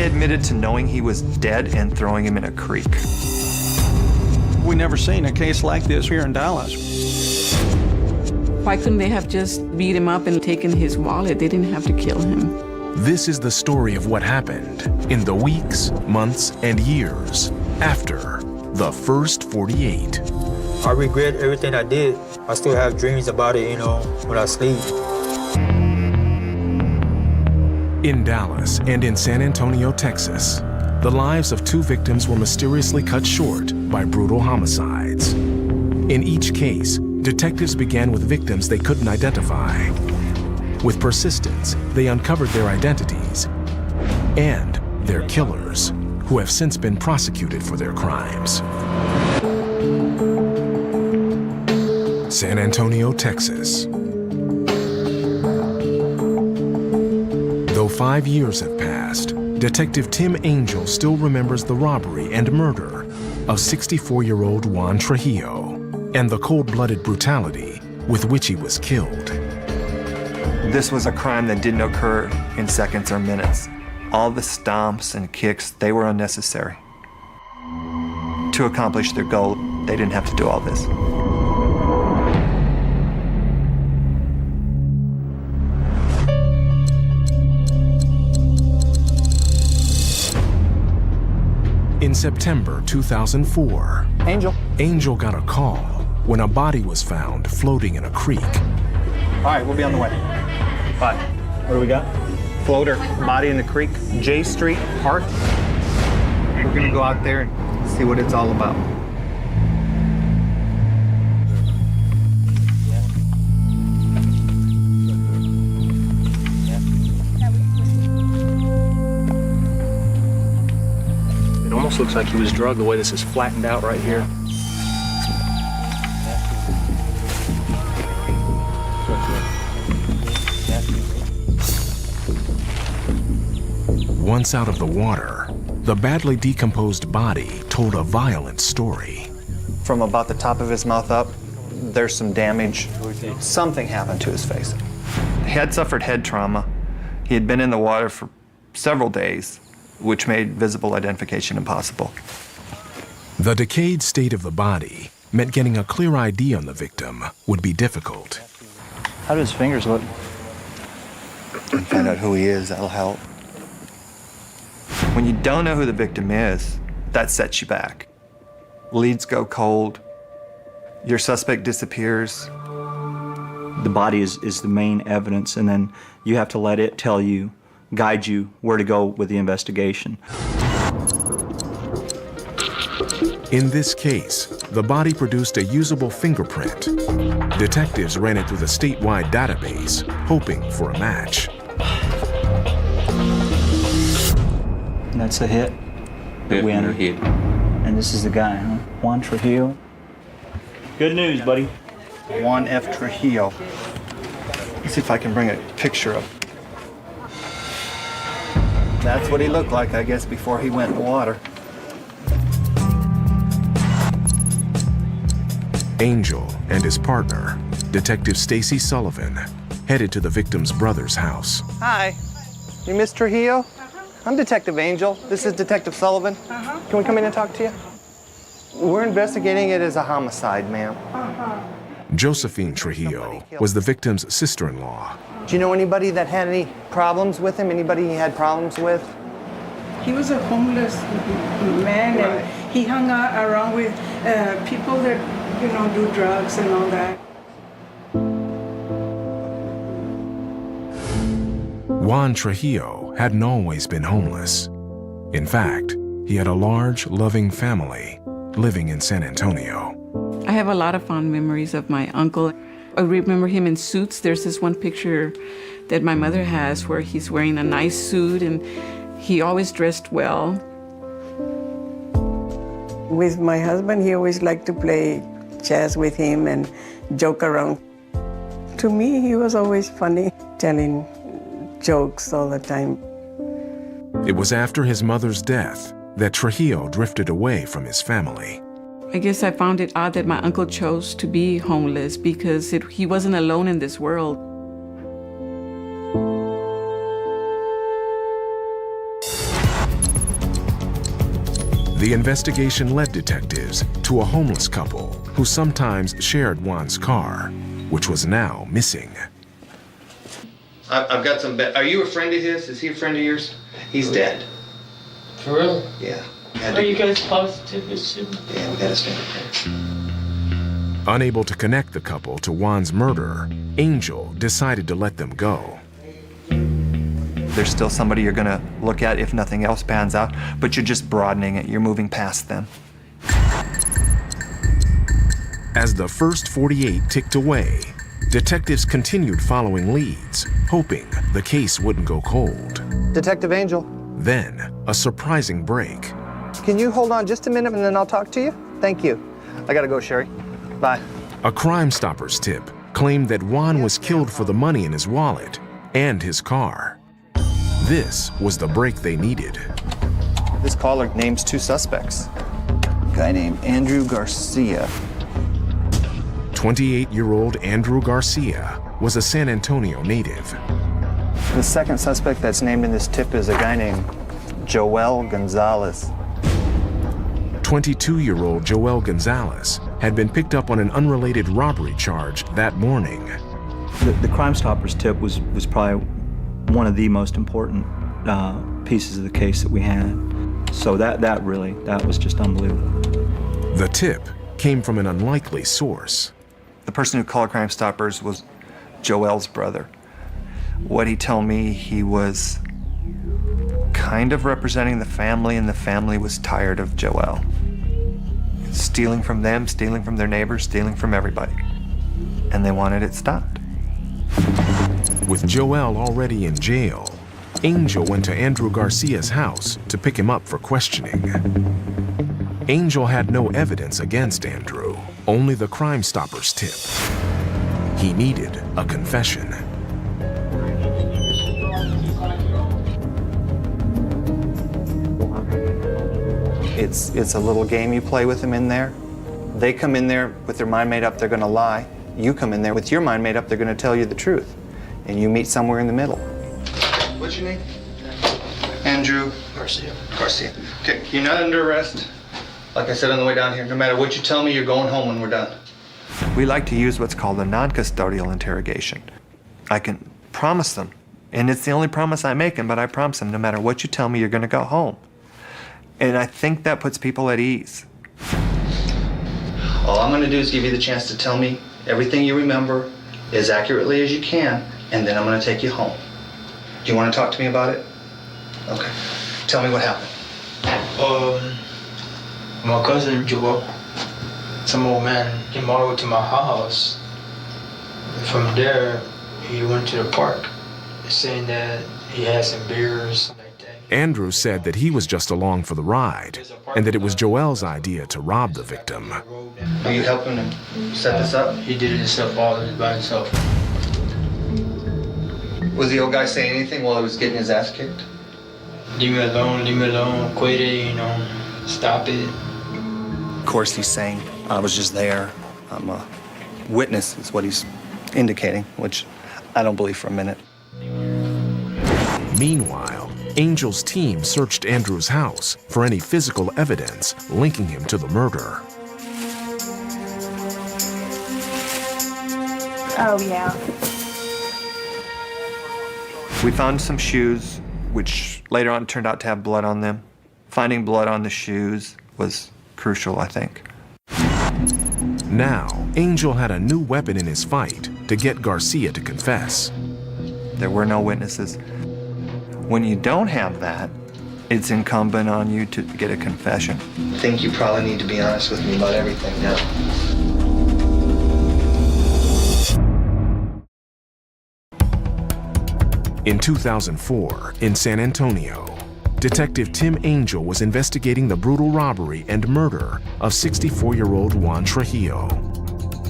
admitted to knowing he was dead and throwing him in a creek. We never seen a case like this here in Dallas. Why couldn't they have just beat him up and taken his wallet? They didn't have to kill him. This is the story of what happened in the weeks, months, and years after the first 48. I regret everything I did. I still have dreams about it, you know, when I sleep. In Dallas and in San Antonio, Texas, the lives of 2 victims were mysteriously cut short by brutal homicides. In each case, detectives began with victims they couldn't identify. With persistence, they uncovered their identities and their killers, who have since been prosecuted for their crimes. San Antonio, Texas. Though 5 years have passed, Detective Tim Angel still remembers the robbery and murder of 64-year-old Juan Trujillo and the cold-blooded brutality with which he was killed. This was a crime that didn't occur in seconds or minutes. All the stomps and kicks, they were unnecessary. To accomplish their goal, they didn't have to do all this. In September 2004, Angel got a call when a body was found floating in a creek. All right, we'll be on the way. Bye. What do we got? Floater, body in the creek, J Street Park. We're gonna go out there and see what it's all about. It almost looks like he was drugged the way this is flattened out right here. Once out of the water, the badly decomposed body told a violent story. From about the top of his mouth up, there's some damage. Something happened to his face. He had suffered head trauma. He had been in the water for several days, which made visible identification impossible. The decayed state of the body meant getting a clear ID on the victim would be difficult. How do his fingers look? And find out who he is, that'll help. When you don't know who the victim is, that sets you back. Leads go cold, your suspect disappears. The body is the main evidence, and then you have to let it tell you, guide you where to go with the investigation. In this case, the body produced a usable fingerprint. Detectives ran it through the statewide database, hoping for a match. And that's the hit that we entered. And this is the guy, huh? Juan Trujillo. Good news, buddy. Juan F. Trujillo. Let's see if I can bring a picture of. That's what he looked like, I guess, before he went in the water. Angel and his partner, Detective Stacy Sullivan, headed to the victim's brother's house. Hi, you Miss Trujillo? I'm Detective Angel. This is Detective Sullivan. Can we come in and talk to you? We're investigating it as a homicide, ma'am. Josephine Trujillo was the victim's sister-in-law. Do you know anybody that had any problems with him? Anybody he had problems with? He was a homeless man, and he hung out around with people that, you know, do drugs and all that. Juan Trujillo hadn't always been homeless. In fact, he had a large, loving family living in San Antonio. I have a lot of fond memories of my uncle. I remember him in suits. There's this one picture that my mother has where he's wearing a nice suit, and he always dressed well. With my husband, he always liked to play chess with him and joke around. To me, he was always funny, telling jokes all the time. It was after his mother's death that Trujillo drifted away from his family. I guess I found it odd that my uncle chose to be homeless because he wasn't alone in this world. The investigation led detectives to a homeless couple who sometimes shared Juan's car, which was now missing. I've got some. Are you a friend of his? Is he a friend of yours? He's dead. For real? Yeah. Are you guys positive it's him? Yeah, we got his fingerprints. Unable to connect the couple to Juan's murder, Angel decided to let them go. There's still somebody you're gonna look at if nothing else pans out, but you're just broadening it. You're moving past them. As the first 48 ticked away, detectives continued following leads, hoping the case wouldn't go cold. Detective Angel, Then, a surprising break. can you hold on just a minute and then I'll talk to you? Thank you. I gotta go, Sherry. Bye. A Crime Stoppers tip claimed that Juan was killed for the money in his wallet and his car. This was the break they needed. This caller names two suspects. A guy named Andrew Garcia. 28-year-old Andrew Garcia was a San Antonio native. The second suspect that's named in this tip is a guy named Joel Gonzalez. 22-year-old Joel Gonzalez had been picked up on an unrelated robbery charge that morning. The Crime Stoppers tip was probably one of the most important pieces of the case that we had. So that was just unbelievable. The tip came from an unlikely source. The person who called Crime Stoppers was Joel's brother. What he told me, he was kind of representing the family, and the family was tired of Joel. Stealing from them, stealing from their neighbors, stealing from everybody. And they wanted it stopped. With Joel already in jail, Angel went to Andrew Garcia's house to pick him up for questioning. Angel had no evidence against Andrew, only the Crime Stoppers tip. He needed a confession. It's a little game you play with them in there. They come in there with their mind made up, they're gonna lie. You come in there with your mind made up, they're gonna tell you the truth. And you meet somewhere in the middle. What's your name? Andrew Garcia. Garcia. Okay, you're not under arrest. Like I said on the way down here, no matter what you tell me, you're going home when we're done. We like to use what's called a non-custodial interrogation. I can promise them, and it's the only promise I'm making, but I promise them no matter what you tell me, you're gonna go home. And I think that puts people at ease. All I'm gonna do is give you the chance to tell me everything you remember as accurately as you can, and then I'm gonna take you home. Do you wanna talk to me about it? Okay. Tell me what happened. My cousin Joel, some old man, came all the way to my house. From there, he went to the park, saying that he had some beers. Andrew said that he was just along for the ride, and that it was Joel's idea to rob the victim. Are you helping him set this up? He did it himself, all of it by himself. Was the old guy saying anything while he was getting his ass kicked? Leave me alone, quit it, stop it. Of course he's saying, I was just there. I'm a witness, is what he's indicating, which I don't believe for a minute. Meanwhile, Angel's team searched Andrew's house for any physical evidence linking him to the murder. Oh, yeah. We found some shoes, which later on turned out to have blood on them. Finding blood on the shoes was crucial, I think. Now, Angel had a new weapon in his fight to get Garcia to confess. There were no witnesses. When you don't have that, it's incumbent on you to get a confession. I think you probably need to be honest with me about everything now. In 2004, in San Antonio, Detective Tim Angel was investigating the brutal robbery and murder of 64-year-old Juan Trujillo.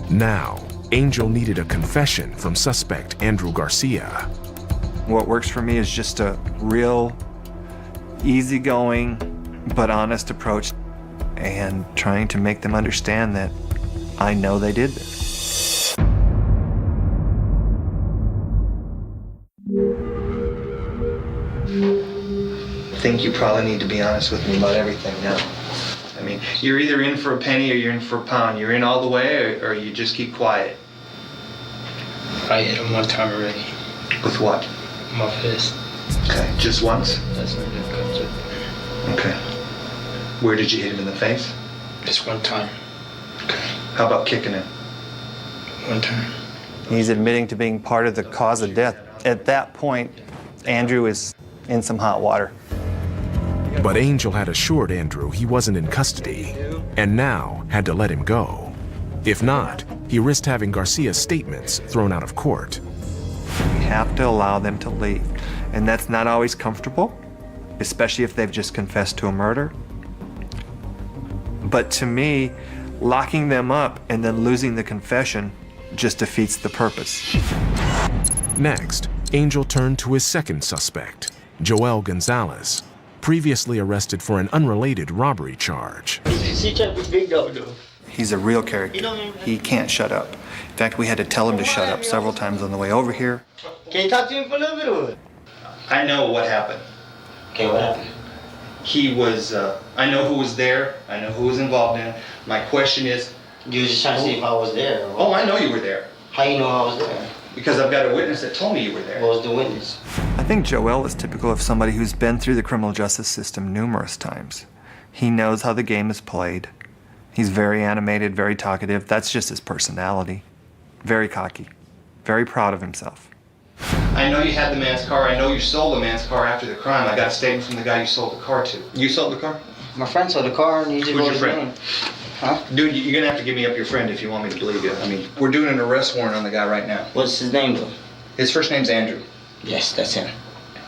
Now, Angel needed a confession from suspect Andrew Garcia. What works for me is just a real easygoing but honest approach and trying to make them understand that I know they did this. I think you probably need to be honest with me about everything now. mean, you're either in for a penny or you're in for a pound. You're in all the way, or you just keep quiet. I hit him one time already. With what? My fist. Okay, just once? That's not good. Okay. Where did you hit him in the face? Just one time. Okay. How about kicking him? One time. He's admitting to being part of the cause of death. At that point, Andrew is in some hot water. But Angel had assured Andrew he wasn't in custody and now had to let him go. If not, he risked having Garcia's statements thrown out of court. We have to allow them to leave. And that's not always comfortable, especially if they've just confessed to a murder. But to me, locking them up and then losing the confession just defeats the purpose. Next, Angel turned to his second suspect, Joel Gonzalez, previously arrested for an unrelated robbery charge. He's a real character. He can't shut up. In fact, we had to tell him to shut up several times on the way over here. Can you talk to me for a little bit or? I know what happened. Okay, what happened? He was, I know who was there. I know who was involved in it. My question is... You was just trying to see if I was there. Or Oh, I know you were there. How you know I was there? Because I've got a witness that told me you were there. What was the witness? I think Joel is typical of somebody who's been through the criminal justice system numerous times. He knows how the game is played. He's very animated, very talkative. That's just his personality. Very cocky. Very proud of himself. I know you had the man's car. I know you sold the man's car after the crime. I got a statement from the guy you sold the car to. You sold the car? My friend sold the car and he just Who's wrote your his friend? name. Huh? Dude, you're gonna have to give me up your friend if you want me to believe you. I mean, we're doing an arrest warrant on the guy right now. What's his name though? His first name's Andrew. Yes, that's him.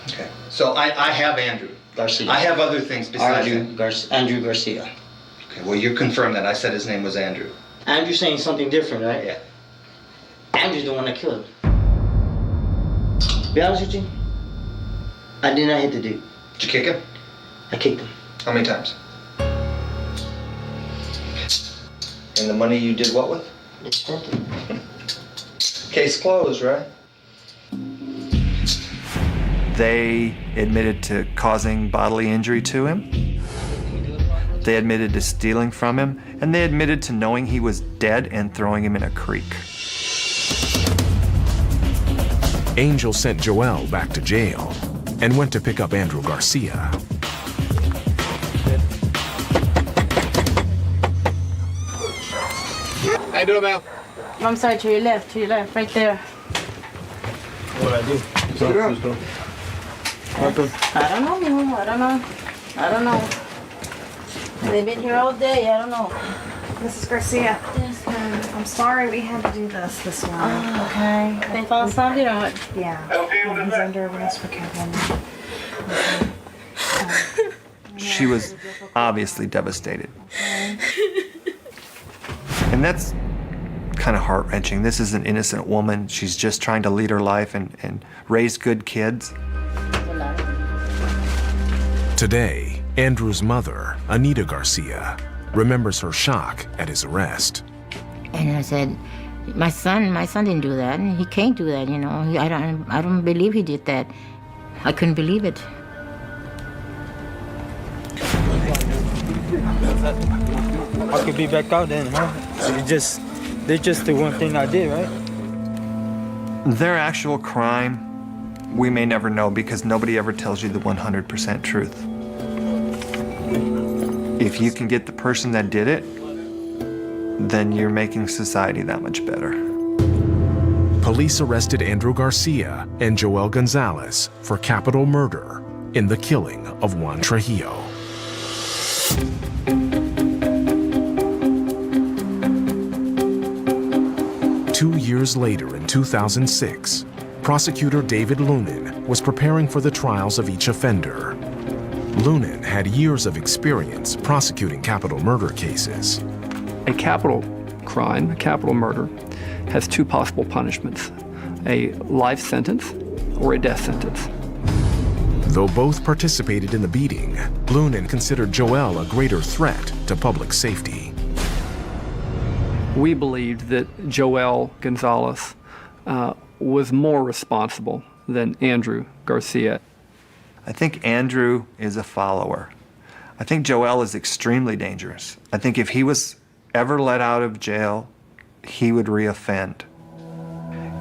Okay. So I have Andrew. Garcia. I have other things besides him. Andrew Garcia. Okay, well, you confirmed that. I said his name was Andrew. Andrew's saying something different, right? Yeah. Andrew's the one that killed him. Be honest with you, I did not hit the dude. Did you kick him? I kicked him. How many times? And the money you did what with? I spent it. Case closed, right? They admitted to causing bodily injury to him. They admitted to stealing from him, and they admitted to knowing he was dead and throwing him in a creek. Angel sent Joel back to jail and went to pick up Andrew Garcia. How you doing, Mel? I'm sorry, to your left, right there. What I do? I don't know, mijo, I don't know. They've been here all day, I don't know. Mrs. Garcia. Yes, ma'am. I'm sorry we had to do this one. Okay. They found something or what? Yeah. He's under arrest for California. She was obviously devastated. And that's kind of heart-wrenching. This is an innocent woman. She's just trying to lead her life and raise good kids. Today, Andrew's mother, Anita Garcia, remembers her shock at his arrest. And I said, my son didn't do that. He can't do that, you know. I don't believe he did that. I couldn't believe it. I could be back out then, huh? They're just the one thing I did, right? Their actual crime, we may never know because nobody ever tells you the 100% truth. If you can get the person that did it, then you're making society that much better. Police arrested Andrew Garcia and Joel Gonzalez for capital murder in the killing of Juan Trujillo. Two years later, in 2006, prosecutor David Lunin was preparing for the trials of each offender. Lunin had years of experience prosecuting capital murder cases. A capital crime, a capital murder, has two possible punishments: a life sentence or a death sentence. Though both participated in the beating, Lunin considered Joel a greater threat to public safety. We believed that Joel Gonzalez was more responsible than Andrew Garcia. I think Andrew is a follower. I think Joel is extremely dangerous. I think if he was ever let out of jail, he would reoffend.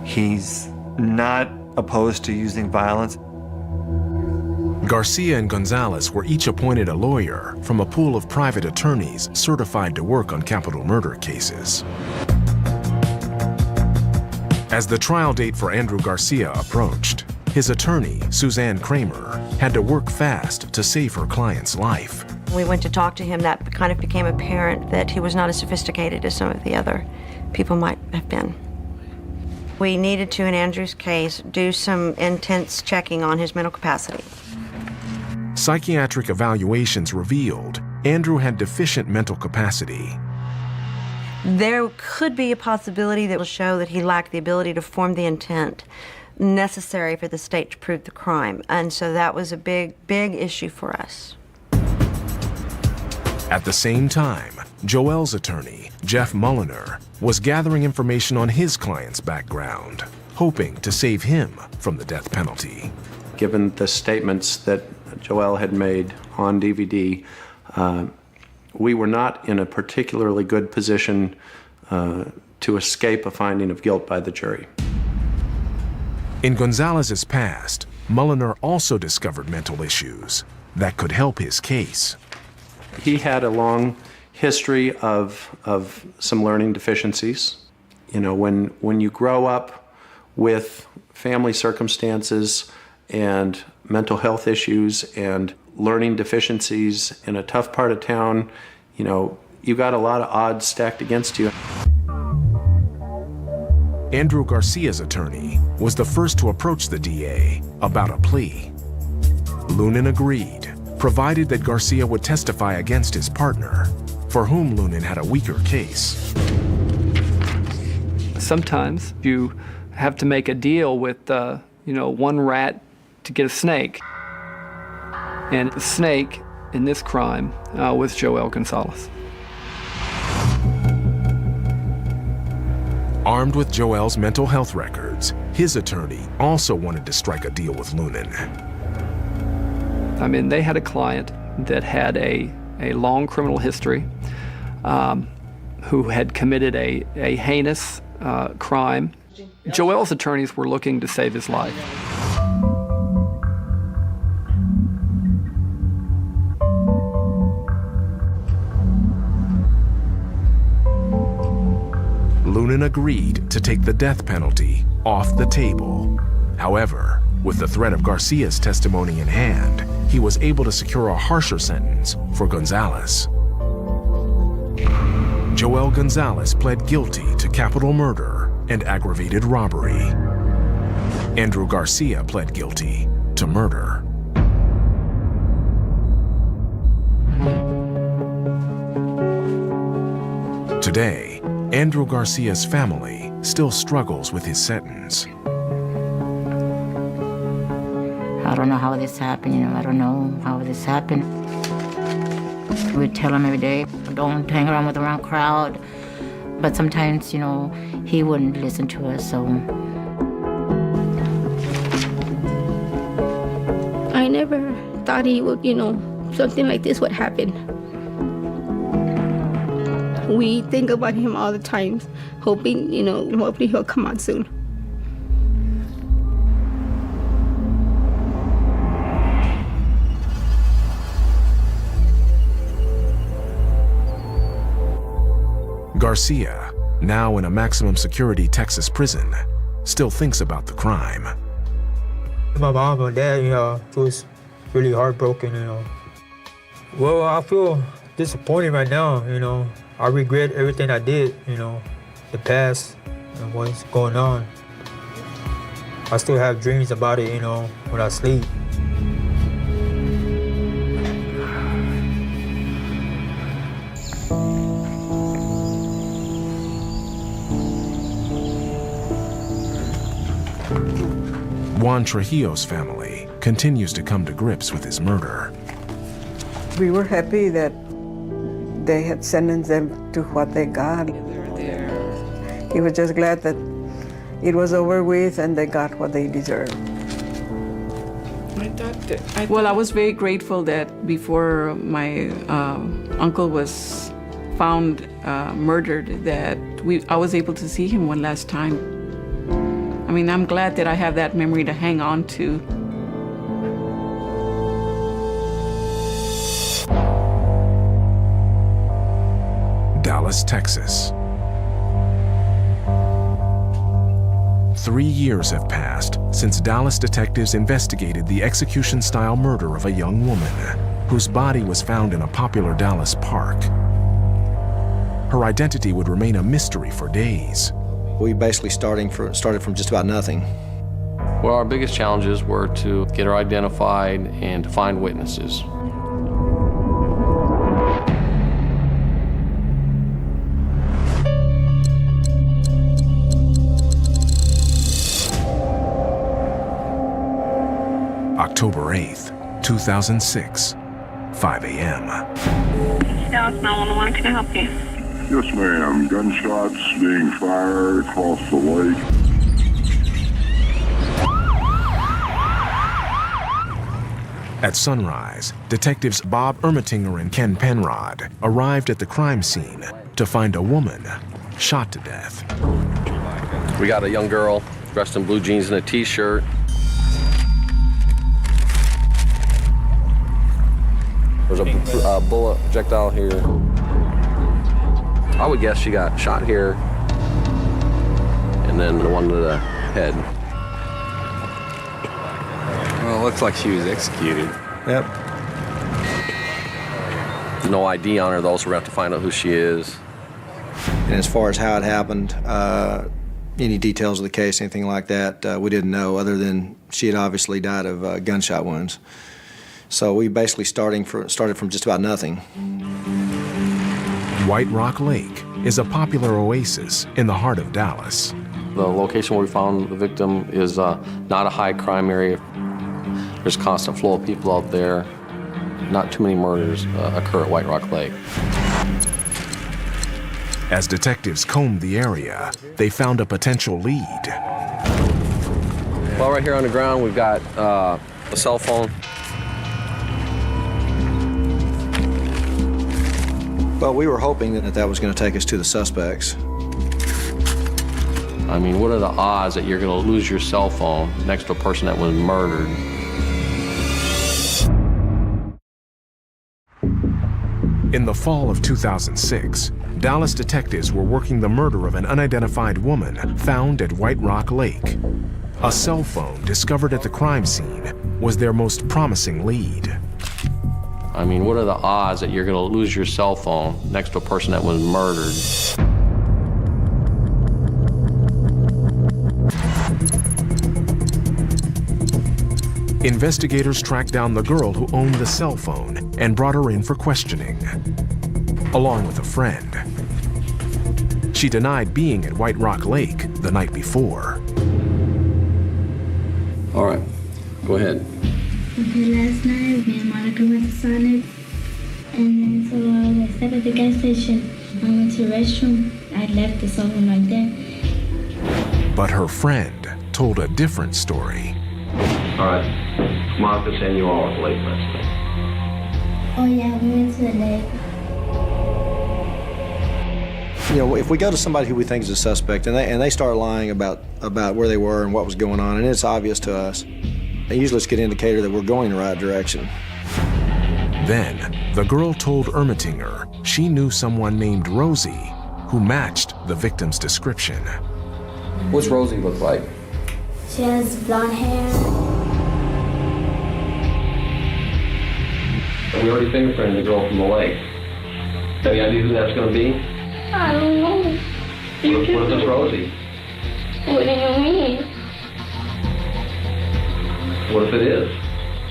He's not opposed to using violence. Garcia and Gonzalez were each appointed a lawyer from a pool of private attorneys certified to work on capital murder cases. As the trial date for Andrew Garcia approached, his attorney, Suzanne Kramer, had to work fast to save her client's life. We went to talk to him. That kind of became apparent that he was not as sophisticated as some of the other people might have been. We needed to, in Andrew's case, do some intense checking on his mental capacity. Psychiatric evaluations revealed Andrew had deficient mental capacity. There could be a possibility that will show that he lacked the ability to form the intent necessary for the state to prove the crime. And so that was a big, big issue for us. At the same time, Joel's attorney, Jeff Mulliner, was gathering information on his client's background, hoping to save him from the death penalty. Given the statements that Joel had made on DVD, we were not in a particularly good position to escape a finding of guilt by the jury. In Gonzalez's past, Mulliner also discovered mental issues that could help his case. He had a long history of some learning deficiencies. You know, when you grow up with family circumstances and mental health issues and learning deficiencies in a tough part of town, you know, you got a lot of odds stacked against you. Andrew Garcia's attorney was the first to approach the DA about a plea. Lunin agreed, provided that Garcia would testify against his partner, for whom Lunin had a weaker case. Sometimes you have to make a deal with, one rat to get a snake. And the snake in this crime was Joel Gonzalez. Armed with Joel's mental health records, his attorney also wanted to strike a deal with Lunin. I mean, they had a client that had a long criminal history, who had committed a heinous crime. Joel's attorneys were looking to save his life. Lunin agreed to take the death penalty off the table. However, with the threat of Garcia's testimony in hand, he was able to secure a harsher sentence for Gonzalez. Joel Gonzalez pled guilty to capital murder and aggravated robbery. Andrew Garcia pled guilty to murder. Today, Andrew Garcia's family still struggles with his sentence. I don't know how this happened, I don't know how this happened. We tell him every day, don't hang around with the wrong crowd. But sometimes, he wouldn't listen to us, so. I never thought he would, something like this would happen. We think about him all the time, hoping, hopefully he'll come out soon. Garcia, now in a maximum security Texas prison, still thinks about the crime. My mom and dad, was really heartbroken, Well, I feel disappointed right now, I regret everything I did, the past and what's going on. I still have dreams about it, when I sleep. Juan Trujillo's family continues to come to grips with his murder. We were happy that they had sentenced them to what they got. He was just glad that it was over with and they got what they deserved. Well, I was very grateful that before my uncle was found murdered, that I was able to see him one last time. I mean, I'm glad that I have that memory to hang on to. Dallas, Texas. 3 years have passed since Dallas detectives investigated the execution-style murder of a young woman whose body was found in a popular Dallas park. Her identity would remain a mystery for days. We basically started from just about nothing. Well, our biggest challenges were to get her identified and to find witnesses. October 8th, 2006, 5 a.m. Dallas 911, can I help you? Yes, ma'am. Gunshots being fired across the lake. At sunrise, detectives Bob Ermatinger and Ken Penrod arrived at the crime scene to find a woman shot to death. We got a young girl dressed in blue jeans and a t-shirt. There's a bullet projectile here. I would guess she got shot here, and then the one to the head. Well, it looks like she was executed. Yep. No ID on her, though, so we're going to have to find out who she is. And as far as how it happened, any details of the case, anything like that, we didn't know, other than she had obviously died of gunshot wounds. So we basically started from just about nothing. White Rock Lake is a popular oasis in the heart of Dallas. The location where we found the victim is not a high crime area. There's a constant flow of people out there. Not too many murders occur at White Rock Lake. As detectives combed the area, they found a potential lead. Well, right here on the ground, we've got a cell phone. Well, we were hoping that was going to take us to the suspects. I mean, what are the odds that you're going to lose your cell phone next to a person that was murdered? In the fall of 2006, Dallas detectives were working the murder of an unidentified woman found at White Rock Lake. A cell phone discovered at the crime scene was their most promising lead. I mean, what are the odds that you're going to lose your cell phone next to a person that was murdered? Investigators tracked down the girl who owned the cell phone and brought her in for questioning, along with a friend. She denied being at White Rock Lake the night before. All right, go ahead. Okay, last night, me and Monica went to Sonic, and then so I stepped at the gas station. I went to the restroom. I left the cell phone right there. But her friend told a different story. All right, Monica saying you all were late last night. Oh yeah, we went to the lake. You know, if we go to somebody who we think is a suspect and they start lying about where they were and what was going on, and it's obvious to us, usually it's a good indicator that we're going in the right direction. Then, the girl told Ermatinger she knew someone named Rosie who matched the victim's description. What's Rosie look like? She has blonde hair. We already fingerprinted the girl from the lake. Any idea who that's going to be? I don't know. What if it's Rosie? What do you mean? What if it is?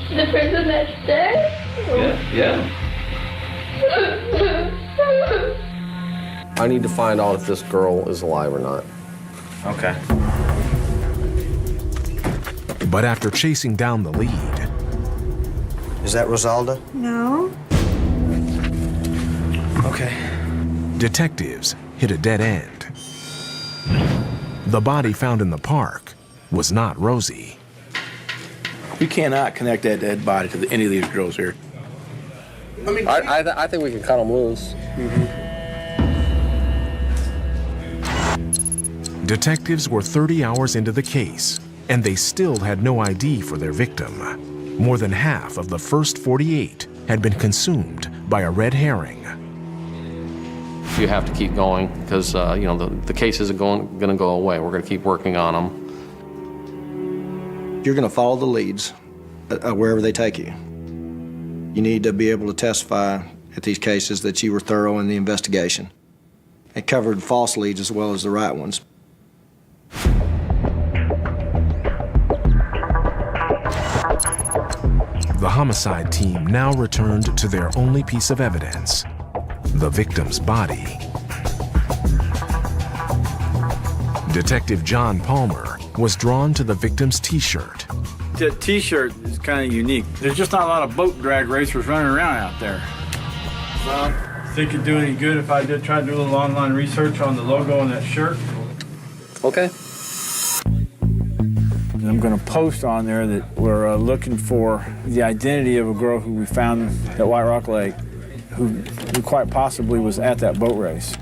The person that's dead? Yeah. I need to find out if this girl is alive or not. Okay. But after chasing down the lead... Is that Rosalda? No. Okay. Detectives hit a dead end. The body found in the park was not Rosie. You cannot connect that dead body to any of these girls here. I think we can cut them loose. Detectives were 30 hours into the case, and they still had no ID for their victim. More than half of the first 48 had been consumed by a red herring. You have to keep going because the case isn't going to go away. We're going to keep working on them. You're going to follow the leads wherever they take you. You need to be able to testify at these cases that you were thorough in the investigation. It covered false leads as well as the right ones. The homicide team now returned to their only piece of evidence, the victim's body. Detective John Palmer was drawn to the victim's T-shirt. The T-shirt is kind of unique. There's just not a lot of boat drag racers running around out there. Well, think it'd do any good if I did try to do a little online research on the logo on that shirt? Okay. I'm going to post on there that we're looking for the identity of a girl who we found at White Rock Lake, who quite possibly was at that boat race.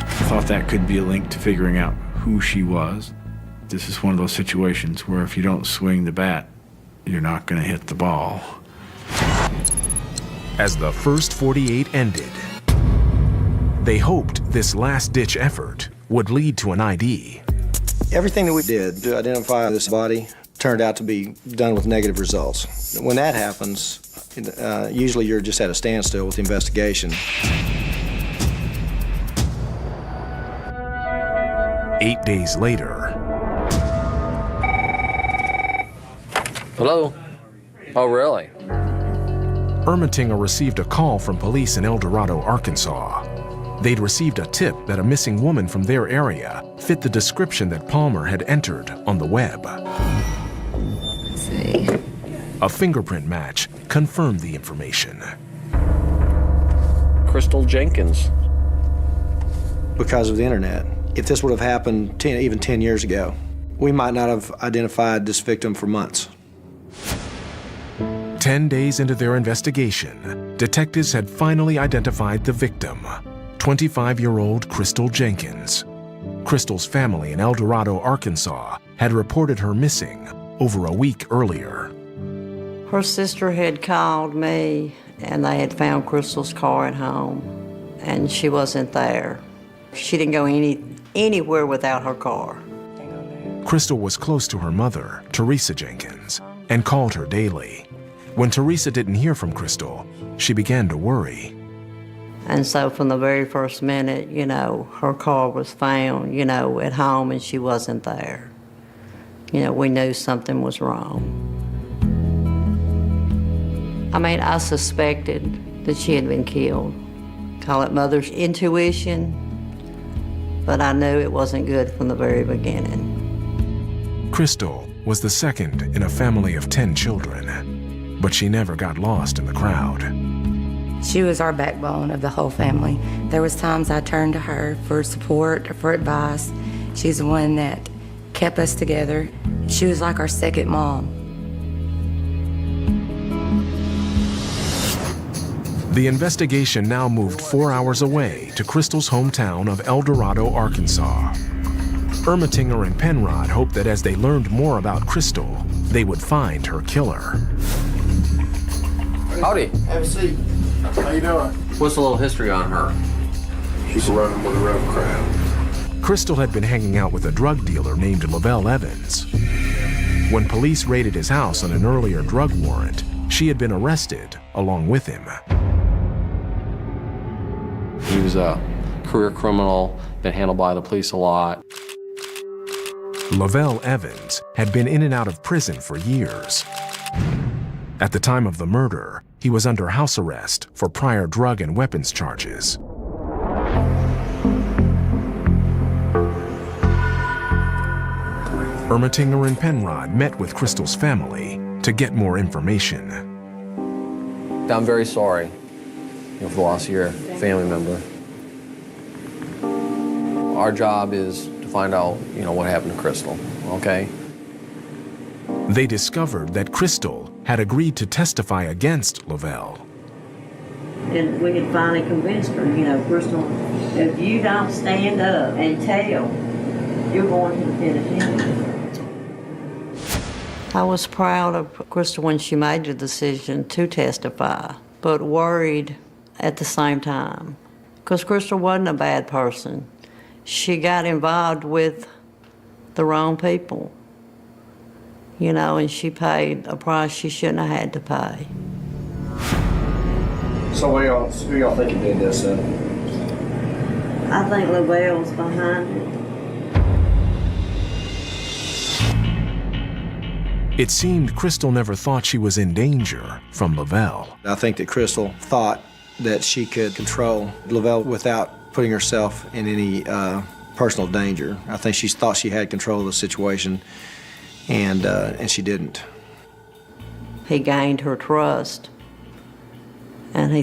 I thought that could be a link to figuring out who she was. This is one of those situations where if you don't swing the bat, you're not going to hit the ball. As the first 48 ended, they hoped this last-ditch effort would lead to an ID. Everything that we did to identify this body turned out to be done with negative results. When that happens, usually you're just at a standstill with the investigation. 8 days later. Hello? Oh, really? Ermatinger received a call from police in El Dorado, Arkansas. They'd received a tip that a missing woman from their area fit the description that Palmer had entered on the web. Let's see. A fingerprint match confirmed the information. Crystal Jenkins. Because of the internet. If this would have happened even 10 years ago, we might not have identified this victim for months. 10 days into their investigation, detectives had finally identified the victim, 25-year-old Crystal Jenkins. Crystal's family in El Dorado, Arkansas, had reported her missing over a week earlier. Her sister had called me, and they had found Crystal's car at home, and she wasn't there. She didn't go anywhere without her car. Crystal was close to her mother, Teresa Jenkins, and called her daily. When Teresa didn't hear from Crystal, she began to worry. And so from the very first minute, her car was found, at home, and she wasn't there. We knew something was wrong. I suspected that she had been killed. Call it mother's intuition, but I knew it wasn't good from the very beginning. Crystal was the second in a family of 10 children, but she never got lost in the crowd. She was our backbone of the whole family. There was times I turned to her for support or for advice. She's the one that kept us together. She was like our second mom. The investigation now moved 4 hours away to Crystal's hometown of El Dorado, Arkansas. Ermatinger and Penrod hoped that as they learned more about Crystal, they would find her killer. Howdy. Have a seat. How you doing? What's a little history on her? She's running with a rough crowd. Crystal had been hanging out with a drug dealer named Lavelle Evans. When police raided his house on an earlier drug warrant, she had been arrested along with him. He was a career criminal, been handled by the police a lot. Lavelle Evans had been in and out of prison for years. At the time of the murder, he was under house arrest for prior drug and weapons charges. Ermatinger and Penrod met with Crystal's family to get more information. I'm very sorry for the loss of your family member. Our job is to find out, what happened to Crystal, okay? They discovered that Crystal had agreed to testify against Lavelle. And we had finally convinced her, you know, Crystal, if you don't stand up and tell, you're going to the penitentiary. I was proud of Crystal when she made the decision to testify, but worried at the same time, because Crystal wasn't a bad person. She got involved with the wrong people, you know, and she paid a price she shouldn't have had to pay. So who y'all think did this? I think Lavelle's behind it. It seemed Crystal never thought she was in danger from Lavelle. I think that Crystal thought that she could control Lavelle without putting herself in any personal danger. I think she thought she had control of the situation, and she didn't. He gained her trust, and he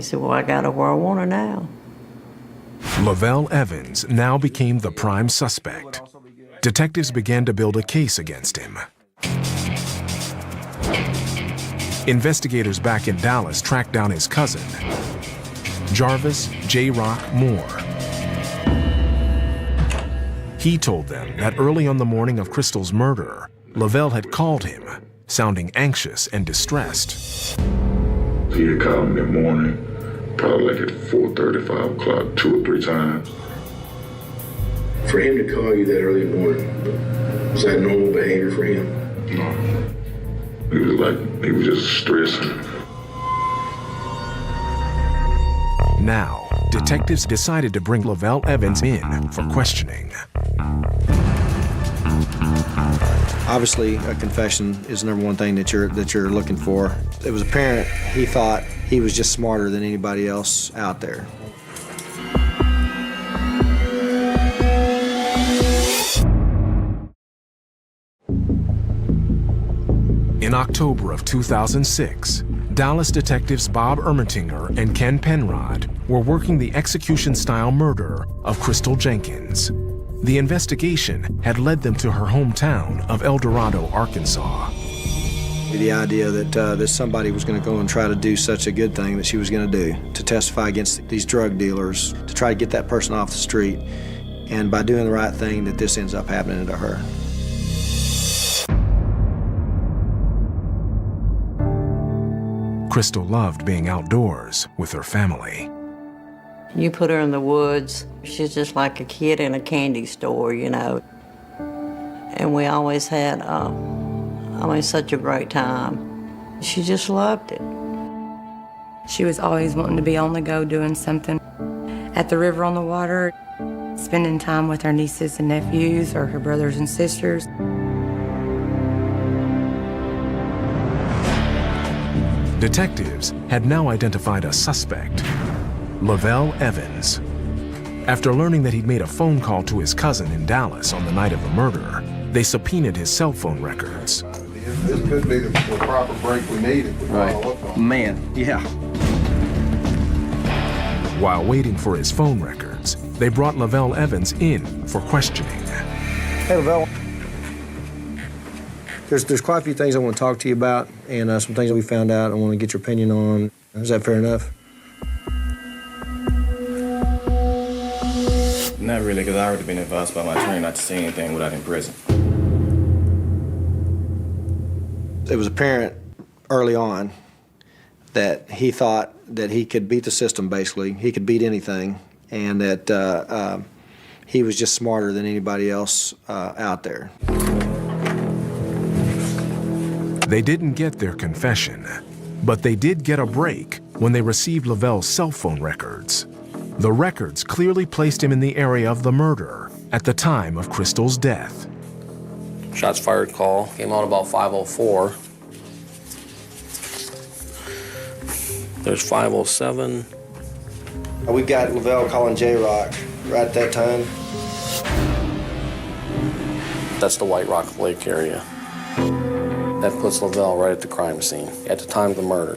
said, well, I got her where I want her now. Lavelle Evans now became the prime suspect. Detectives began to build a case against him. Investigators back in Dallas tracked down his cousin, Jarvis J. Rock Moore. He told them that early on the morning of Crystal's murder, Lavelle had called him, sounding anxious and distressed. He had called me in the morning, probably like at 4:30, 5 o'clock, 2 or 3 times. For him to call you that early in the morning, was that normal behavior for him? No. He was just stressing. Now, detectives decided to bring Lavelle Evans in for questioning. Obviously, a confession is the number one thing that you're looking for. It was apparent he thought he was just smarter than anybody else out there. In October of 2006, Dallas detectives Bob Ermatinger and Ken Penrod were working the execution-style murder of Crystal Jenkins. The investigation had led them to her hometown of El Dorado, Arkansas. The idea that somebody was going to go and try to do such a good thing that she was going to do, to testify against these drug dealers, to try to get that person off the street, and by doing the right thing that this ends up happening to her. Crystal loved being outdoors with her family. You put her in the woods, she's just like a kid in a candy store, you know. And we always had, such a great time. She just loved it. She was always wanting to be on the go doing something. At the river on the water, spending time with her nieces and nephews or her brothers and sisters. Detectives had now identified a suspect, Lavelle Evans. After learning that he'd made a phone call to his cousin in Dallas on the night of the murder, they subpoenaed his cell phone records. This could be the proper break we needed. Right. Man, yeah. While waiting for his phone records, they brought Lavelle Evans in for questioning. Hey, Lavelle. There's quite a few things I want to talk to you about, and some things that we found out I want to get your opinion on. Is that fair enough? Not really, because I already been advised by my attorney not to say anything without in prison. It was apparent early on that he thought that he could beat the system, basically. He could beat anything, and that he was just smarter than anybody else out there. They didn't get their confession, but they did get a break when they received Lavelle's cell phone records. The records clearly placed him in the area of the murder at the time of Crystal's death. Shots fired call came out about 5:04. There's 5:07. We've got Lavelle calling J-Rock right at that time. That's the White Rock Lake area. That puts Lavelle right at the crime scene at the time of the murder.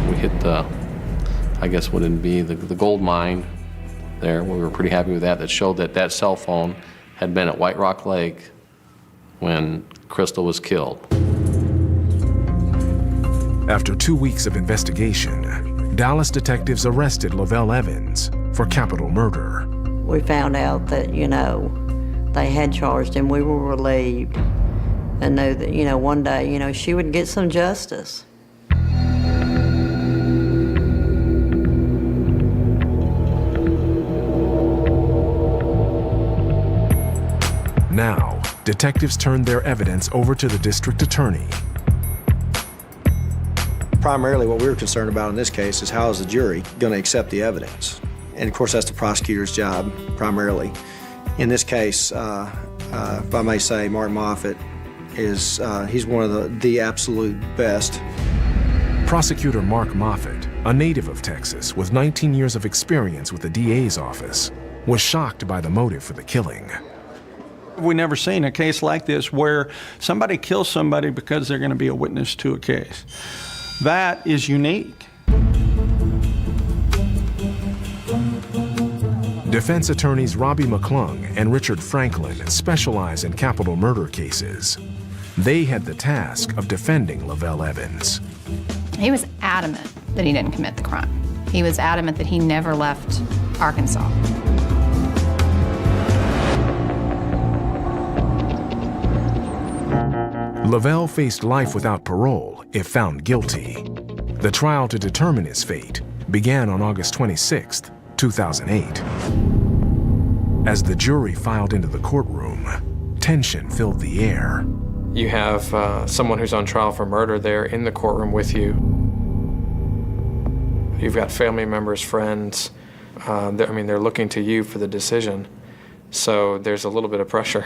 We hit the, I guess what it'd be, the gold mine there. We were pretty happy with that. That showed that that cell phone had been at White Rock Lake when Crystal was killed. After 2 weeks of investigation, Dallas detectives arrested Lavelle Evans for capital murder. We found out that, they had charged him. We were relieved and knew that, one day, she would get some justice. Now, detectives turned their evidence over to the district attorney. Primarily what we were concerned about in this case is how is the jury going to accept the evidence? And of course that's the prosecutor's job, primarily. In this case, if I may say, Martin Moffitt is, he's one of the absolute best. Prosecutor Mark Moffitt, a native of Texas with 19 years of experience with the DA's office, was shocked by the motive for the killing. We've never seen a case like this where somebody kills somebody because they're going to be a witness to a case. That is unique. Defense attorneys Robbie McClung and Richard Franklin specialize in capital murder cases. They had the task of defending Lavelle Evans. He was adamant that he didn't commit the crime. He was adamant that he never left Arkansas. Lavelle faced life without parole if found guilty. The trial to determine his fate began on August 26, 2008. As the jury filed into the courtroom, tension filled the air. You have someone who's on trial for murder there in the courtroom with you. You've got family members, friends. They're looking to you for the decision. So there's a little bit of pressure.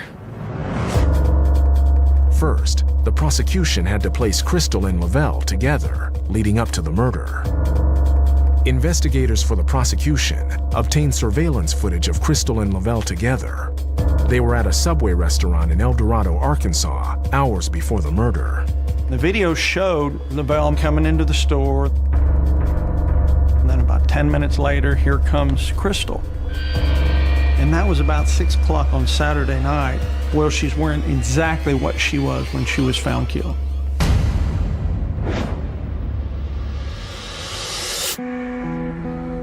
First, the prosecution had to place Crystal and Lavelle together, leading up to the murder. Investigators for the prosecution obtained surveillance footage of Crystal and Lavelle together. They were at a Subway restaurant in El Dorado, Arkansas, hours before the murder. The video showed Lavelle coming into the store. And then about 10 minutes later, here comes Crystal. And that was about 6 o'clock on Saturday night. Well, she's wearing exactly what she was when she was found killed.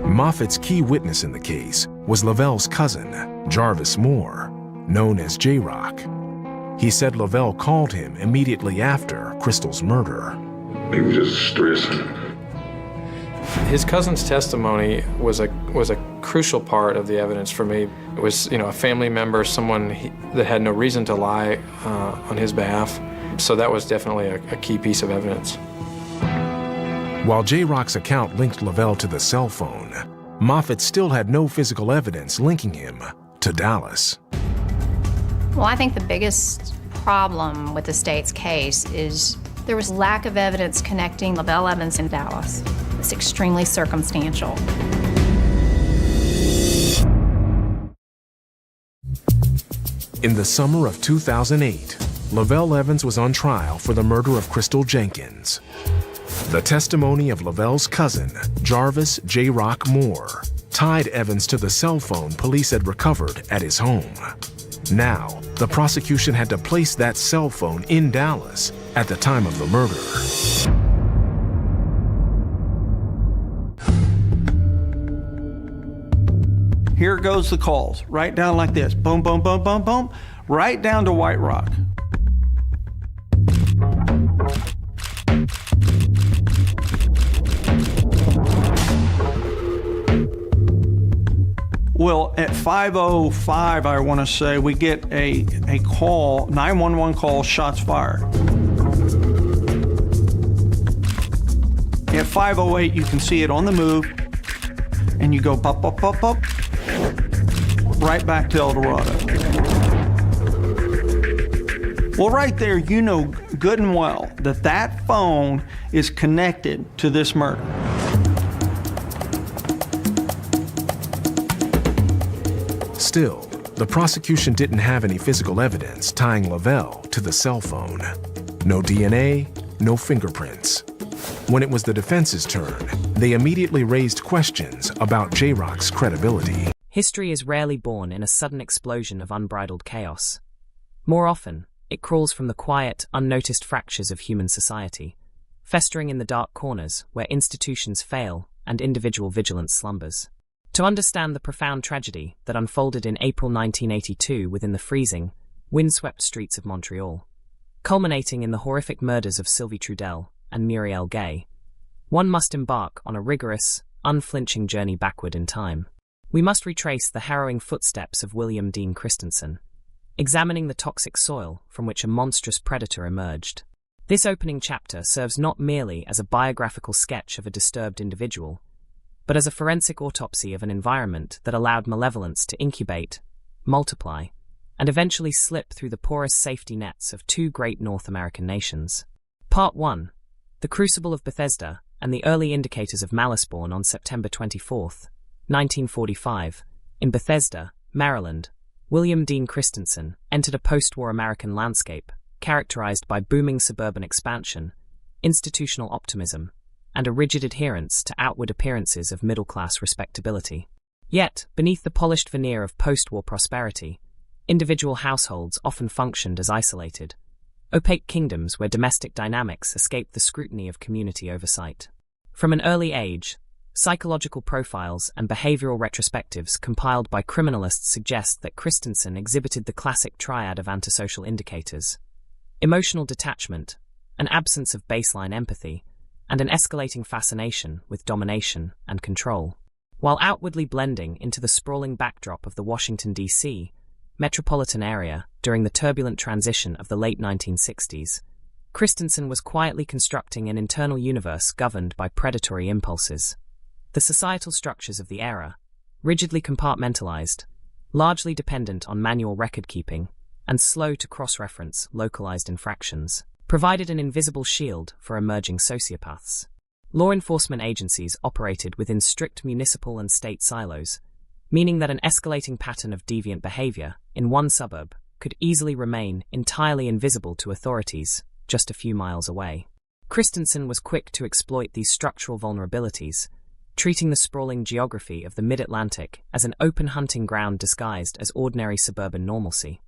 Moffitt's key witness in the case was Lavelle's cousin, Jarvis Moore, known as J-Rock. He said Lavelle called him immediately after Crystal's murder. He was just stressing. His cousin's testimony was a crucial part of the evidence for me. It was, a family member, someone that had no reason to lie on his behalf. So that was definitely a key piece of evidence. While J-Rock's account linked Lavelle to the cell phone, Moffitt still had no physical evidence linking him to Dallas. Well, I think the biggest problem with the state's case is there was lack of evidence connecting Lavelle Evans and Dallas. It's extremely circumstantial. In the summer of 2008, Lavelle Evans was on trial for the murder of Crystal Jenkins. The testimony of Lavelle's cousin, Jarvis J-Rock Moore, tied Evans to the cell phone police had recovered at his home. Now, the prosecution had to place that cell phone in Dallas at the time of the murder. Here goes the calls, right down like this. Boom, boom, boom, boom, boom, right down to White Rock. Well, at 5:05, I want to say, we get a call, 911 call, shots fired. At 5:08, you can see it on the move, and you go pop, pop, pop, pop, right back to El Dorado. Well, right there, you know good and well that that phone is connected to this murder. Still, the prosecution didn't have any physical evidence tying Lavelle to the cell phone. No DNA, no fingerprints. When it was the defense's turn, they immediately raised questions about J-Rock's credibility. History is rarely born in a sudden explosion of unbridled chaos. More often, it crawls from the quiet, unnoticed fractures of human society, festering in the dark corners where institutions fail and individual vigilance slumbers. To understand the profound tragedy that unfolded in April 1982 within the freezing, windswept streets of Montreal, culminating in the horrific murders of Sylvie Trudel and Muriel Gay, one must embark on a rigorous, unflinching journey backward in time. We must retrace the harrowing footsteps of William Dean Christensen, examining the toxic soil from which a monstrous predator emerged. This opening chapter serves not merely as a biographical sketch of a disturbed individual, but as a forensic autopsy of an environment that allowed malevolence to incubate, multiply, and eventually slip through the porous safety nets of two great North American nations. Part 1. The Crucible of Bethesda and the Early Indicators of Malice. Born on September 24, 1945, in Bethesda, Maryland, William Dean Christensen entered a post-war American landscape characterized by booming suburban expansion, institutional optimism, and a rigid adherence to outward appearances of middle-class respectability. Yet, beneath the polished veneer of post-war prosperity, individual households often functioned as isolated, opaque kingdoms where domestic dynamics escaped the scrutiny of community oversight. From an early age, psychological profiles and behavioral retrospectives compiled by criminalists suggest that Christensen exhibited the classic triad of antisocial indicators: emotional detachment, an absence of baseline empathy, and an escalating fascination with domination and control. While outwardly blending into the sprawling backdrop of the Washington, D.C. metropolitan area during the turbulent transition of the late 1960s, Christensen was quietly constructing an internal universe governed by predatory impulses. The societal structures of the era, rigidly compartmentalized, largely dependent on manual record-keeping, and slow to cross-reference localized infractions, provided an invisible shield for emerging sociopaths. Law enforcement agencies operated within strict municipal and state silos, meaning that an escalating pattern of deviant behavior in one suburb could easily remain entirely invisible to authorities just a few miles away. Christensen was quick to exploit these structural vulnerabilities, treating the sprawling geography of the mid-Atlantic as an open hunting ground disguised as ordinary suburban normalcy.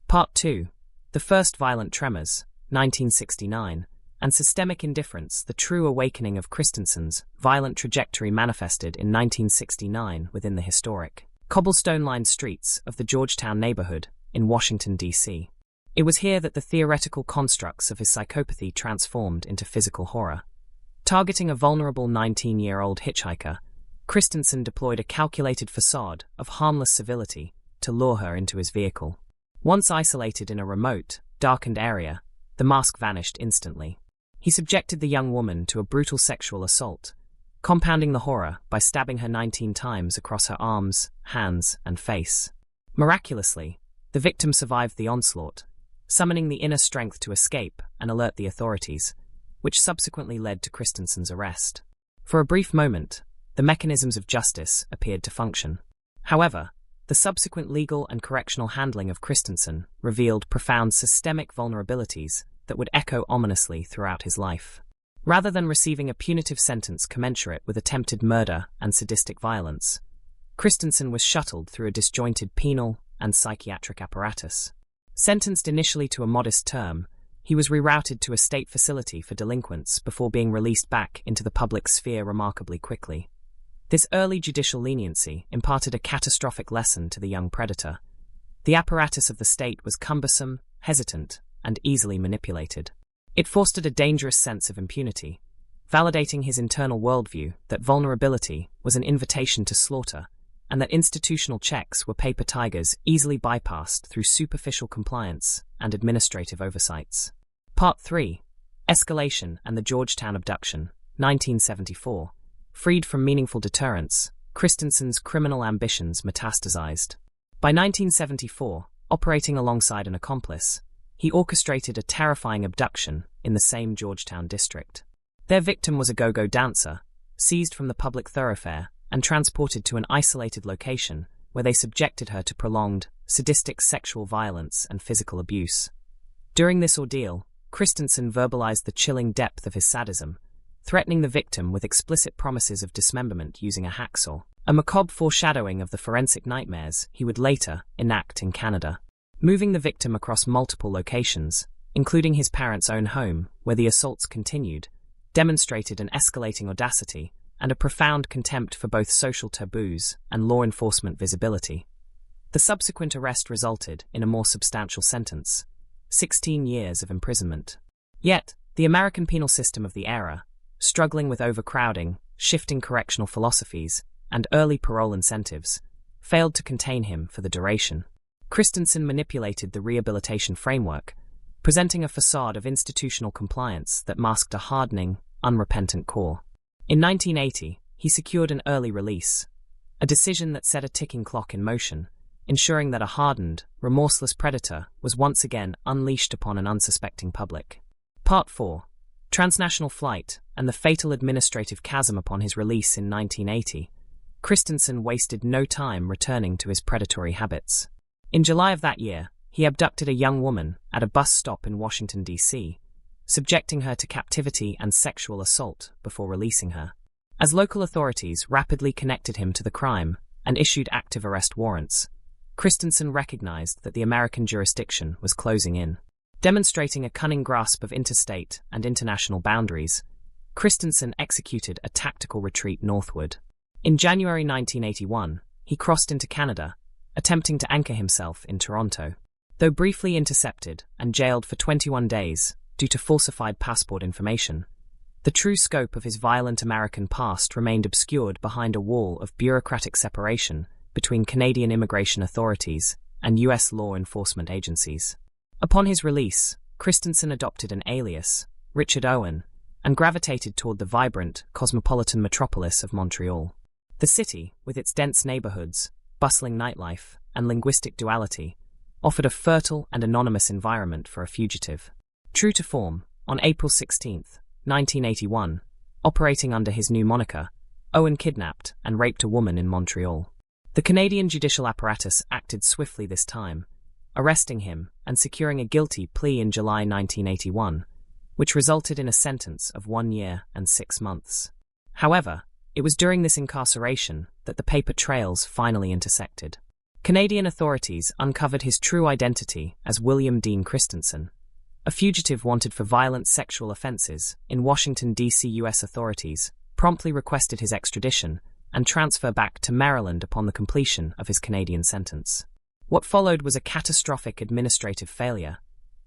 Part 2. The First Violent Tremors, 1969, and Systemic Indifference, the true awakening of Christensen's violent trajectory manifested in 1969 within the historic, cobblestone-lined streets of the Georgetown neighborhood in Washington, D.C. It was here that the theoretical constructs of his psychopathy transformed into physical horror. Targeting a vulnerable 19-year-old hitchhiker, Christensen deployed a calculated facade of harmless civility to lure her into his vehicle. Once isolated in a remote, darkened area, the mask vanished instantly. He subjected the young woman to a brutal sexual assault, compounding the horror by stabbing her 19 times across her arms, hands, and face. Miraculously, the victim survived the onslaught, summoning the inner strength to escape and alert the authorities, which subsequently led to Christensen's arrest. For a brief moment, the mechanisms of justice appeared to function. However, the subsequent legal and correctional handling of Christensen revealed profound systemic vulnerabilities that would echo ominously throughout his life. Rather than receiving a punitive sentence commensurate with attempted murder and sadistic violence, Christensen was shuttled through a disjointed penal and psychiatric apparatus. Sentenced initially to a modest term, he was rerouted to a state facility for delinquents before being released back into the public sphere remarkably quickly. This early judicial leniency imparted a catastrophic lesson to the young predator. The apparatus of the state was cumbersome, hesitant, and easily manipulated. It fostered a dangerous sense of impunity, validating his internal worldview that vulnerability was an invitation to slaughter, and that institutional checks were paper tigers easily bypassed through superficial compliance and administrative oversights. Part 3. Escalation and the Georgetown Abduction, 1974. Freed from meaningful deterrence, Christensen's criminal ambitions metastasized. By 1974, operating alongside an accomplice, he orchestrated a terrifying abduction in the same Georgetown district. Their victim was a go-go dancer, seized from the public thoroughfare and transported to an isolated location where they subjected her to prolonged, sadistic sexual violence and physical abuse. During this ordeal, Christensen verbalized the chilling depth of his sadism, threatening the victim with explicit promises of dismemberment using a hacksaw, a macabre foreshadowing of the forensic nightmares he would later enact in Canada. moving the victim across multiple locations, including his parents' own home, where the assaults continued, demonstrated an escalating audacity and a profound contempt for both social taboos and law enforcement visibility. The subsequent arrest resulted in a more substantial sentence, 16 years of imprisonment. Yet, the American penal system of the era, struggling with overcrowding, shifting correctional philosophies, and early parole incentives, failed to contain him for the duration. Christensen manipulated the rehabilitation framework, presenting a facade of institutional compliance that masked a hardening, unrepentant core. In 1980, he secured an early release, a decision that set a ticking clock in motion, ensuring that a hardened, remorseless predator was once again unleashed upon an unsuspecting public. Part 4. Transnational Flight and the Fatal Administrative Chasm. Upon his release in 1980, Christensen wasted no time returning to his predatory habits. In July of that year, he abducted a young woman at a bus stop in Washington, D.C., subjecting her to captivity and sexual assault before releasing her. As local authorities rapidly connected him to the crime and issued active arrest warrants, Christensen recognized that the American jurisdiction was closing in. Demonstrating a cunning grasp of interstate and international boundaries, Christensen executed a tactical retreat northward. In January 1981, he crossed into Canada, attempting to anchor himself in Toronto. Though briefly intercepted and jailed for 21 days due to falsified passport information, the true scope of his violent American past remained obscured behind a wall of bureaucratic separation between Canadian immigration authorities and U.S. law enforcement agencies. Upon his release, Christensen adopted an alias, Richard Owen, and gravitated toward the vibrant, cosmopolitan metropolis of Montreal. The city, with its dense neighborhoods, bustling nightlife, and linguistic duality, offered a fertile and anonymous environment for a fugitive. True to form, on April 16, 1981, operating under his new moniker, Owen kidnapped and raped a woman in Montreal. The Canadian judicial apparatus acted swiftly this time, arresting him and securing a guilty plea in July 1981, which resulted in a sentence of 1 year and 6 months. However, it was during this incarceration that the paper trails finally intersected. Canadian authorities uncovered his true identity as William Dean Christensen, a fugitive wanted for violent sexual offenses. In Washington, D.C., U.S. authorities promptly requested his extradition and transfer back to Maryland upon the completion of his Canadian sentence. What followed was a catastrophic administrative failure,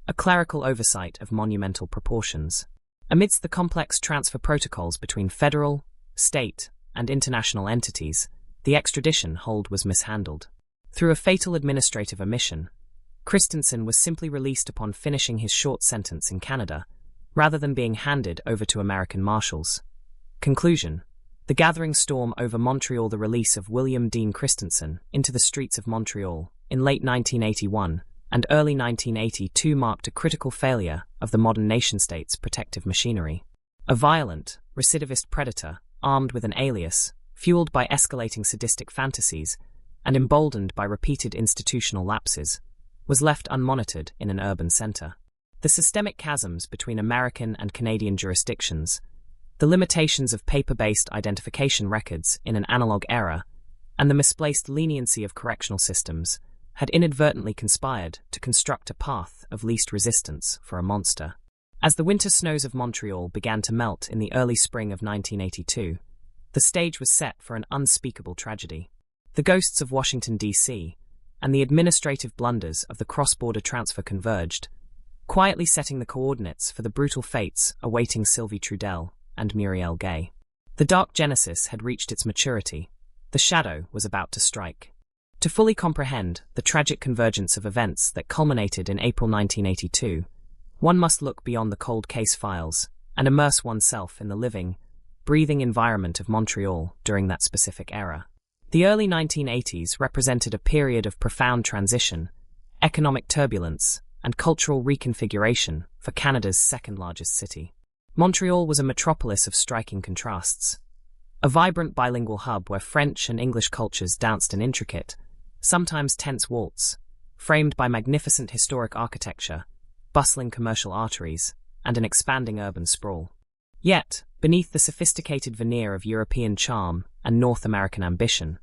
a clerical oversight of monumental proportions. Amidst the complex transfer protocols between federal, state, and international entities, the extradition hold was mishandled. Through a fatal administrative omission, Christensen was simply released upon finishing his short sentence in Canada, rather than being handed over to American marshals. Conclusion: the gathering storm over Montreal, the release of William Dean Christensen into the streets of Montreal in late 1981 and early 1982 marked a critical failure of the modern nation-state's protective machinery. A violent, recidivist predator, armed with an alias, fueled by escalating sadistic fantasies, and emboldened by repeated institutional lapses, was left unmonitored in an urban center. The systemic chasms between American and Canadian jurisdictions, the limitations of paper-based identification records in an analog era, and the misplaced leniency of correctional systems had inadvertently conspired to construct a path of least resistance for a monster. As the winter snows of Montreal began to melt in the early spring of 1982, the stage was set for an unspeakable tragedy. The ghosts of Washington, D.C., and the administrative blunders of the cross-border transfer converged, quietly setting the coordinates for the brutal fates awaiting Sylvie Trudel and Muriel Gay. The dark genesis had reached its maturity. The shadow was about to strike. To fully comprehend the tragic convergence of events that culminated in April 1982, one must look beyond the cold case files and immerse oneself in the living, breathing environment of Montreal during that specific era. The early 1980s represented a period of profound transition, economic turbulence, and cultural reconfiguration for Canada's second-largest city. Montreal was a metropolis of striking contrasts, a vibrant bilingual hub where French and English cultures danced an intricate, sometimes tense waltz, framed by magnificent historic architecture, bustling commercial arteries, and an expanding urban sprawl. Yet, beneath the sophisticated veneer of European charm and North American ambition,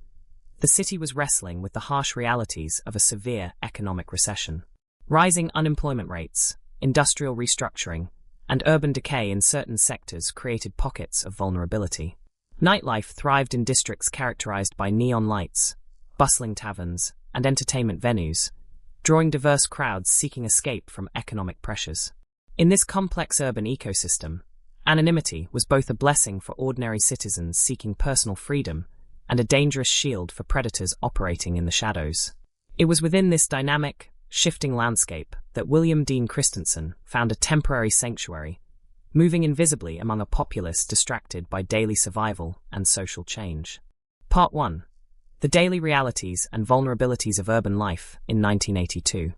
the city was wrestling with the harsh realities of a severe economic recession. Rising unemployment rates, industrial restructuring, and urban decay in certain sectors created pockets of vulnerability. Nightlife thrived in districts characterized by neon lights, bustling taverns, and entertainment venues, drawing diverse crowds seeking escape from economic pressures. In this complex urban ecosystem, anonymity was both a blessing for ordinary citizens seeking personal freedom and a dangerous shield for predators operating in the shadows. It was within this dynamic, shifting landscape that William Dean Christensen found a temporary sanctuary, moving invisibly among a populace distracted by daily survival and social change. Part 1. The Daily Realities and Vulnerabilities of Urban Life in 1982.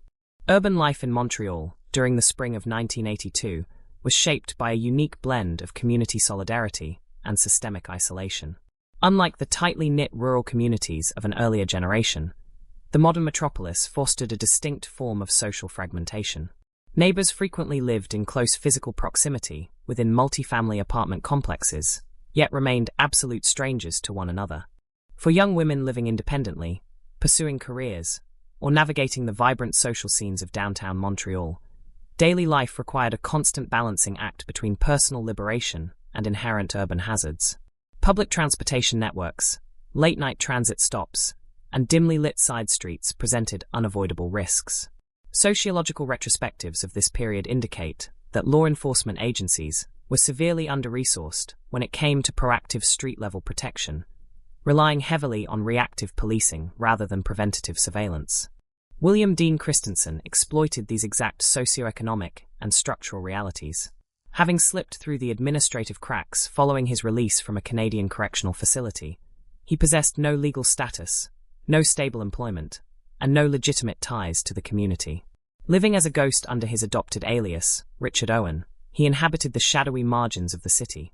Urban life in Montreal during the spring of 1982 was shaped by a unique blend of community solidarity and systemic isolation. Unlike the tightly knit rural communities of an earlier generation, the modern metropolis fostered a distinct form of social fragmentation. Neighbors frequently lived in close physical proximity within multi-family apartment complexes, yet remained absolute strangers to one another. For young women living independently, pursuing careers, or navigating the vibrant social scenes of downtown Montreal, daily life required a constant balancing act between personal liberation and inherent urban hazards. Public transportation networks, late-night transit stops, and dimly lit side streets presented unavoidable risks. Sociological retrospectives of this period indicate that law enforcement agencies were severely under-resourced when it came to proactive street-level protection, relying heavily on reactive policing rather than preventative surveillance. William Dean Christensen exploited these exact socioeconomic and structural realities. Having slipped through the administrative cracks following his release from a Canadian correctional facility, he possessed no legal status, no stable employment, and no legitimate ties to the community. Living as a ghost under his adopted alias, Richard Owen, he inhabited the shadowy margins of the city.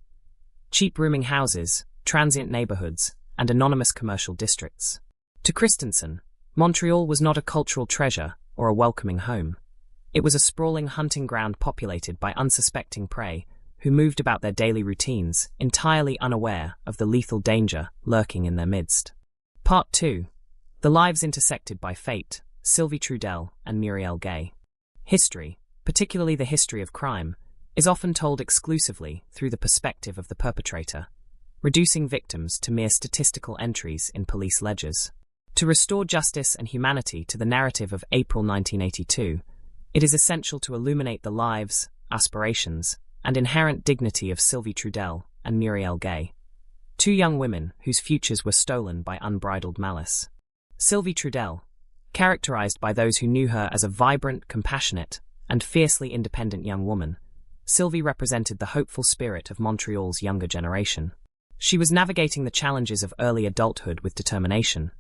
Cheap rooming houses, transient neighborhoods, and anonymous commercial districts. To Christensen, Montreal was not a cultural treasure or a welcoming home. It was a sprawling hunting ground populated by unsuspecting prey who moved about their daily routines, entirely unaware of the lethal danger lurking in their midst. Part 2. The Lives Intersected by Fate, Sylvie Trudel and Muriel Gay. History, particularly the history of crime, is often told exclusively through the perspective of the perpetrator, reducing victims to mere statistical entries in police ledgers. To restore justice and humanity to the narrative of April 1982, it is essential to illuminate the lives, aspirations, and inherent dignity of Sylvie Trudel and Muriel Gay, two young women whose futures were stolen by unbridled malice. Sylvie Trudel, characterized by those who knew her as a vibrant, compassionate, and fiercely independent young woman, Sylvie represented the hopeful spirit of Montreal's younger generation. She was navigating the challenges of early adulthood with determination,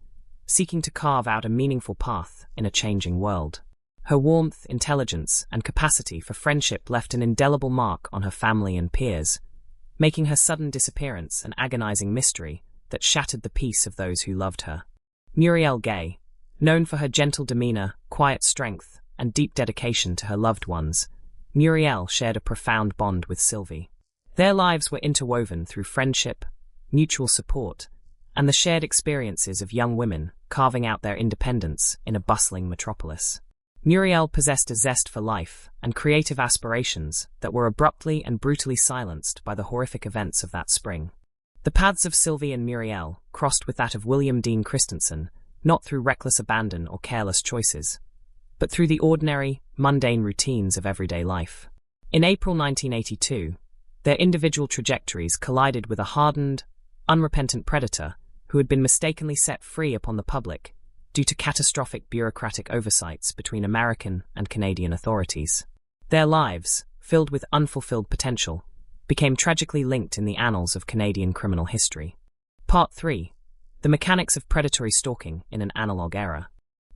seeking to carve out a meaningful path in a changing world. Her warmth, intelligence, and capacity for friendship left an indelible mark on her family and peers, making her sudden disappearance an agonizing mystery that shattered the peace of those who loved her. Muriel Gay, known for her gentle demeanor, quiet strength, and deep dedication to her loved ones, Muriel shared a profound bond with Sylvie. Their lives were interwoven through friendship, mutual support, and the shared experiences of young women carving out their independence in a bustling metropolis. Muriel possessed a zest for life and creative aspirations that were abruptly and brutally silenced by the horrific events of that spring. The paths of Sylvie and Muriel crossed with that of William Dean Christensen, not through reckless abandon or careless choices, but through the ordinary, mundane routines of everyday life. In April 1982, their individual trajectories collided with a hardened, unrepentant predator who had been mistakenly set free upon the public due to catastrophic bureaucratic oversights between American and Canadian authorities. Their lives, filled with unfulfilled potential, became tragically linked in the annals of Canadian criminal history. Part 3. The Mechanics of Predatory Stalking in an Analog Era.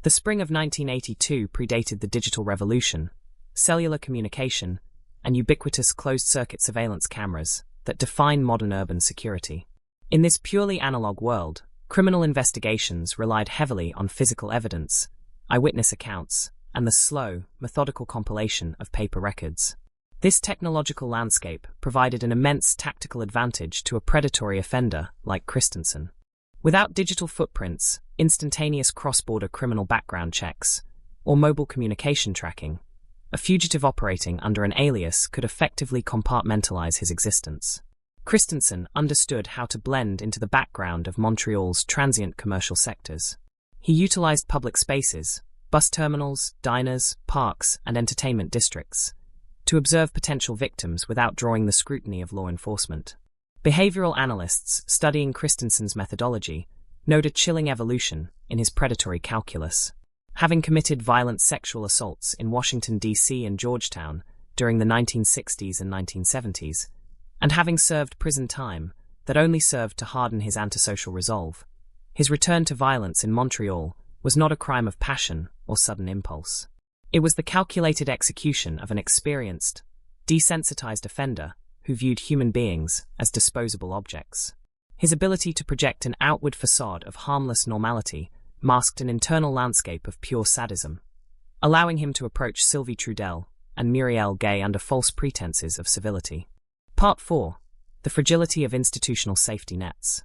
The spring of 1982 predated the digital revolution, cellular communication, and ubiquitous closed-circuit surveillance cameras that define modern urban security. In this purely analog world, criminal investigations relied heavily on physical evidence, eyewitness accounts, and the slow, methodical compilation of paper records. This technological landscape provided an immense tactical advantage to a predatory offender like Christensen. Without digital footprints, instantaneous cross-border criminal background checks, or mobile communication tracking, a fugitive operating under an alias could effectively compartmentalize his existence. Christensen understood how to blend into the background of Montreal's transient commercial sectors. He utilized public spaces, bus terminals, diners, parks, and entertainment districts, to observe potential victims without drawing the scrutiny of law enforcement. Behavioral analysts studying Christensen's methodology note a chilling evolution in his predatory calculus. Having committed violent sexual assaults in Washington, D.C. and Georgetown during the 1960s and 1970s, and having served prison time that only served to harden his antisocial resolve, his return to violence in Montreal was not a crime of passion or sudden impulse. It was the calculated execution of an experienced, desensitized offender who viewed human beings as disposable objects. His ability to project an outward facade of harmless normality masked an internal landscape of pure sadism, allowing him to approach Sylvie Trudel and Muriel Gay under false pretenses of civility. Part 4. The Fragility of Institutional Safety Nets.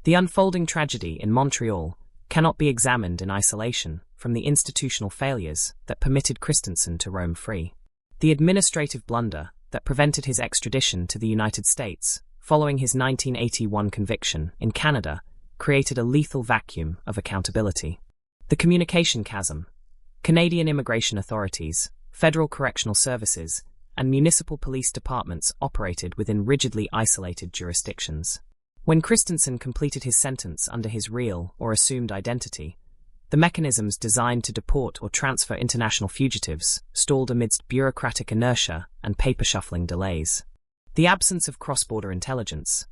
The unfolding tragedy in Montreal cannot be examined in isolation from the institutional failures that permitted Christensen to roam free. The administrative blunder that prevented his extradition to the United States following his 1981 conviction in Canada created a lethal vacuum of accountability. The communication chasm. Canadian immigration authorities, federal correctional services, and municipal police departments operated within rigidly isolated jurisdictions. When Christensen completed his sentence under his real or assumed identity, the mechanisms designed to deport or transfer international fugitives stalled amidst bureaucratic inertia and paper-shuffling delays. The absence of cross-border intelligence.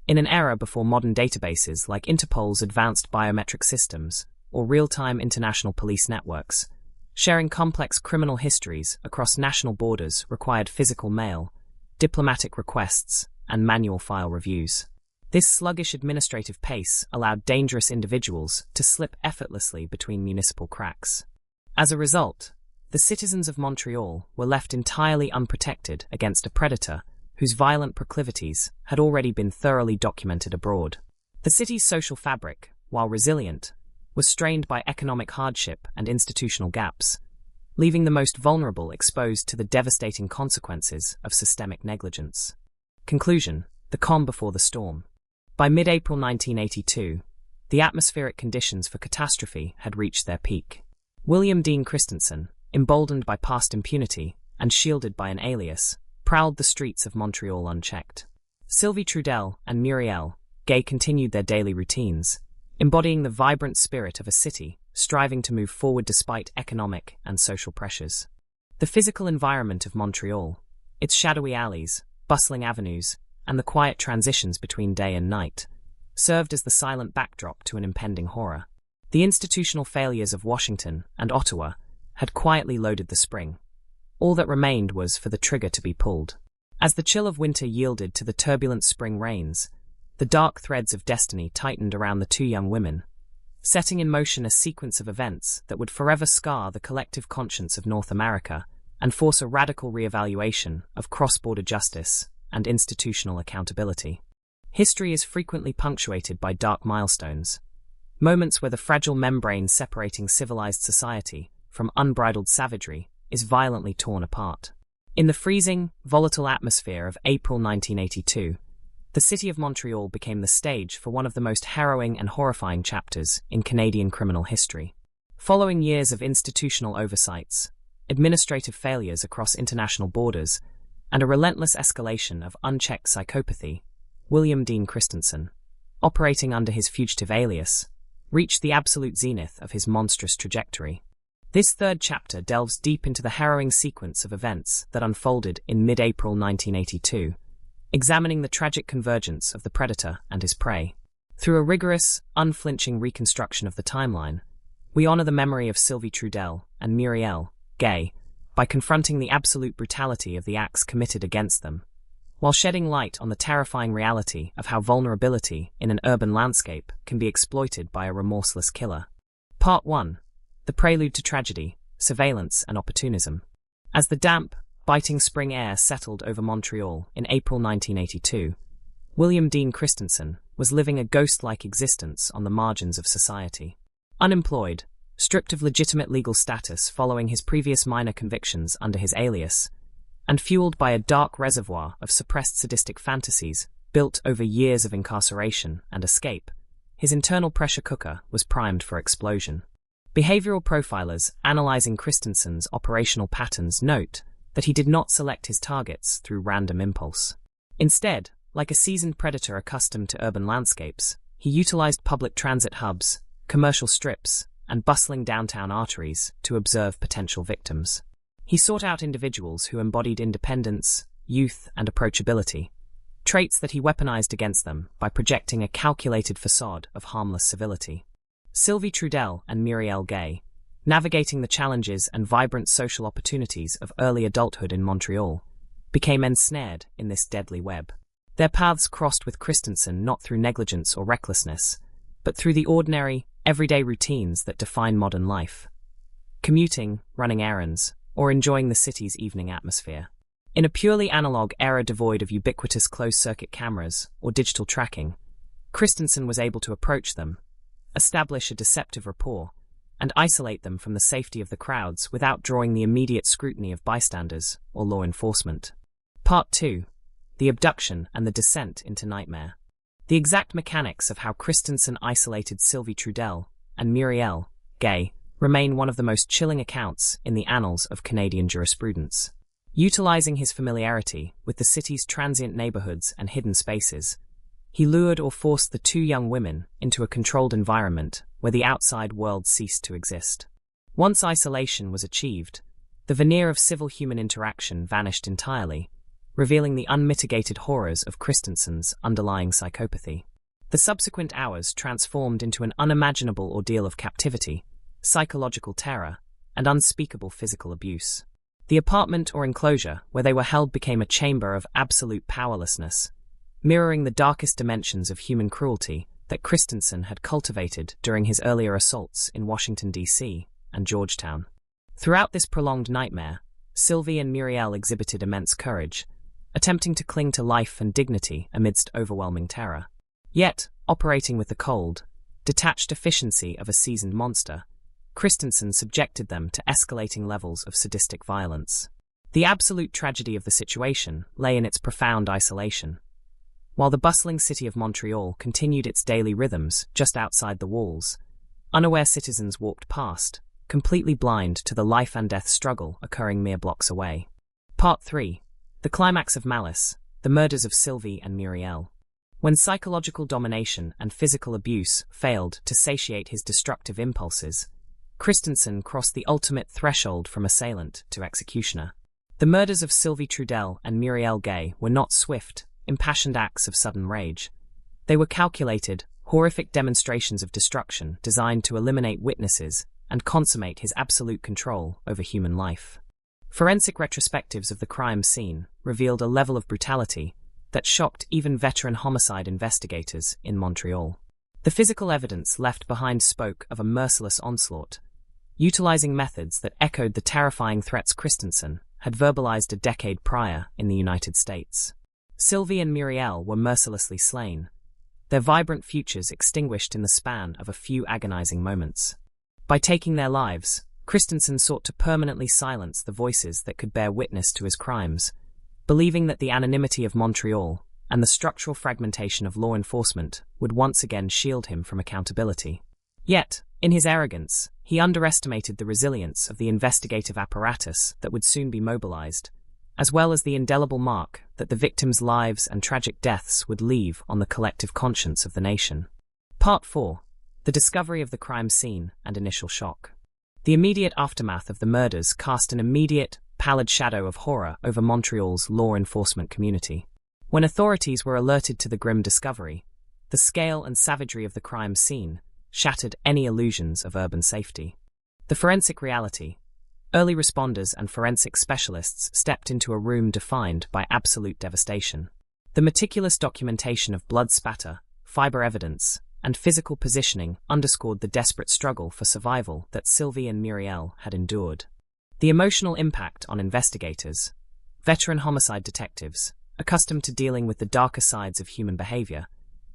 In an era before modern databases like Interpol's advanced biometric systems or real-time international police networks, sharing complex criminal histories across national borders required physical mail, diplomatic requests, and manual file reviews. This sluggish administrative pace allowed dangerous individuals to slip effortlessly between municipal cracks. As a result, the citizens of Montreal were left entirely unprotected against a predator whose violent proclivities had already been thoroughly documented abroad. The city's social fabric, while resilient, was strained by economic hardship and institutional gaps, leaving the most vulnerable exposed to the devastating consequences of systemic negligence. Conclusion: the calm before the storm. By mid-April 1982, the atmospheric conditions for catastrophe had reached their peak. William Dean Christensen, emboldened by past impunity and shielded by an alias, prowled the streets of Montreal unchecked. Sylvie Trudel and Muriel Gay continued their daily routines, embodying the vibrant spirit of a city striving to move forward despite economic and social pressures. The physical environment of Montreal, its shadowy alleys, bustling avenues, and the quiet transitions between day and night, served as the silent backdrop to an impending horror. The institutional failures of Washington and Ottawa had quietly loaded the spring. All that remained was for the trigger to be pulled. As the chill of winter yielded to the turbulent spring rains, the dark threads of destiny tightened around the two young women, setting in motion a sequence of events that would forever scar the collective conscience of North America and force a radical reevaluation of cross-border justice and institutional accountability. History is frequently punctuated by dark milestones, moments where the fragile membrane separating civilized society from unbridled savagery is violently torn apart. In the freezing, volatile atmosphere of April 1982, the city of Montreal became the stage for one of the most harrowing and horrifying chapters in Canadian criminal history. Following years of institutional oversights, administrative failures across international borders, and a relentless escalation of unchecked psychopathy, William Dean Christensen, operating under his fugitive alias, reached the absolute zenith of his monstrous trajectory. This third chapter delves deep into the harrowing sequence of events that unfolded in mid-April 1982, examining the tragic convergence of the predator and his prey. Through a rigorous, unflinching reconstruction of the timeline, we honor the memory of Sylvie Trudel and Muriel Gay by confronting the absolute brutality of the acts committed against them, while shedding light on the terrifying reality of how vulnerability in an urban landscape can be exploited by a remorseless killer. Part 1. The Prelude to Tragedy, Surveillance and Opportunism. As the damp, biting spring air settled over Montreal in April 1982, William Dean Christensen was living a ghost-like existence on the margins of society. Unemployed, stripped of legitimate legal status following his previous minor convictions under his alias, and fueled by a dark reservoir of suppressed sadistic fantasies built over years of incarceration and escape, his internal pressure cooker was primed for explosion. Behavioral profilers analyzing Christensen's operational patterns note that he did not select his targets through random impulse. Instead, like a seasoned predator accustomed to urban landscapes, he utilized public transit hubs, commercial strips, and bustling downtown arteries to observe potential victims. He sought out individuals who embodied independence, youth, and approachability, traits that he weaponized against them by projecting a calculated facade of harmless civility. Sylvie Trudell and Muriel Gay, navigating the challenges and vibrant social opportunities of early adulthood in Montreal, became ensnared in this deadly web. Their paths crossed with Christensen not through negligence or recklessness, but through the ordinary, everyday routines that define modern life. Commuting, running errands, or enjoying the city's evening atmosphere. In a purely analog era devoid of ubiquitous closed-circuit cameras or digital tracking, Christensen was able to approach them, establish a deceptive rapport, and isolate them from the safety of the crowds without drawing the immediate scrutiny of bystanders or law enforcement. Part 2. The Abduction and the Descent into Nightmare. The exact mechanics of how Christensen isolated Sylvie Trudell and Muriel Gay remain one of the most chilling accounts in the annals of Canadian jurisprudence. Utilizing his familiarity with the city's transient neighborhoods and hidden spaces, he lured or forced the two young women into a controlled environment where the outside world ceased to exist. Once isolation was achieved, the veneer of civil-human interaction vanished entirely, revealing the unmitigated horrors of Christensen's underlying psychopathy. The subsequent hours transformed into an unimaginable ordeal of captivity, psychological terror, and unspeakable physical abuse. The apartment or enclosure where they were held became a chamber of absolute powerlessness, mirroring the darkest dimensions of human cruelty that Christensen had cultivated during his earlier assaults in Washington, D.C. and Georgetown. Throughout this prolonged nightmare, Sylvie and Muriel exhibited immense courage, attempting to cling to life and dignity amidst overwhelming terror. Yet, operating with the cold, detached efficiency of a seasoned monster, Christensen subjected them to escalating levels of sadistic violence. The absolute tragedy of the situation lay in its profound isolation. While the bustling city of Montreal continued its daily rhythms just outside the walls, unaware citizens walked past, completely blind to the life and death struggle occurring mere blocks away. Part 3. The Climax of Malice, the Murders of Sylvie and Muriel. When psychological domination and physical abuse failed to satiate his destructive impulses, Christensen crossed the ultimate threshold from assailant to executioner. The murders of Sylvie Trudell and Muriel Gay were not swift, impassioned acts of sudden rage. They were calculated, horrific demonstrations of destruction designed to eliminate witnesses and consummate his absolute control over human life. Forensic retrospectives of the crime scene revealed a level of brutality that shocked even veteran homicide investigators in Montreal. The physical evidence left behind spoke of a merciless onslaught, utilizing methods that echoed the terrifying threats Christensen had verbalized a decade prior in the United States. Sylvie and Muriel were mercilessly slain, their vibrant futures extinguished in the span of a few agonizing moments. By taking their lives, Christensen sought to permanently silence the voices that could bear witness to his crimes, believing that the anonymity of Montreal and the structural fragmentation of law enforcement would once again shield him from accountability. Yet, in his arrogance, he underestimated the resilience of the investigative apparatus that would soon be mobilized, as well as the indelible mark that the victims' lives and tragic deaths would leave on the collective conscience of the nation. Part 4. The Discovery of the Crime Scene and Initial Shock. The immediate aftermath of the murders cast an immediate, pallid shadow of horror over Montreal's law enforcement community. When authorities were alerted to the grim discovery, the scale and savagery of the crime scene shattered any illusions of urban safety. The forensic reality. Early responders and forensic specialists stepped into a room defined by absolute devastation. The meticulous documentation of blood spatter, fiber evidence, and physical positioning underscored the desperate struggle for survival that Sylvie and Muriel had endured. The emotional impact on investigators, veteran homicide detectives, accustomed to dealing with the darker sides of human behavior,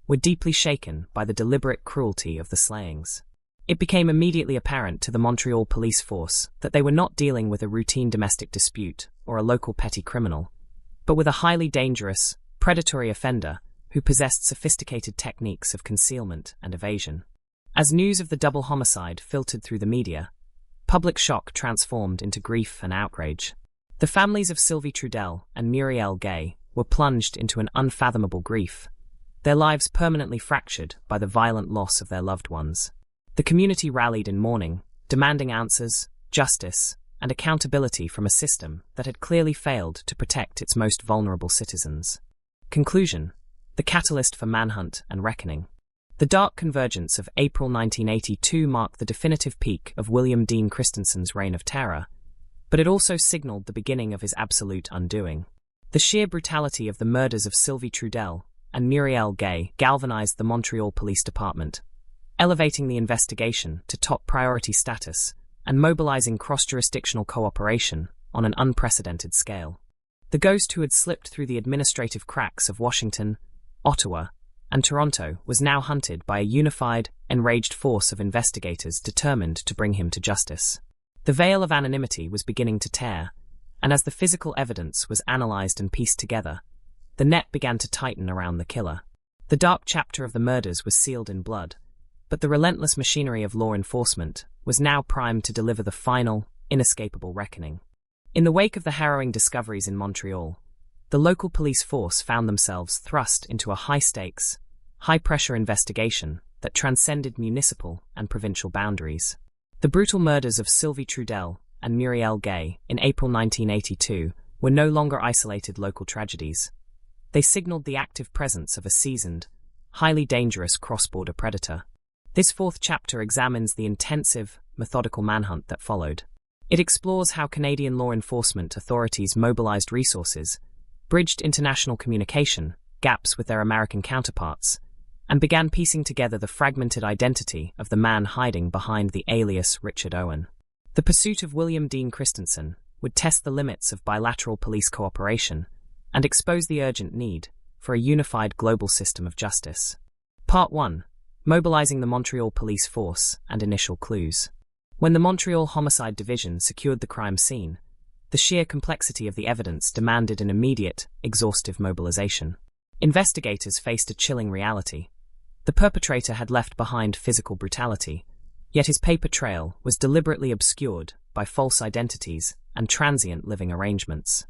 were deeply shaken by the deliberate cruelty of the slayings. It became immediately apparent to the Montreal police force that they were not dealing with a routine domestic dispute or a local petty criminal, but with a highly dangerous, predatory offender who possessed sophisticated techniques of concealment and evasion. As news of the double homicide filtered through the media, public shock transformed into grief and outrage. The families of Sylvie Trudel and Muriel Gay were plunged into an unfathomable grief, their lives permanently fractured by the violent loss of their loved ones. The community rallied in mourning, demanding answers, justice, and accountability from a system that had clearly failed to protect its most vulnerable citizens. Conclusion: the catalyst for manhunt and reckoning. The dark convergence of April 1982 marked the definitive peak of William Dean Christensen's reign of terror, but it also signaled the beginning of his absolute undoing. The sheer brutality of the murders of Sylvie Trudel and Muriel Gay galvanized the Montreal Police Department, elevating the investigation to top priority status and mobilizing cross-jurisdictional cooperation on an unprecedented scale. The ghost who had slipped through the administrative cracks of Washington, Ottawa, and Toronto was now hunted by a unified, enraged force of investigators determined to bring him to justice. The veil of anonymity was beginning to tear, and as the physical evidence was analyzed and pieced together, the net began to tighten around the killer. The dark chapter of the murders was sealed in blood, but the relentless machinery of law enforcement was now primed to deliver the final, inescapable reckoning. In the wake of the harrowing discoveries in Montreal, the local police force found themselves thrust into a high-stakes, high-pressure investigation that transcended municipal and provincial boundaries. The brutal murders of Sylvie Trudel and Muriel Gay in April 1982 were no longer isolated local tragedies. They signaled the active presence of a seasoned, highly dangerous cross-border predator. This fourth chapter examines the intensive, methodical manhunt that followed. It explores how Canadian law enforcement authorities mobilized resources, bridged international communication gaps with their American counterparts, and began piecing together the fragmented identity of the man hiding behind the alias Richard Owen. The pursuit of William Dean Christensen would test the limits of bilateral police cooperation and expose the urgent need for a unified global system of justice. Part 1. Mobilizing the Montreal Police Force and Initial Clues. When the Montreal Homicide Division secured the crime scene, the sheer complexity of the evidence demanded an immediate, exhaustive mobilization. Investigators faced a chilling reality. The perpetrator had left behind physical brutality, yet his paper trail was deliberately obscured by false identities and transient living arrangements.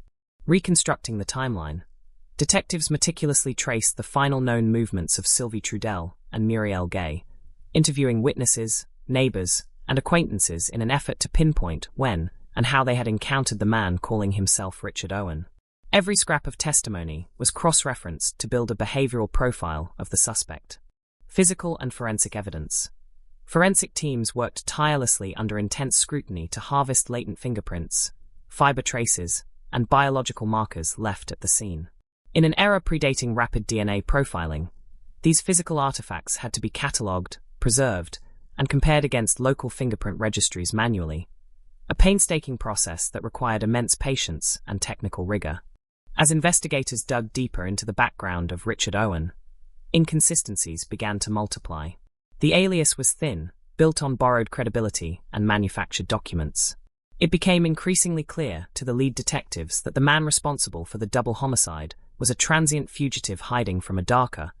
Reconstructing the timeline, detectives meticulously traced the final known movements of Sylvie Trudel and Muriel Gay, interviewing witnesses, neighbors, and acquaintances in an effort to pinpoint when and how they had encountered the man calling himself Richard Owen. Every scrap of testimony was cross-referenced to build a behavioral profile of the suspect. Physical and forensic evidence. Forensic teams worked tirelessly under intense scrutiny to harvest latent fingerprints, fiber traces, and biological markers left at the scene. In an era predating rapid DNA profiling, these physical artifacts had to be catalogued, preserved, and compared against local fingerprint registries manually, a painstaking process that required immense patience and technical rigor. As investigators dug deeper into the background of Richard Owen, inconsistencies began to multiply. The alias was thin, built on borrowed credibility and manufactured documents. It became increasingly clear to the lead detectives that the man responsible for the double homicide was a transient fugitive hiding from a darker,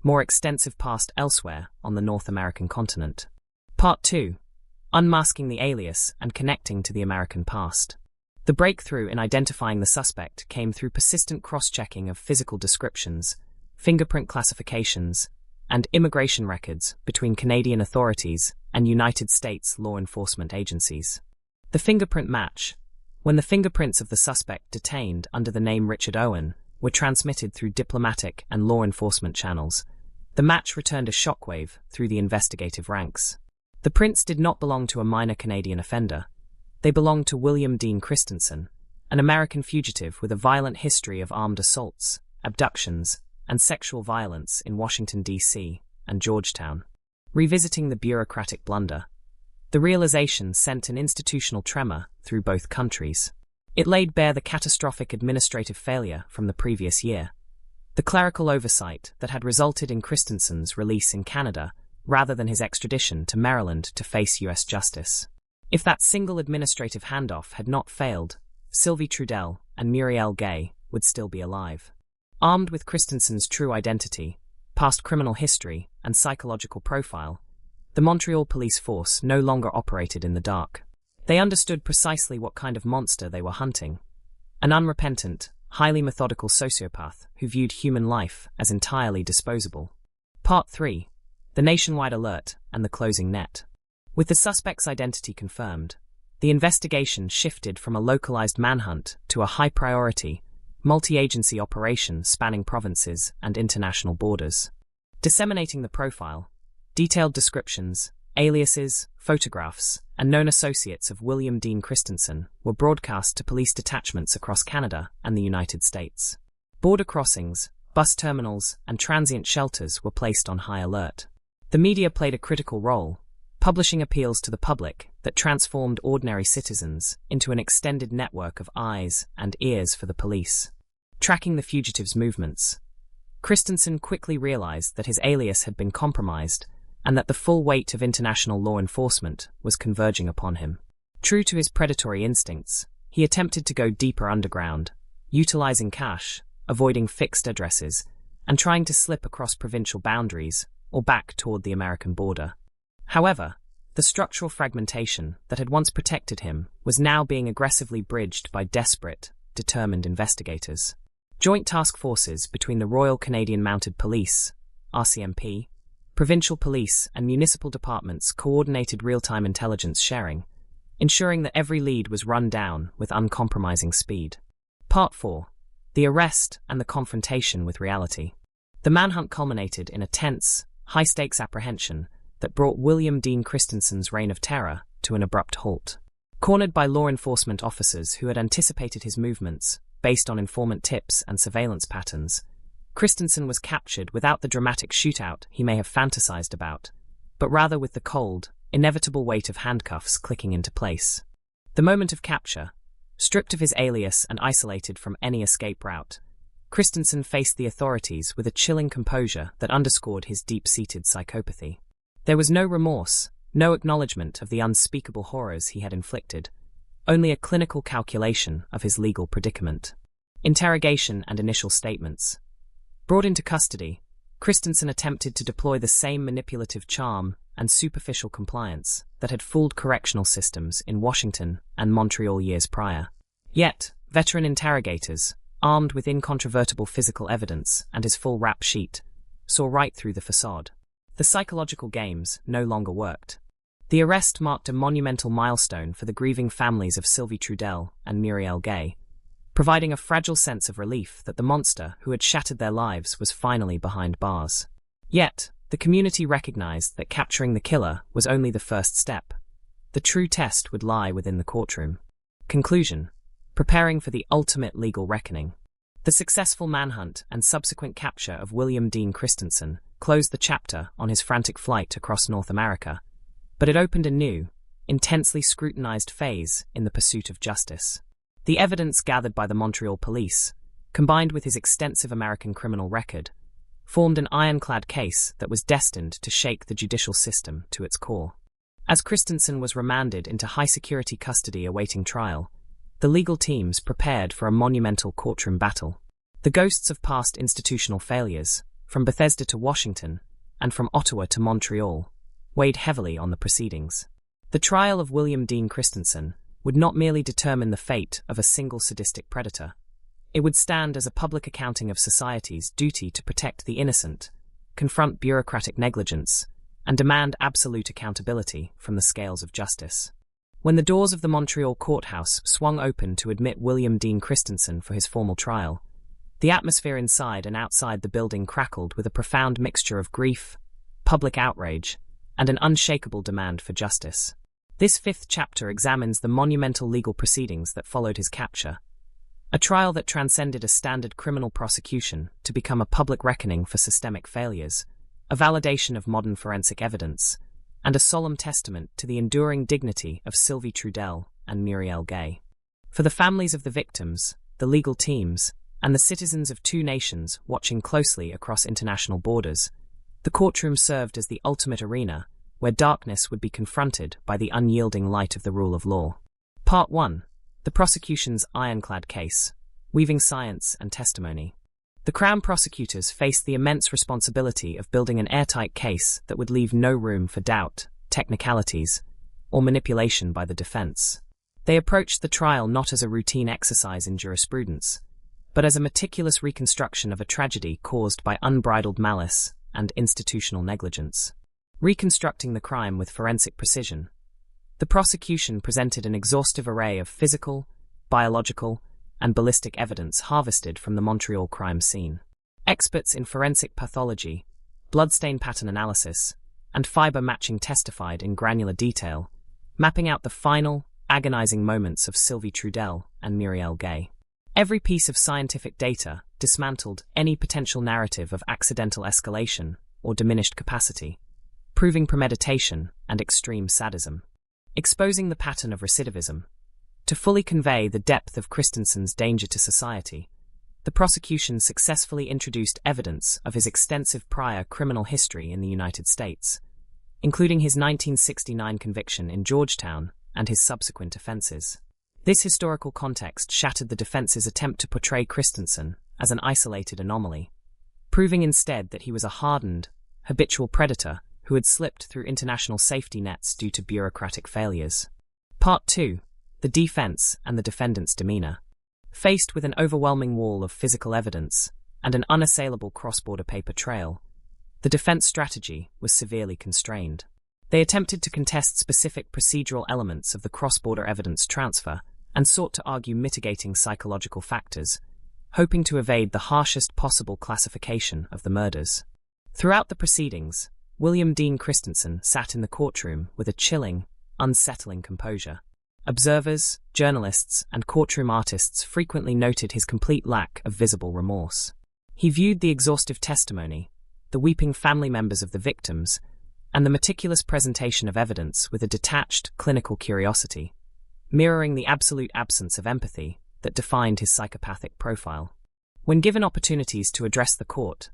more extensive past elsewhere on the North American continent. Part 2. Unmasking the alias and connecting to the American past. The breakthrough in identifying the suspect came through persistent cross-checking of physical descriptions, fingerprint classifications, and immigration records between Canadian authorities and United States law enforcement agencies. The fingerprint match. When the fingerprints of the suspect detained under the name Richard Owen were transmitted through diplomatic and law enforcement channels, the match returned a shockwave through the investigative ranks. The prints did not belong to a minor Canadian offender. They belonged to William Dean Christensen, an American fugitive with a violent history of armed assaults, abductions, and sexual violence in Washington, D.C. and Georgetown. Revisiting the bureaucratic blunder, the realization sent an institutional tremor through both countries. It laid bare the catastrophic administrative failure from the previous year. The The clerical oversight that had resulted in Christensen's release in Canada rather than his extradition to Maryland to face U.S. justice. If that single administrative handoff had not failed, Sylvie Trudell and Muriel Gay would still be alive. Armed with Christensen's true identity, past criminal history, and psychological profile, the Montreal police force no longer operated in the dark. They understood precisely what kind of monster they were hunting: an unrepentant, highly methodical sociopath who viewed human life as entirely disposable. Part 3. The nationwide alert and the closing net. With the suspect's identity confirmed, the investigation shifted from a localized manhunt to a high-priority, multi-agency operation spanning provinces and international borders. Disseminating the profile, detailed descriptions, aliases, photographs, and known associates of William Dean Christensen were broadcast to police detachments across Canada and the United States. Border crossings, bus terminals, and transient shelters were placed on high alert. The media played a critical role, publishing appeals to the public that transformed ordinary citizens into an extended network of eyes and ears for the police. Tracking the fugitive's movements, Christensen quickly realized that his alias had been compromised and that the full weight of international law enforcement was converging upon him. True to his predatory instincts, he attempted to go deeper underground, utilizing cash, avoiding fixed addresses, and trying to slip across provincial boundaries or back toward the American border. However, the structural fragmentation that had once protected him was now being aggressively bridged by desperate, determined investigators. Joint task forces between the Royal Canadian Mounted Police, RCMP, provincial police and municipal departments coordinated real-time intelligence sharing, ensuring that every lead was run down with uncompromising speed. Part 4. The arrest and the confrontation with reality. The manhunt culminated in a tense, high-stakes apprehension that brought William Dean Christensen's reign of terror to an abrupt halt. Cornered by law enforcement officers who had anticipated his movements, based on informant tips and surveillance patterns, Christensen was captured without the dramatic shootout he may have fantasized about, but rather with the cold, inevitable weight of handcuffs clicking into place. The moment of capture, stripped of his alias and isolated from any escape route, Christensen faced the authorities with a chilling composure that underscored his deep-seated psychopathy. There was no remorse, no acknowledgement of the unspeakable horrors he had inflicted, only a clinical calculation of his legal predicament. Interrogation and initial statements. Brought into custody, Christensen attempted to deploy the same manipulative charm and superficial compliance that had fooled correctional systems in Washington and Montreal years prior. Yet, veteran interrogators, armed with incontrovertible physical evidence and his full rap sheet, saw right through the facade. The psychological games no longer worked. The arrest marked a monumental milestone for the grieving families of Sylvie Trudell and Muriel Gay, providing a fragile sense of relief that the monster who had shattered their lives was finally behind bars. Yet, the community recognized that capturing the killer was only the first step. The true test would lie within the courtroom. Conclusion: preparing for the ultimate legal reckoning. The successful manhunt and subsequent capture of William Dean Christensen closed the chapter on his frantic flight across North America, but it opened a new, intensely scrutinized phase in the pursuit of justice. The evidence gathered by the Montreal police, combined with his extensive American criminal record, formed an ironclad case that was destined to shake the judicial system to its core. As Christensen was remanded into high-security custody awaiting trial, the legal teams prepared for a monumental courtroom battle. The ghosts of past institutional failures, from Bethesda to Washington, and from Ottawa to Montreal, weighed heavily on the proceedings. The trial of William Dean Christensen would not merely determine the fate of a single sadistic predator. It would stand as a public accounting of society's duty to protect the innocent, confront bureaucratic negligence, and demand absolute accountability from the scales of justice. When the doors of the Montreal courthouse swung open to admit William Dean Christensen for his formal trial, the atmosphere inside and outside the building crackled with a profound mixture of grief, public outrage, and an unshakable demand for justice. This fifth chapter examines the monumental legal proceedings that followed his capture, a trial that transcended a standard criminal prosecution to become a public reckoning for systemic failures, a validation of modern forensic evidence, and a solemn testament to the enduring dignity of Sylvie Trudell and Muriel Gay. For the families of the victims, the legal teams, and the citizens of two nations watching closely across international borders, the courtroom served as the ultimate arena where darkness would be confronted by the unyielding light of the rule of law. Part 1. The prosecution's ironclad case, weaving science and testimony. The Crown prosecutors faced the immense responsibility of building an airtight case that would leave no room for doubt, technicalities, or manipulation by the defense. They approached the trial not as a routine exercise in jurisprudence, but as a meticulous reconstruction of a tragedy caused by unbridled malice and institutional negligence. Reconstructing the crime with forensic precision, the prosecution presented an exhaustive array of physical, biological, and ballistic evidence harvested from the Montreal crime scene. Experts in forensic pathology, bloodstain pattern analysis, and fiber matching testified in granular detail, mapping out the final, agonizing moments of Sylvie Trudel and Muriel Gay. Every piece of scientific data dismantled any potential narrative of accidental escalation or diminished capacity, proving premeditation and extreme sadism. Exposing the pattern of recidivism. To fully convey the depth of Christensen's danger to society, the prosecution successfully introduced evidence of his extensive prior criminal history in the United States, including his 1969 conviction in Georgetown and his subsequent offenses. This historical context shattered the defense's attempt to portray Christensen as an isolated anomaly, proving instead that he was a hardened, habitual predator who had slipped through international safety nets due to bureaucratic failures. Part 2. The defense and the defendant's demeanor. Faced with an overwhelming wall of physical evidence and an unassailable cross-border paper trail, the defense strategy was severely constrained. They attempted to contest specific procedural elements of the cross-border evidence transfer and sought to argue mitigating psychological factors, hoping to evade the harshest possible classification of the murders. Throughout the proceedings, William Dean Christensen sat in the courtroom with a chilling, unsettling composure. Observers, journalists, and courtroom artists frequently noted his complete lack of visible remorse. He viewed the exhaustive testimony, the weeping family members of the victims, and the meticulous presentation of evidence with a detached, clinical curiosity, mirroring the absolute absence of empathy that defined his psychopathic profile. When given opportunities to address the court,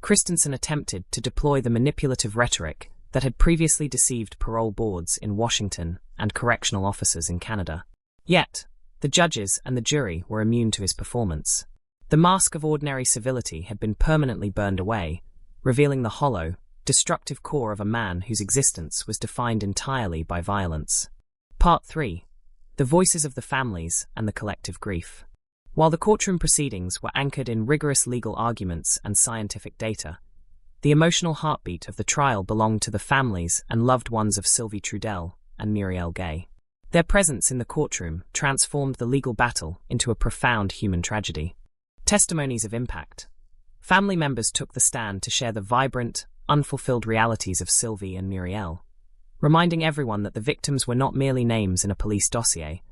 Christensen attempted to deploy the manipulative rhetoric that had previously deceived parole boards in Washington and correctional officers in Canada. Yet, the judges and the jury were immune to his performance. The mask of ordinary civility had been permanently burned away, revealing the hollow, destructive core of a man whose existence was defined entirely by violence. Part 3. The voices of the families and the collective grief. While the courtroom proceedings were anchored in rigorous legal arguments and scientific data, the emotional heartbeat of the trial belonged to the families and loved ones of Sylvie Trudel and Muriel Gay. Their presence in the courtroom transformed the legal battle into a profound human tragedy. Testimonies of impact. Family members took the stand to share the vibrant, unfulfilled realities of Sylvie and Muriel, reminding everyone that the victims were not merely names in a police dossier,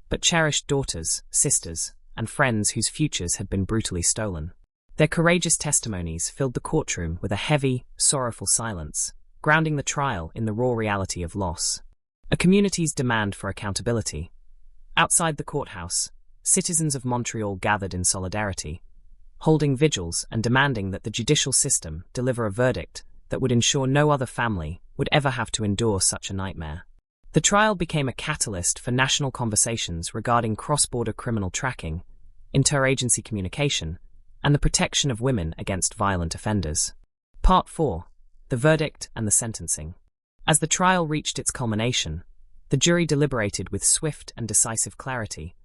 but cherished daughters, sisters, and friends whose futures had been brutally stolen. Their courageous testimonies filled the courtroom with a heavy, sorrowful silence, grounding the trial in the raw reality of loss. A community's demand for accountability. Outside the courthouse, citizens of Montreal gathered in solidarity, holding vigils and demanding that the judicial system deliver a verdict that would ensure no other family would ever have to endure such a nightmare. The trial became a catalyst for national conversations regarding cross-border criminal tracking, interagency communication, and the protection of women against violent offenders. Part 4. The verdict and the sentencing. As the trial reached its culmination, the jury deliberated with swift and decisive clarity,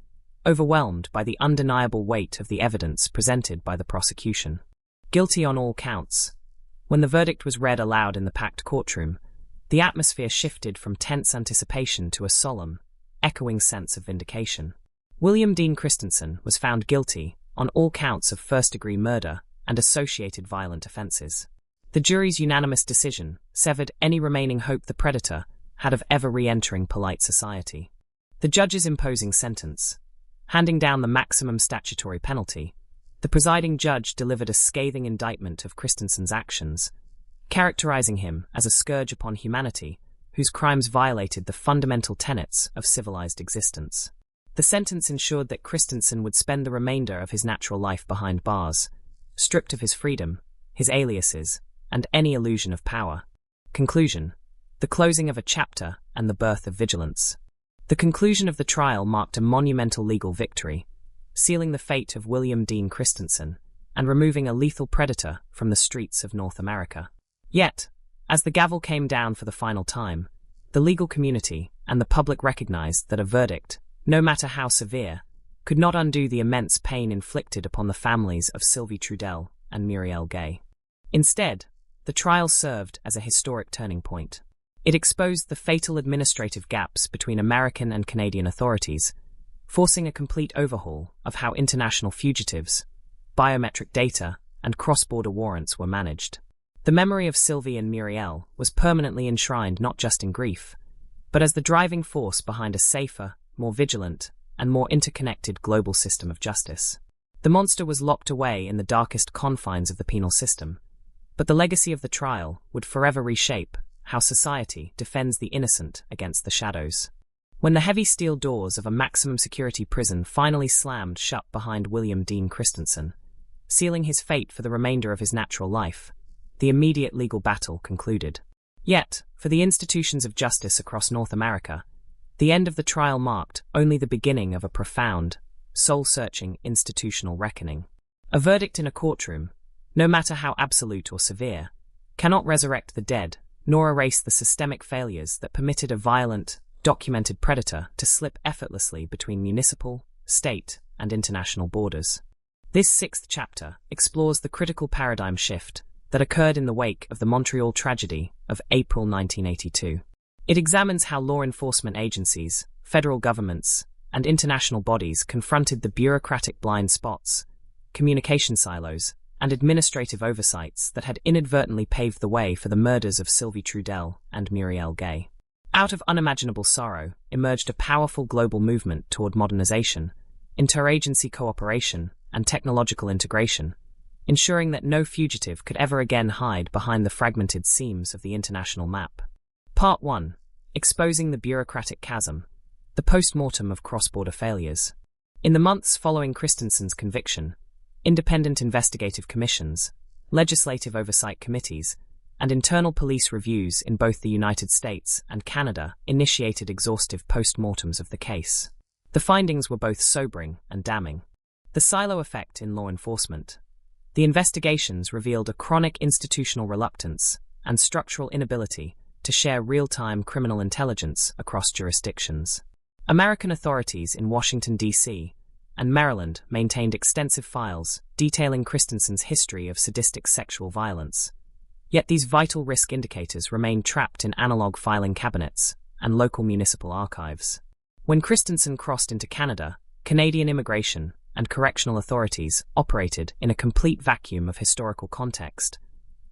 overwhelmed by the undeniable weight of the evidence presented by the prosecution. Guilty on all counts. When the verdict was read aloud in the packed courtroom, the atmosphere shifted from tense anticipation to a solemn, echoing sense of vindication. William Dean Christensen was found guilty on all counts of first-degree murder and associated violent offenses. The jury's unanimous decision severed any remaining hope the predator had of ever re-entering polite society. The judge's imposing sentence, handing down the maximum statutory penalty, the presiding judge delivered a scathing indictment of Christensen's actions, characterizing him as a scourge upon humanity whose crimes violated the fundamental tenets of civilized existence. The sentence ensured that Christensen would spend the remainder of his natural life behind bars, stripped of his freedom, his aliases, and any illusion of power. Conclusion: the closing of a chapter and the birth of vigilance. The conclusion of the trial marked a monumental legal victory, sealing the fate of William Dean Christensen and removing a lethal predator from the streets of North America. Yet, as the gavel came down for the final time, the legal community and the public recognized that a verdict, no matter how severe, could not undo the immense pain inflicted upon the families of Sylvie Trudell and Muriel Gay. Instead, the trial served as a historic turning point. It exposed the fatal administrative gaps between American and Canadian authorities, forcing a complete overhaul of how international fugitives, biometric data, and cross-border warrants were managed. The memory of Sylvie and Muriel was permanently enshrined not just in grief, but as the driving force behind a safer, more vigilant, and more interconnected global system of justice. The monster was locked away in the darkest confines of the penal system, but the legacy of the trial would forever reshape how society defends the innocent against the shadows. When the heavy steel doors of a maximum security prison finally slammed shut behind William Dean Christensen, sealing his fate for the remainder of his natural life, the immediate legal battle concluded. Yet, for the institutions of justice across North America, the end of the trial marked only the beginning of a profound, soul-searching institutional reckoning. A verdict in a courtroom, no matter how absolute or severe, cannot resurrect the dead, nor erase the systemic failures that permitted a violent, documented predator to slip effortlessly between municipal, state, and international borders. This sixth chapter explores the critical paradigm shift that occurred in the wake of the Montreal tragedy of April 1982. It examines how law enforcement agencies, federal governments, and international bodies confronted the bureaucratic blind spots, communication silos, and administrative oversights that had inadvertently paved the way for the murders of Sylvie Trudell and Muriel Gay. Out of unimaginable sorrow emerged a powerful global movement toward modernization, interagency cooperation, and technological integration, ensuring that no fugitive could ever again hide behind the fragmented seams of the international map. Part 1. Exposing the bureaucratic chasm, the post-mortem of cross-border failures. In the months following Christensen's conviction, independent investigative commissions, legislative oversight committees, and internal police reviews in both the United States and Canada initiated exhaustive post-mortems of the case. The findings were both sobering and damning. The silo effect in law enforcement. The investigations revealed a chronic institutional reluctance and structural inability to share real-time criminal intelligence across jurisdictions. American authorities in Washington, D.C., and Maryland maintained extensive files detailing Christensen's history of sadistic sexual violence. Yet these vital risk indicators remained trapped in analog filing cabinets and local municipal archives. When Christensen crossed into Canada, Canadian immigration and correctional authorities operated in a complete vacuum of historical context,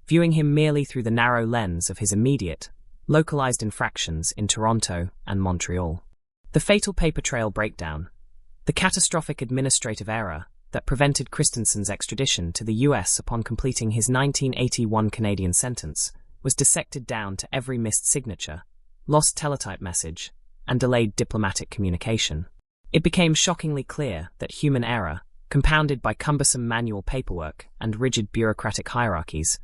viewing him merely through the narrow lens of his immediate, localized infractions in Toronto and Montreal. The fatal paper trail breakdown, the catastrophic administrative error that prevented Christensen's extradition to the US upon completing his 1981 Canadian sentence, was dissected down to every missed signature, lost teletype message, and delayed diplomatic communication. It became shockingly clear that human error, compounded by cumbersome manual paperwork and rigid bureaucratic hierarchies,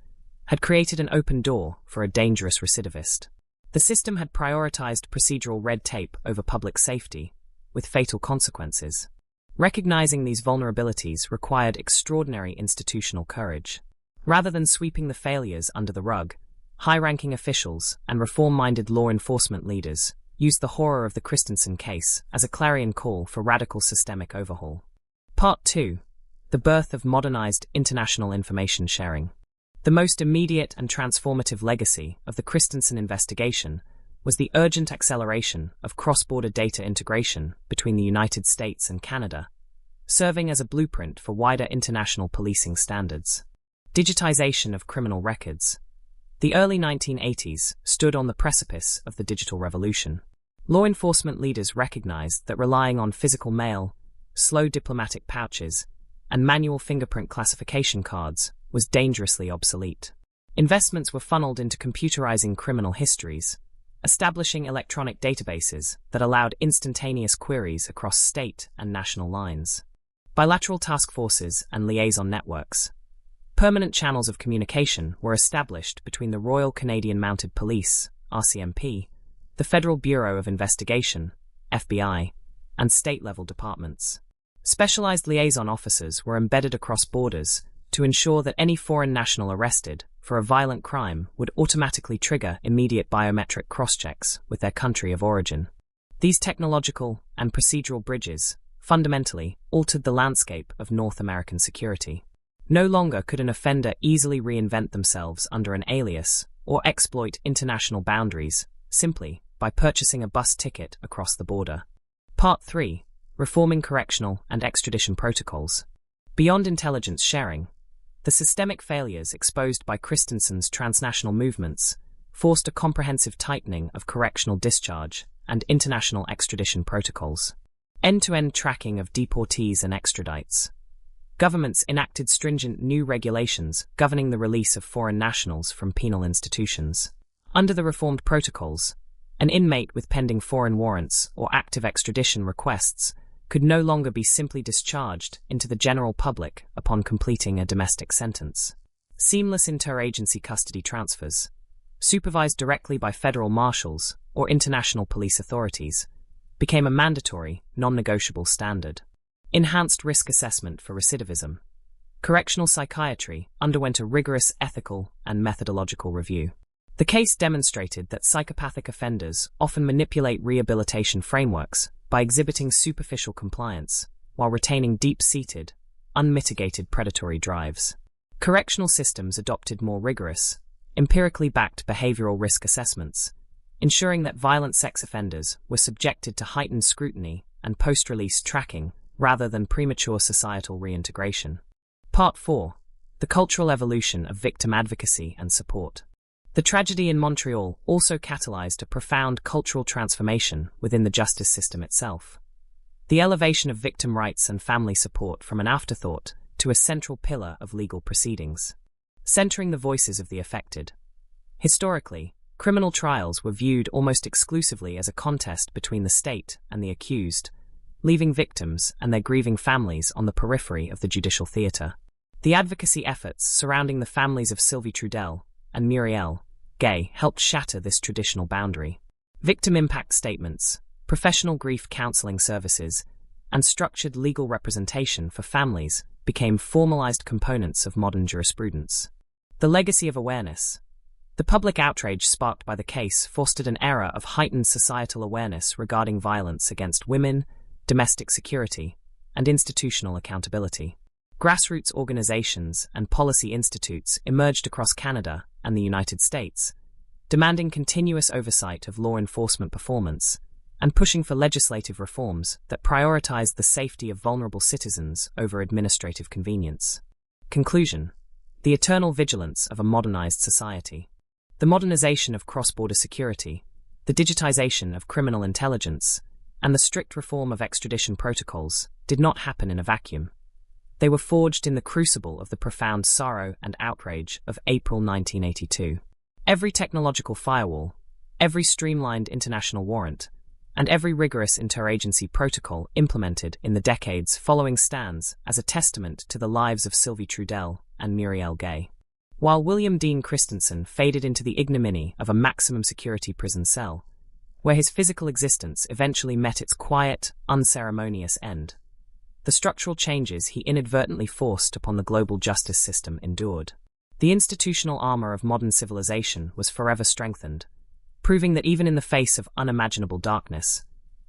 had created an open door for a dangerous recidivist. The system had prioritized procedural red tape over public safety, with fatal consequences. Recognizing these vulnerabilities required extraordinary institutional courage. Rather than sweeping the failures under the rug, high-ranking officials and reform-minded law enforcement leaders used the horror of the Christensen case as a clarion call for radical systemic overhaul. Part 2. The birth of modernized international information sharing. The most immediate and transformative legacy of the Christensen investigation was the urgent acceleration of cross-border data integration between the United States and Canada, serving as a blueprint for wider international policing standards. Digitization of criminal records. The early 1980s stood on the precipice of the digital revolution. Law enforcement leaders recognized that relying on physical mail, slow diplomatic pouches, and manual fingerprint classification cards was dangerously obsolete. Investments were funneled into computerizing criminal histories, establishing electronic databases that allowed instantaneous queries across state and national lines, bilateral task forces and liaison networks. Permanent channels of communication were established between the Royal Canadian Mounted Police, RCMP, the Federal Bureau of Investigation, FBI, and state-level departments. Specialized liaison officers were embedded across borders to ensure that any foreign national arrested for a violent crime would automatically trigger immediate biometric cross-checks with their country of origin. These technological and procedural bridges fundamentally altered the landscape of North American security. No longer could an offender easily reinvent themselves under an alias or exploit international boundaries simply by purchasing a bus ticket across the border. Part 3. Reforming correctional and extradition protocols. Beyond intelligence sharing, the systemic failures exposed by Christensen's transnational movements forced a comprehensive tightening of correctional discharge and international extradition protocols. End-to-end tracking of deportees and extradites. Governments enacted stringent new regulations governing the release of foreign nationals from penal institutions. Under the reformed protocols, an inmate with pending foreign warrants or active extradition requests could no longer be simply discharged into the general public upon completing a domestic sentence. Seamless interagency custody transfers, supervised directly by federal marshals or international police authorities, became a mandatory, non-negotiable standard. Enhanced risk assessment for recidivism. Correctional psychiatry underwent a rigorous ethical and methodological review. The case demonstrated that psychopathic offenders often manipulate rehabilitation frameworks by exhibiting superficial compliance while retaining deep-seated, unmitigated predatory drives. Correctional systems adopted more rigorous, empirically backed behavioral risk assessments, ensuring that violent sex offenders were subjected to heightened scrutiny and post-release tracking rather than premature societal reintegration. Part 4. The cultural evolution of victim advocacy and support. The tragedy in Montreal also catalyzed a profound cultural transformation within the justice system itself. The elevation of victim rights and family support from an afterthought to a central pillar of legal proceedings, centering the voices of the affected. Historically, criminal trials were viewed almost exclusively as a contest between the state and the accused, leaving victims and their grieving families on the periphery of the judicial theater. The advocacy efforts surrounding the families of Sylvie Trudel and Muriel Gay helped shatter this traditional boundary. Victim impact statements, professional grief counseling services, and structured legal representation for families became formalized components of modern jurisprudence. The legacy of awareness. The public outrage sparked by the case fostered an era of heightened societal awareness regarding violence against women, domestic security, and institutional accountability. Grassroots organizations and policy institutes emerged across Canada and the United States, demanding continuous oversight of law enforcement performance and pushing for legislative reforms that prioritized the safety of vulnerable citizens over administrative convenience. Conclusion: the eternal vigilance of a modernized society. The modernization of cross-border security, the digitization of criminal intelligence, and the strict reform of extradition protocols did not happen in a vacuum. They were forged in the crucible of the profound sorrow and outrage of April 1982. Every technological firewall, every streamlined international warrant, and every rigorous interagency protocol implemented in the decades following stands as a testament to the lives of Sylvie Trudel and Muriel Gay. While William Dean Christensen faded into the ignominy of a maximum security prison cell, where his physical existence eventually met its quiet, unceremonious end, the structural changes he inadvertently forced upon the global justice system endured. The institutional armor of modern civilization was forever strengthened, proving that even in the face of unimaginable darkness,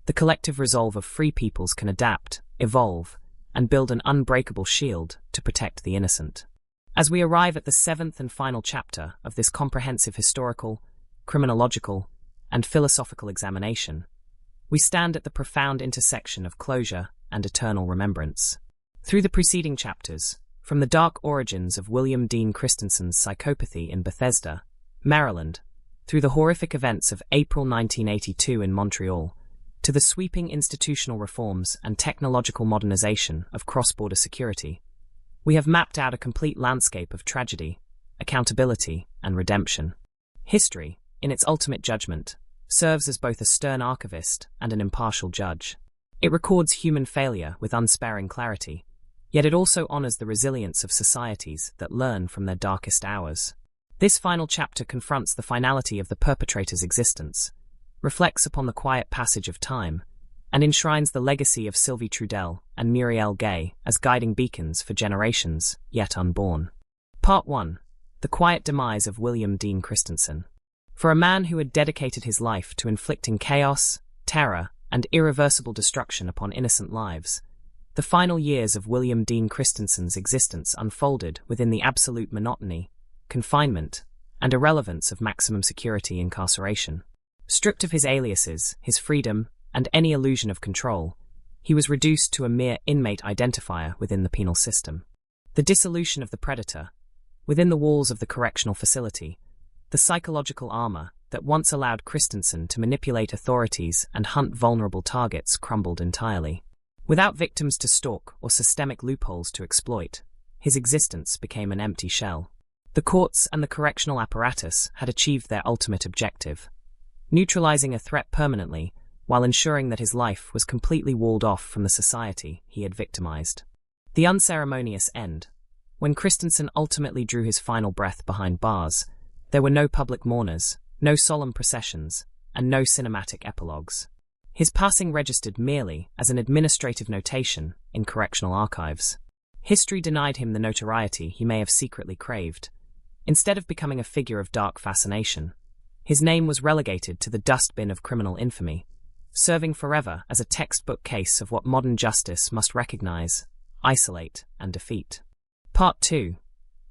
the collective resolve of free peoples can adapt, evolve, and build an unbreakable shield to protect the innocent. As we arrive at the seventh and final chapter of this comprehensive historical, criminological, and philosophical examination, we stand at the profound intersection of closure and eternal remembrance. Through the preceding chapters, from the dark origins of William Dean Christensen's psychopathy in Bethesda, Maryland, through the horrific events of April 1982 in Montreal, to the sweeping institutional reforms and technological modernization of cross-border security, we have mapped out a complete landscape of tragedy, accountability, and redemption. History, in its ultimate judgment, serves as both a stern archivist and an impartial judge. It records human failure with unsparing clarity, yet it also honors the resilience of societies that learn from their darkest hours. This final chapter confronts the finality of the perpetrator's existence, reflects upon the quiet passage of time, and enshrines the legacy of Sylvie Trudell and Muriel Gay as guiding beacons for generations yet unborn. Part 1. The quiet demise of William Dean Christensen. For a man who had dedicated his life to inflicting chaos, terror, and irreversible destruction upon innocent lives, the final years of William Dean Christensen's existence unfolded within the absolute monotony, confinement, and irrelevance of maximum security incarceration. Stripped of his aliases, his freedom, and any illusion of control, he was reduced to a mere inmate identifier within the penal system. The dissolution of the predator, within the walls of the correctional facility, the psychological armor that once allowed Christensen to manipulate authorities and hunt vulnerable targets crumbled entirely. Without victims to stalk or systemic loopholes to exploit, his existence became an empty shell. The courts and the correctional apparatus had achieved their ultimate objective, neutralizing a threat permanently while ensuring that his life was completely walled off from the society he had victimized. The unceremonious end. When Christensen ultimately drew his final breath behind bars, there were no public mourners, no solemn processions, and no cinematic epilogues. His passing registered merely as an administrative notation in correctional archives. History denied him the notoriety he may have secretly craved. Instead of becoming a figure of dark fascination, his name was relegated to the dustbin of criminal infamy, serving forever as a textbook case of what modern justice must recognize, isolate, and defeat. Part 2.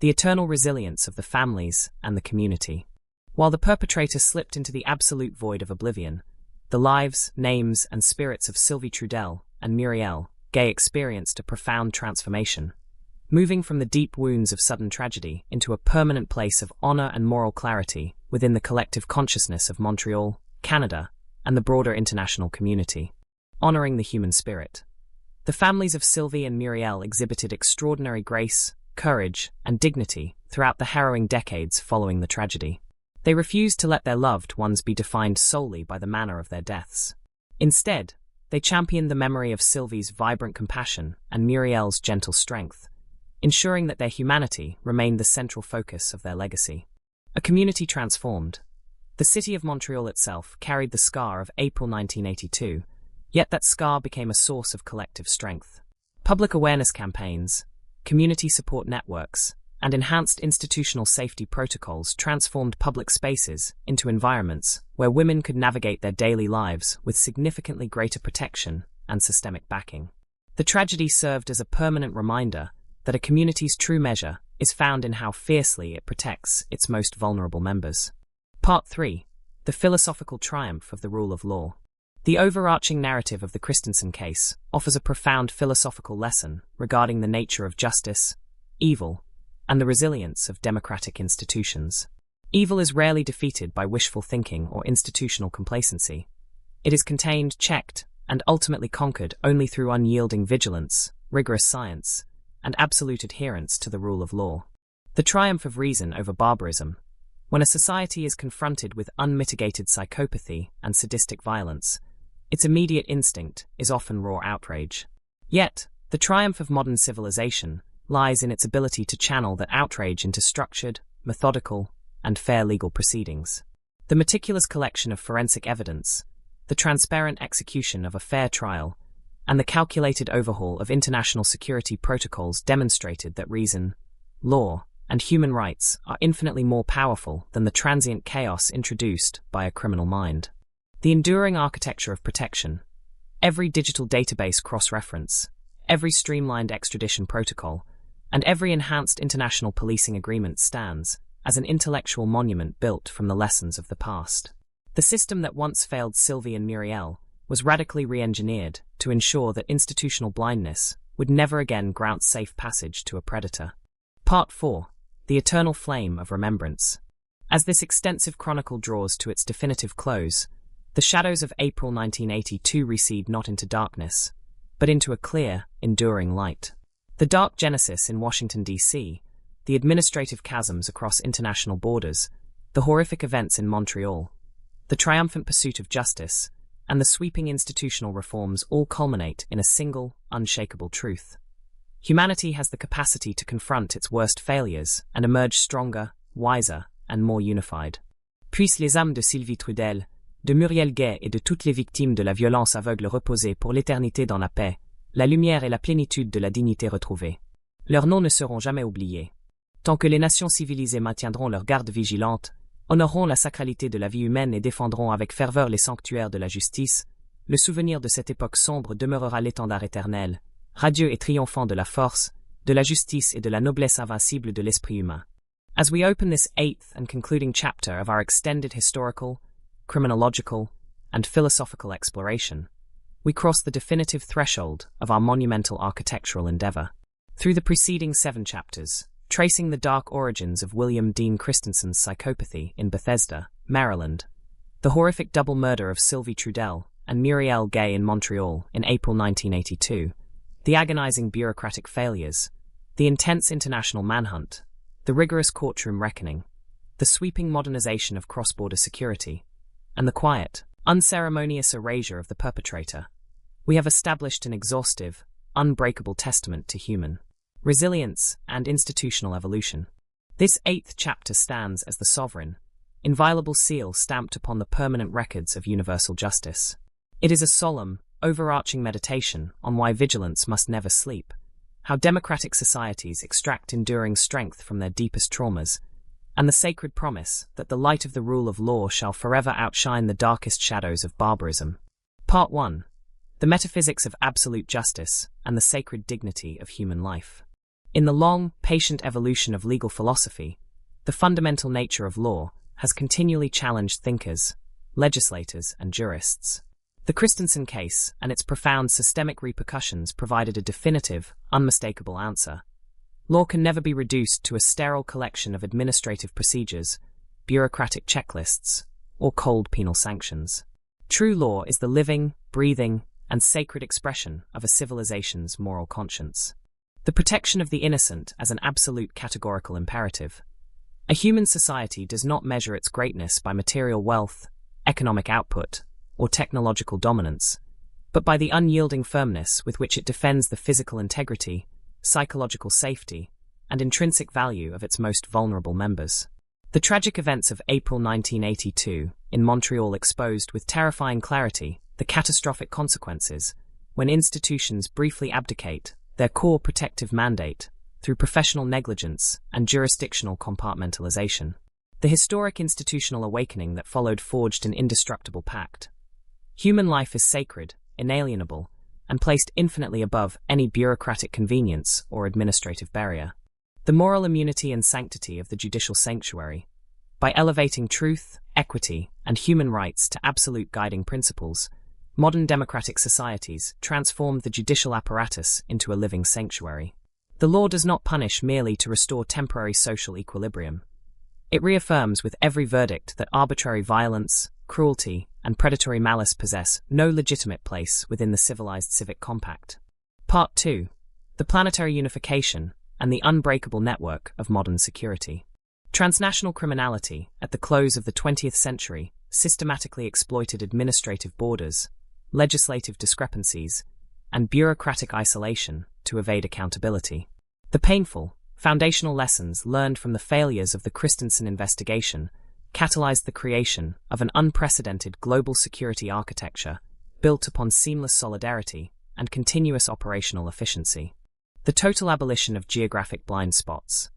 The eternal resilience of the families and the community. While the perpetrator slipped into the absolute void of oblivion, the lives, names, and spirits of Sylvie Trudell and Muriel Gay experienced a profound transformation, moving from the deep wounds of sudden tragedy into a permanent place of honor and moral clarity within the collective consciousness of Montreal, Canada, and the broader international community. Honoring the human spirit. The families of Sylvie and Muriel exhibited extraordinary grace, courage, and dignity throughout the harrowing decades following the tragedy. They refused to let their loved ones be defined solely by the manner of their deaths. Instead, they championed the memory of Sylvie's vibrant compassion and Muriel's gentle strength, ensuring that their humanity remained the central focus of their legacy. A community transformed. The city of Montreal itself carried the scar of April 1982, yet that scar became a source of collective strength. Public awareness campaigns, community support networks, and enhanced institutional safety protocols transformed public spaces into environments where women could navigate their daily lives with significantly greater protection and systemic backing. The tragedy served as a permanent reminder that a community's true measure is found in how fiercely it protects its most vulnerable members. Part 3. The philosophical triumph of the rule of law. The overarching narrative of the Christensen case offers a profound philosophical lesson regarding the nature of justice, evil, and the resilience of democratic institutions. Evil is rarely defeated by wishful thinking or institutional complacency. It is contained, checked, and ultimately conquered only through unyielding vigilance, rigorous science, and absolute adherence to the rule of law. The triumph of reason over barbarism. When a society is confronted with unmitigated psychopathy and sadistic violence, its immediate instinct is often raw outrage. Yet, the triumph of modern civilization lies in its ability to channel that outrage into structured, methodical, and fair legal proceedings. The meticulous collection of forensic evidence, the transparent execution of a fair trial, and the calculated overhaul of international security protocols demonstrated that reason, law, and human rights are infinitely more powerful than the transient chaos introduced by a criminal mind. The enduring architecture of protection, every digital database cross-reference, every streamlined extradition protocol, and every enhanced international policing agreement stands as an intellectual monument built from the lessons of the past. The system that once failed Sylvie and Muriel was radically re-engineered to ensure that institutional blindness would never again grant safe passage to a predator. Part 4. The eternal flame of remembrance. As this extensive chronicle draws to its definitive close, the shadows of April 1982 recede not into darkness, but into a clear, enduring light. The dark genesis in Washington, D.C., the administrative chasms across international borders, the horrific events in Montreal, the triumphant pursuit of justice, and the sweeping institutional reforms all culminate in a single, unshakable truth. Humanity has the capacity to confront its worst failures and emerge stronger, wiser, and more unified. Puissent les âmes de Sylvie Trudel, de Muriel Gay et de toutes les victimes de la violence aveugle reposer pour l'éternité dans la paix, la lumière et la plénitude de la dignité retrouvée. Leurs noms ne seront jamais oubliés. Tant que les nations civilisées maintiendront leur garde vigilante, honoreront la sacralité de la vie humaine et défendront avec ferveur les sanctuaires de la justice, le souvenir de cette époque sombre demeurera l'étendard éternel, radieux et triomphant de la force, de la justice et de la noblesse invincible de l'esprit humain. As we open this 8th and concluding chapter of our extended historical, criminological, and philosophical exploration, we cross the definitive threshold of our monumental architectural endeavor. Through the preceding 7 chapters, tracing the dark origins of William Dean Christensen's psychopathy in Bethesda, Maryland, the horrific double murder of Sylvie Trudel and Muriel Gay in Montreal in April 1982, the agonizing bureaucratic failures, the intense international manhunt, the rigorous courtroom reckoning, the sweeping modernization of cross-border security, and the quiet, unceremonious erasure of the perpetrator, we have established an exhaustive, unbreakable testament to human resilience and institutional evolution. This 8th chapter stands as the sovereign, inviolable seal stamped upon the permanent records of universal justice. It is a solemn, overarching meditation on why vigilance must never sleep, how democratic societies extract enduring strength from their deepest traumas, and the sacred promise that the light of the rule of law shall forever outshine the darkest shadows of barbarism. Part 1. The metaphysics of absolute justice and the sacred dignity of human life. In the long, patient evolution of legal philosophy, the fundamental nature of law has continually challenged thinkers, legislators, and jurists. The Christensen case and its profound systemic repercussions provided a definitive, unmistakable answer. Law can never be reduced to a sterile collection of administrative procedures, bureaucratic checklists, or cold penal sanctions. True law is the living, breathing, and sacred expression of a civilization's moral conscience. The protection of the innocent as an absolute categorical imperative. A human society does not measure its greatness by material wealth, economic output, or technological dominance, but by the unyielding firmness with which it defends the physical integrity, psychological safety, and intrinsic value of its most vulnerable members. The tragic events of April 1982 in Montreal exposed with terrifying clarity the catastrophic consequences when institutions briefly abdicate their core protective mandate through professional negligence and jurisdictional compartmentalization. The historic institutional awakening that followed forged an indestructible pact. Human life is sacred, inalienable, and placed infinitely above any bureaucratic convenience or administrative barrier. The moral immunity and sanctity of the judicial sanctuary, by elevating truth, equity, and human rights to absolute guiding principles, modern democratic societies transformed the judicial apparatus into a living sanctuary. The law does not punish merely to restore temporary social equilibrium. It reaffirms with every verdict that arbitrary violence, cruelty, and predatory malice possess no legitimate place within the civilized civic compact. Part 2. The planetary unification and the unbreakable network of modern security. Transnational criminality, at the close of the 20th century, systematically exploited administrative borders, legislative discrepancies, and bureaucratic isolation to evade accountability. The painful, foundational lessons learned from the failures of the Christensen investigation catalyzed the creation of an unprecedented global security architecture built upon seamless solidarity and continuous operational efficiency. The total abolition of geographic blind spots.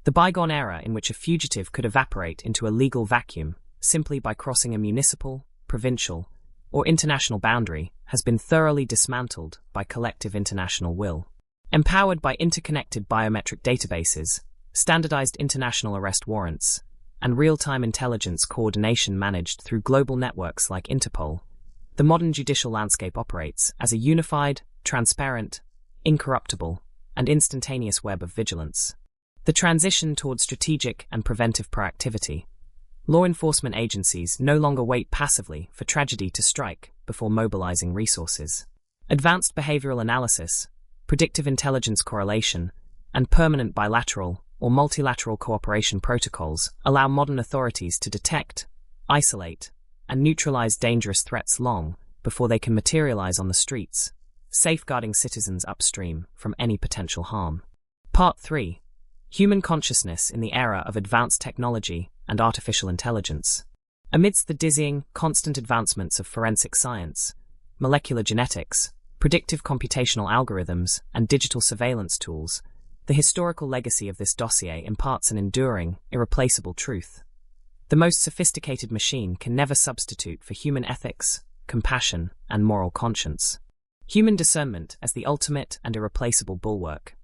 The bygone era in which a fugitive could evaporate into a legal vacuum simply by crossing a municipal, provincial, or international boundary has been thoroughly dismantled by collective international will. Empowered by interconnected biometric databases, standardized international arrest warrants, and real-time intelligence coordination managed through global networks like Interpol, the modern judicial landscape operates as a unified, transparent, incorruptible, and instantaneous web of vigilance. The transition toward strategic and preventive proactivity. Law enforcement agencies no longer wait passively for tragedy to strike before mobilizing resources. Advanced behavioral analysis, predictive intelligence correlation, and permanent bilateral or multilateral cooperation protocols allow modern authorities to detect, isolate, and neutralize dangerous threats long before they can materialize on the streets, safeguarding citizens upstream from any potential harm. Part 3. Human consciousness in the era of advanced technology and artificial intelligence. Amidst the dizzying, constant advancements of forensic science, molecular genetics, predictive computational algorithms, and digital surveillance tools, the historical legacy of this dossier imparts an enduring, irreplaceable truth. The most sophisticated machine can never substitute for human ethics, compassion, and moral conscience. Human discernment as the ultimate and irreplaceable bulwark.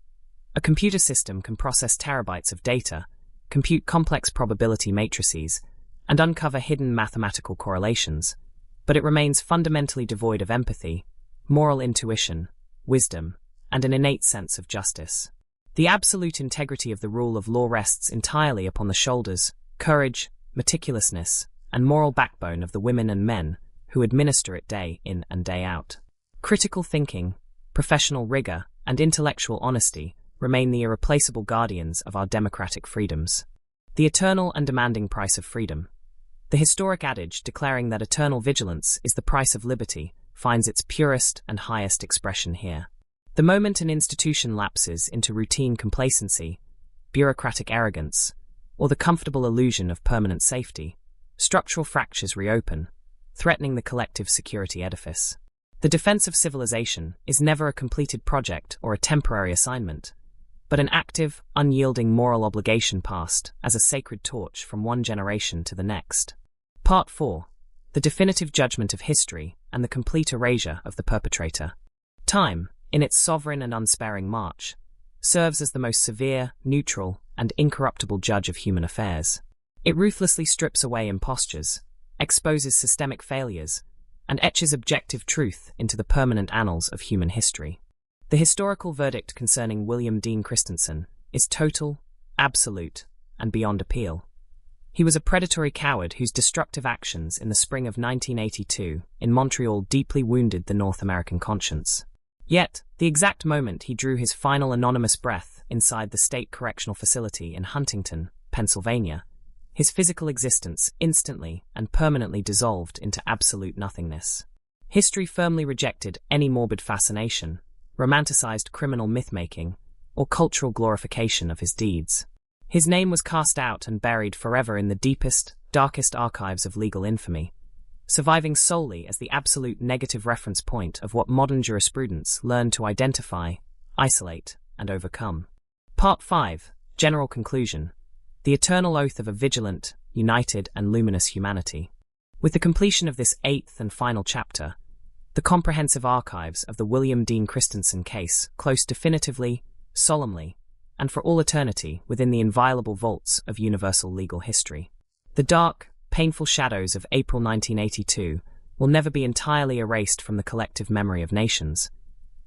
A computer system can process terabytes of data, compute complex probability matrices, and uncover hidden mathematical correlations, but it remains fundamentally devoid of empathy, moral intuition, wisdom, and an innate sense of justice. The absolute integrity of the rule of law rests entirely upon the shoulders, courage, meticulousness, and moral backbone of the women and men who administer it day in and day out. Critical thinking, professional rigor, and intellectual honesty remain the irreplaceable guardians of our democratic freedoms. The eternal and demanding price of freedom. The historic adage declaring that eternal vigilance is the price of liberty finds its purest and highest expression here. The moment an institution lapses into routine complacency, bureaucratic arrogance, or the comfortable illusion of permanent safety, structural fractures reopen, threatening the collective security edifice. The defense of civilization is never a completed project or a temporary assignment, but an active, unyielding moral obligation passed as a sacred torch from one generation to the next. Part 4. The definitive judgment of history and the complete erasure of the perpetrator. Time, in its sovereign and unsparing march, serves as the most severe, neutral, and incorruptible judge of human affairs. It ruthlessly strips away impostures, exposes systemic failures, and etches objective truth into the permanent annals of human history. The historical verdict concerning William Dean Christensen is total, absolute, and beyond appeal. He was a predatory coward whose destructive actions in the spring of 1982 in Montreal deeply wounded the North American conscience. Yet, the exact moment he drew his final anonymous breath inside the state correctional facility in Huntington, Pennsylvania, his physical existence instantly and permanently dissolved into absolute nothingness. History firmly rejected any morbid fascination, romanticized criminal myth-making, or cultural glorification of his deeds. His name was cast out and buried forever in the deepest, darkest archives of legal infamy, surviving solely as the absolute negative reference point of what modern jurisprudence learned to identify, isolate, and overcome. Part 5. General conclusion. The eternal oath of a vigilant, united, and luminous humanity. With the completion of this 8th and final chapter, the comprehensive archives of the William Dean Christensen case close definitively, solemnly, and for all eternity within the inviolable vaults of universal legal history. The dark, painful shadows of April 1982 will never be entirely erased from the collective memory of nations,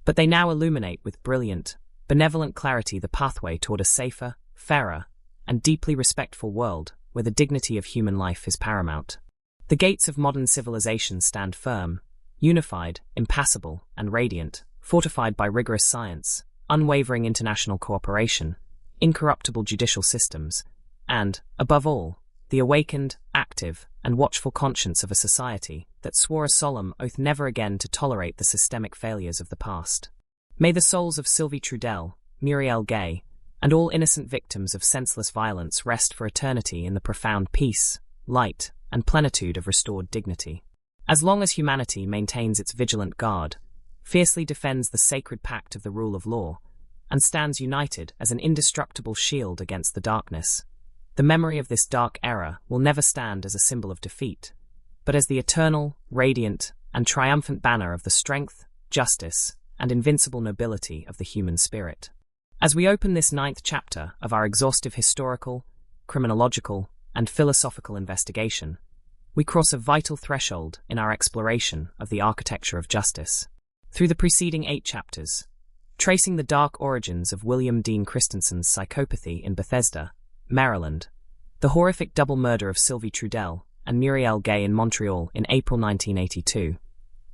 but they now illuminate with brilliant, benevolent clarity the pathway toward a safer, fairer, and deeply respectful world where the dignity of human life is paramount. The gates of modern civilization stand firm, unified, impassable, and radiant, fortified by rigorous science, unwavering international cooperation, incorruptible judicial systems, and, above all, the awakened, active, and watchful conscience of a society that swore a solemn oath never again to tolerate the systemic failures of the past. May the souls of Sylvie Trudell, Muriel Gay, and all innocent victims of senseless violence rest for eternity in the profound peace, light, and plenitude of restored dignity. As long as humanity maintains its vigilant guard, fiercely defends the sacred pact of the rule of law, and stands united as an indestructible shield against the darkness, the memory of this dark era will never stand as a symbol of defeat, but as the eternal, radiant, and triumphant banner of the strength, justice, and invincible nobility of the human spirit. As we open this 9th chapter of our exhaustive historical, criminological, and philosophical investigation, we cross a vital threshold in our exploration of the architecture of justice. Through the preceding 8 chapters, tracing the dark origins of William Dean Christensen's psychopathy in Bethesda, Maryland, the horrific double murder of Sylvie Trudell and Muriel Gay in Montreal in April 1982,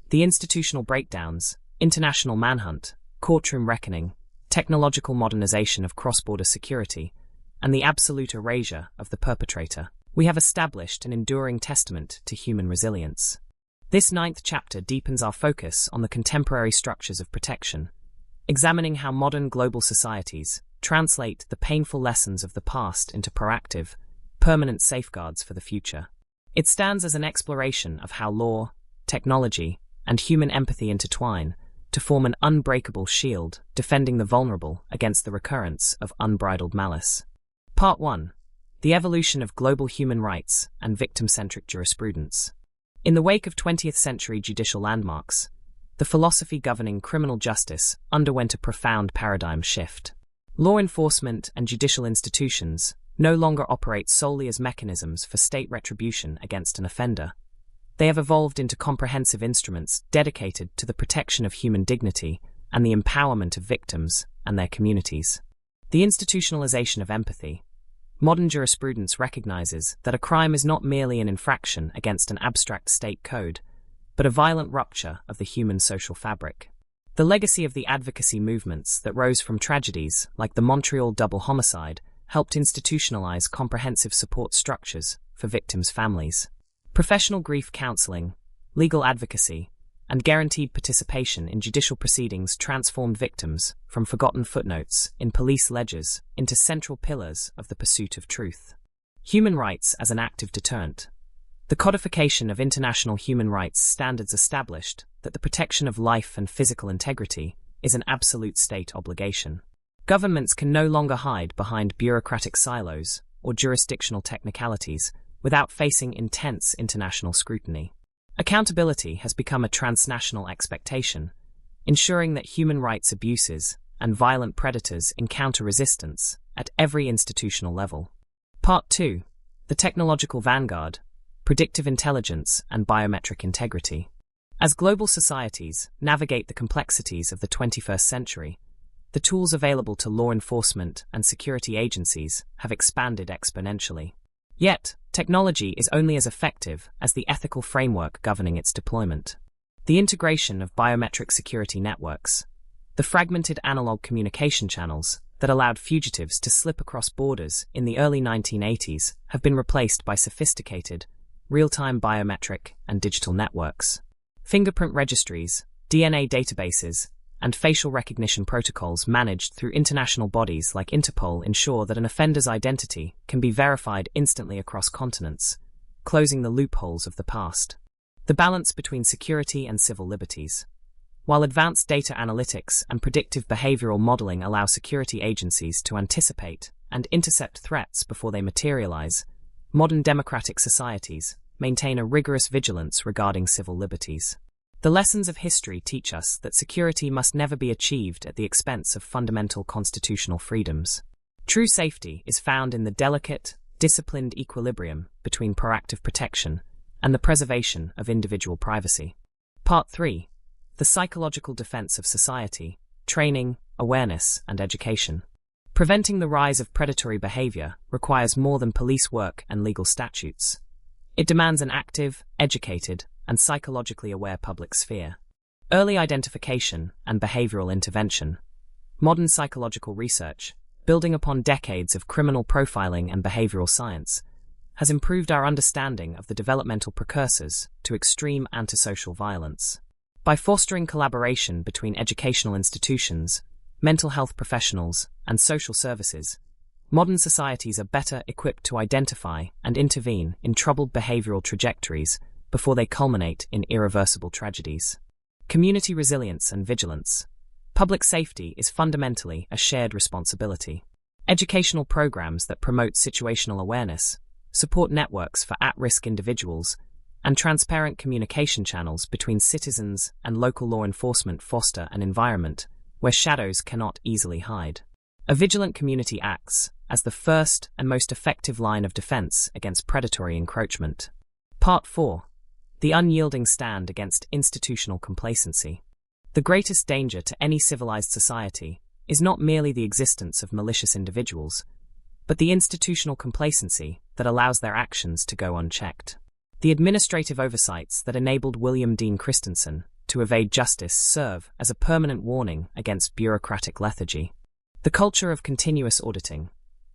the institutional breakdowns, international manhunt, courtroom reckoning, technological modernization of cross-border security, and the absolute erasure of the perpetrator. we have established an enduring testament to human resilience. This 9th chapter deepens our focus on the contemporary structures of protection, examining how modern global societies translate the painful lessons of the past into proactive, permanent safeguards for the future. It stands as an exploration of how law, technology, and human empathy intertwine to form an unbreakable shield defending the vulnerable against the recurrence of unbridled malice. Part 1. The evolution of global human rights and victim-centric jurisprudence. In the wake of 20th century judicial landmarks, the philosophy governing criminal justice underwent a profound paradigm shift. Law enforcement and judicial institutions no longer operate solely as mechanisms for state retribution against an offender. They have evolved into comprehensive instruments dedicated to the protection of human dignity and the empowerment of victims and their communities. The institutionalization of empathy. Modern jurisprudence recognizes that a crime is not merely an infraction against an abstract state code, but a violent rupture of the human social fabric. The legacy of the advocacy movements that rose from tragedies like the Montreal double homicide helped institutionalize comprehensive support structures for victims' families. Professional grief counseling, legal advocacy, and guaranteed participation in judicial proceedings transformed victims from forgotten footnotes in police ledgers into central pillars of the pursuit of truth. Human rights as an active deterrent. The codification of international human rights standards established that the protection of life and physical integrity is an absolute state obligation. Governments can no longer hide behind bureaucratic silos or jurisdictional technicalities without facing intense international scrutiny. Accountability has become a transnational expectation, ensuring that human rights abuses and violent predators encounter resistance at every institutional level. Part 2. The technological vanguard, predictive intelligence and biometric integrity. As global societies navigate the complexities of the 21st century, the tools available to law enforcement and security agencies have expanded exponentially. Yet, technology is only as effective as the ethical framework governing its deployment. The integration of biometric security networks, the fragmented analog communication channels that allowed fugitives to slip across borders in the early 1980s have been replaced by sophisticated, real-time biometric and digital networks. Fingerprint registries, DNA databases, and facial recognition protocols managed through international bodies like Interpol ensure that an offender's identity can be verified instantly across continents, closing the loopholes of the past. The balance between security and civil liberties. While advanced data analytics and predictive behavioral modeling allow security agencies to anticipate and intercept threats before they materialize, modern democratic societies maintain a rigorous vigilance regarding civil liberties. The lessons of history teach us that security must never be achieved at the expense of fundamental constitutional freedoms. True safety is found in the delicate, disciplined equilibrium between proactive protection and the preservation of individual privacy. Part 3. The psychological defense of society, training, awareness, and education. Preventing the rise of predatory behavior requires more than police work and legal statutes. It demands an active, educated, and psychologically aware public sphere. Early identification and behavioral intervention. Modern psychological research, building upon decades of criminal profiling and behavioral science, has improved our understanding of the developmental precursors to extreme antisocial violence. By fostering collaboration between educational institutions, mental health professionals, and social services, modern societies are better equipped to identify and intervene in troubled behavioral trajectories before they culminate in irreversible tragedies. Community resilience and vigilance. Public safety is fundamentally a shared responsibility. Educational programs that promote situational awareness, support networks for at-risk individuals, and transparent communication channels between citizens and local law enforcement foster an environment where shadows cannot easily hide. A vigilant community acts as the first and most effective line of defense against predatory encroachment. Part 4. The unyielding stand against institutional complacency. The greatest danger to any civilized society is not merely the existence of malicious individuals, but the institutional complacency that allows their actions to go unchecked. The administrative oversights that enabled William Dean Christensen to evade justice serve as a permanent warning against bureaucratic lethargy. The culture of continuous auditing.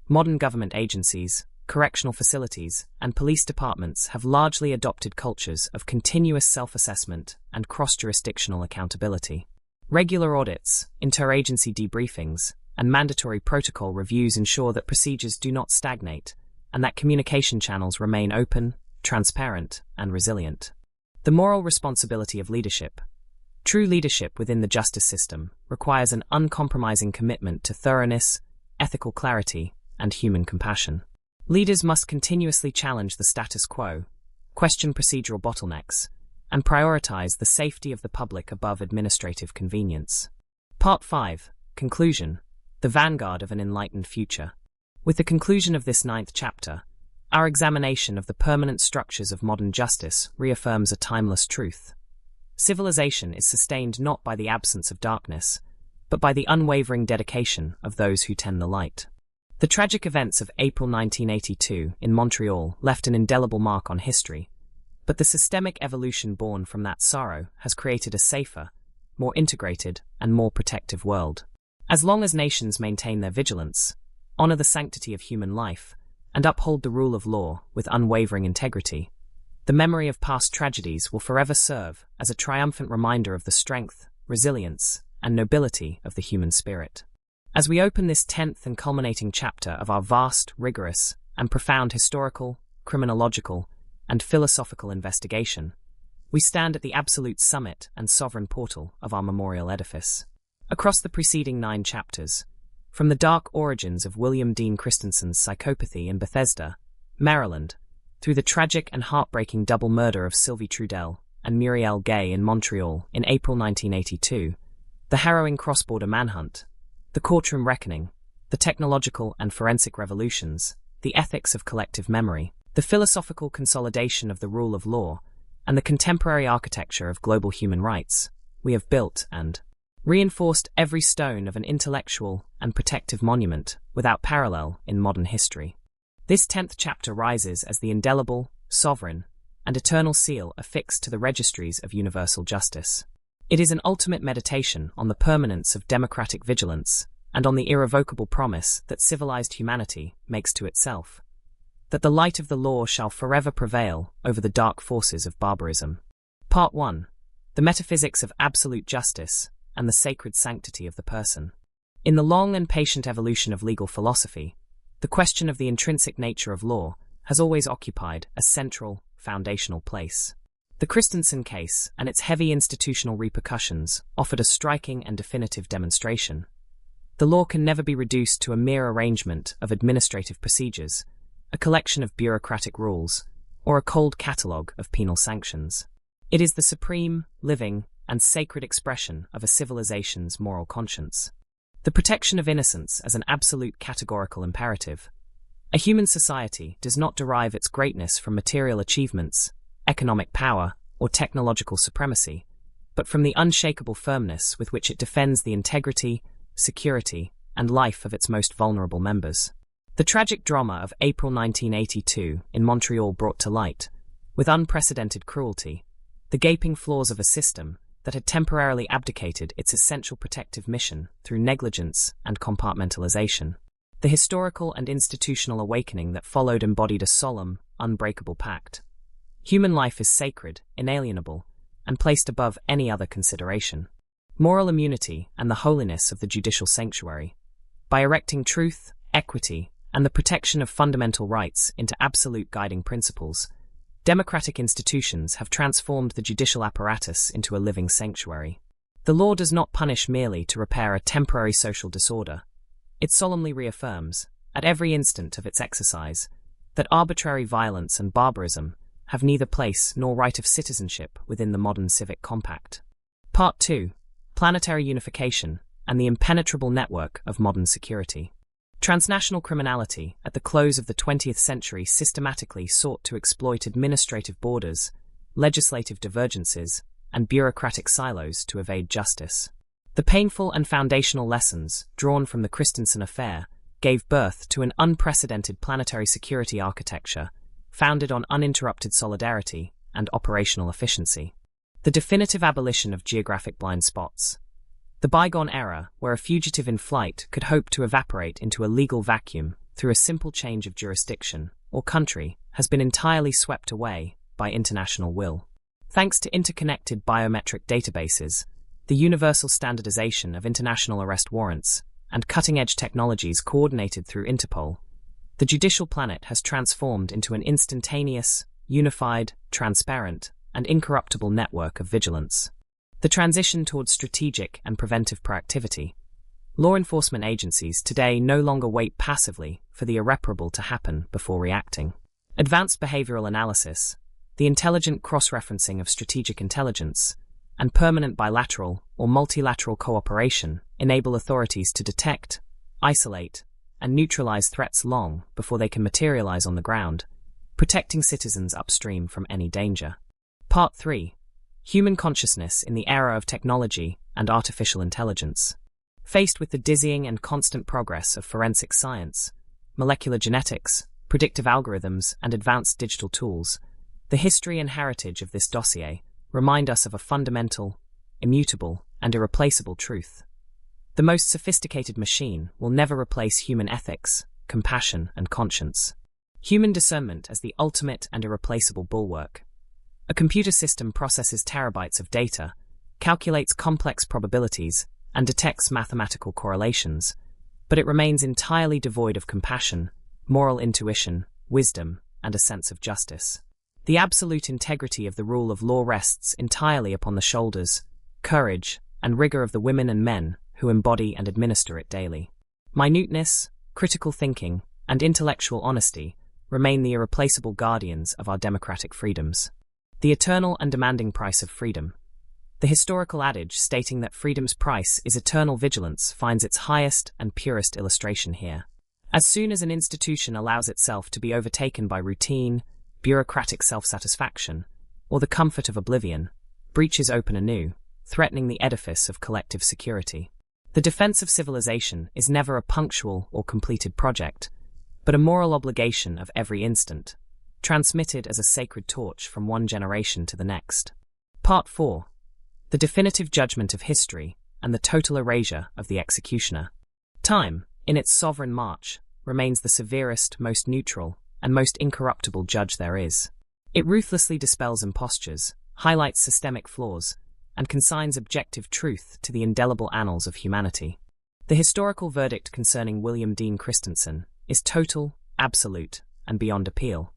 Modern government agencies, correctional facilities, and police departments have largely adopted cultures of continuous self-assessment and cross-jurisdictional accountability. Regular audits, interagency debriefings, and mandatory protocol reviews ensure that procedures do not stagnate and that communication channels remain open, transparent, and resilient. The moral responsibility of leadership. True leadership within the justice system requires an uncompromising commitment to thoroughness, ethical clarity, and human compassion. Leaders must continuously challenge the status quo, question procedural bottlenecks, and prioritize the safety of the public above administrative convenience. Part 5. Conclusion. The vanguard of an enlightened future. With the conclusion of this 9th chapter, our examination of the permanent structures of modern justice reaffirms a timeless truth. Civilization is sustained not by the absence of darkness, but by the unwavering dedication of those who tend the light. The tragic events of April 1982 in Montreal left an indelible mark on history, but the systemic evolution born from that sorrow has created a safer, more integrated, and more protective world. As long as nations maintain their vigilance, honor the sanctity of human life, and uphold the rule of law with unwavering integrity, the memory of past tragedies will forever serve as a triumphant reminder of the strength, resilience, and nobility of the human spirit. As we open this 10th and culminating chapter of our vast, rigorous, and profound historical, criminological, and philosophical investigation, we stand at the absolute summit and sovereign portal of our memorial edifice. Across the preceding 9 chapters, from the dark origins of William Dean Christensen's psychopathy in Bethesda, Maryland, through the tragic and heartbreaking double murder of Sylvie Trudel and Muriel Gay in Montreal in April 1982, the harrowing cross-border manhunt, the courtroom reckoning, the technological and forensic revolutions, the ethics of collective memory, the philosophical consolidation of the rule of law, and the contemporary architecture of global human rights, we have built and reinforced every stone of an intellectual and protective monument without parallel in modern history. This 10th chapter rises as the indelible, sovereign, and eternal seal affixed to the registries of universal justice. It is an ultimate meditation on the permanence of democratic vigilance and on the irrevocable promise that civilized humanity makes to itself, that the light of the law shall forever prevail over the dark forces of barbarism. Part 1. The metaphysics of absolute justice and the sacred sanctity of the person. In the long and patient evolution of legal philosophy, the question of the intrinsic nature of law has always occupied a central, foundational place. The Christensen case and its heavy institutional repercussions offered a striking and definitive demonstration. The law can never be reduced to a mere arrangement of administrative procedures, a collection of bureaucratic rules, or a cold catalogue of penal sanctions. It is the supreme, living, and sacred expression of a civilization's moral conscience. The protection of innocence as an absolute categorical imperative. A human society does not derive its greatness from material achievements, economic power, or technological supremacy, but from the unshakable firmness with which it defends the integrity, security, and life of its most vulnerable members. The tragic drama of April 1982 in Montreal brought to light, with unprecedented cruelty, the gaping flaws of a system that had temporarily abdicated its essential protective mission through negligence and compartmentalization. The historical and institutional awakening that followed embodied a solemn, unbreakable pact. Human life is sacred, inalienable, and placed above any other consideration. Moral immunity and the holiness of the judicial sanctuary. By erecting truth, equity, and the protection of fundamental rights into absolute guiding principles, democratic institutions have transformed the judicial apparatus into a living sanctuary. The law does not punish merely to repair a temporary social disorder. It solemnly reaffirms, at every instant of its exercise, that arbitrary violence and barbarism have neither place nor right of citizenship within the modern civic compact. Part 2. Planetary unification and the impenetrable network of modern security. Transnational criminality at the close of the 20th century systematically sought to exploit administrative borders, legislative divergences, and bureaucratic silos to evade justice. The painful and foundational lessons drawn from the Christensen affair gave birth to an unprecedented planetary security architecture founded on uninterrupted solidarity and operational efficiency. The definitive abolition of geographic blind spots. The bygone era where a fugitive in flight could hope to evaporate into a legal vacuum through a simple change of jurisdiction, or country has been entirely swept away by international will. Thanks to interconnected biometric databases, the universal standardization of international arrest warrants, and cutting-edge technologies coordinated through Interpol, the judicial planet has transformed into an instantaneous, unified, transparent, and incorruptible network of vigilance. The transition towards strategic and preventive proactivity. Law enforcement agencies today no longer wait passively for the irreparable to happen before reacting. Advanced behavioral analysis, the intelligent cross-referencing of strategic intelligence, and permanent bilateral or multilateral cooperation enable authorities to detect, isolate, and neutralize threats long before they can materialize on the ground, protecting citizens upstream from any danger. Part 3. Human consciousness in the era of technology and artificial intelligence. Faced with the dizzying and constant progress of forensic science, molecular genetics, predictive algorithms, and advanced digital tools, the history and heritage of this dossier remind us of a fundamental, immutable, and irreplaceable truth. The most sophisticated machine will never replace human ethics, compassion, and conscience. Human discernment as the ultimate and irreplaceable bulwark. A computer system processes terabytes of data, calculates complex probabilities, and detects mathematical correlations, but it remains entirely devoid of compassion, moral intuition, wisdom, and a sense of justice. The absolute integrity of the rule of law rests entirely upon the shoulders, courage, and rigor of the women and men who embody and administer it daily. Minuteness, critical thinking, and intellectual honesty remain the irreplaceable guardians of our democratic freedoms. The eternal and demanding price of freedom. The historical adage stating that freedom's price is eternal vigilance finds its highest and purest illustration here. As soon as an institution allows itself to be overtaken by routine, bureaucratic self-satisfaction, or the comfort of oblivion, breaches open anew, threatening the edifice of collective security. The defense of civilization is never a punctual or completed project, but a moral obligation of every instant, transmitted as a sacred torch from one generation to the next. Part 4. The definitive judgment of history and the total erasure of the executioner. Time, in its sovereign march, remains the severest, most neutral, and most incorruptible judge there is. It ruthlessly dispels impostures, highlights systemic flaws, and consigns objective truth to the indelible annals of humanity. The historical verdict concerning William Dean Christensen is total, absolute, and beyond appeal.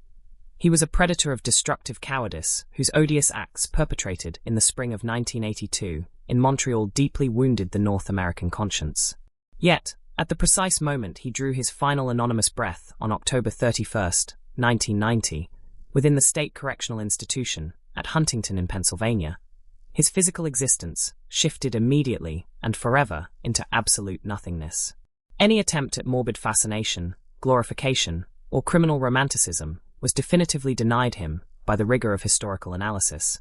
He was a predator of destructive cowardice whose odious acts perpetrated in the spring of 1982 in Montreal deeply wounded the North American conscience. Yet, at the precise moment he drew his final anonymous breath on October 31, 1990, within the State Correctional Institution at Huntington in Pennsylvania, his physical existence shifted immediately and forever into absolute nothingness. Any attempt at morbid fascination, glorification, or criminal romanticism was definitively denied him by the rigor of historical analysis.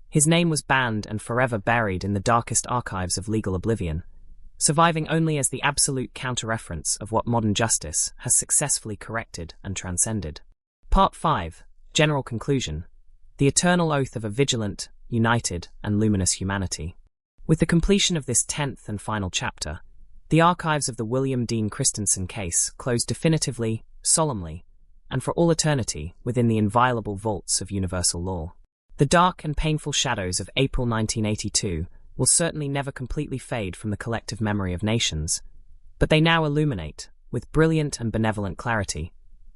His name was banned and forever buried in the darkest archives of legal oblivion, surviving only as the absolute counter-reference of what modern justice has successfully corrected and transcended. Part 5. General conclusion. The eternal oath of a vigilant, united, and luminous humanity. With the completion of this 10th and final chapter, the archives of the William Dean Christensen case close definitively, solemnly, and for all eternity within the inviolable vaults of universal law. The dark and painful shadows of April 1982 will certainly never completely fade from the collective memory of nations, but they now illuminate, with brilliant and benevolent clarity,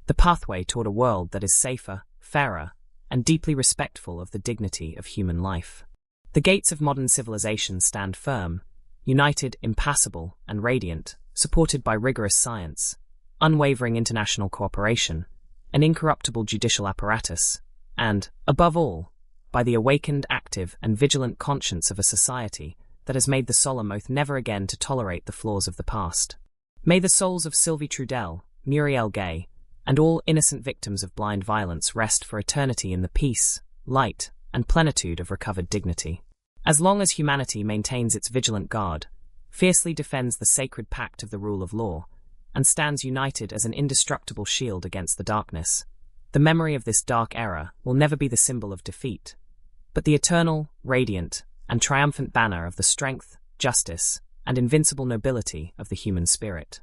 the pathway toward a world that is safer, fairer, and deeply respectful of the dignity of human life. The gates of modern civilization stand firm, united, impassable, and radiant, supported by rigorous science, unwavering international cooperation, an incorruptible judicial apparatus, and, above all, by the awakened, active, and vigilant conscience of a society that has made the solemn oath never again to tolerate the flaws of the past. May the souls of Sylvie Trudel, Muriel Gay, and all innocent victims of blind violence rest for eternity in the peace, light, and plenitude of recovered dignity. As long as humanity maintains its vigilant guard, fiercely defends the sacred pact of the rule of law, and stands united as an indestructible shield against the darkness, the memory of this dark era will never be the symbol of defeat, but the eternal, radiant, and triumphant banner of the strength, justice, and invincible nobility of the human spirit.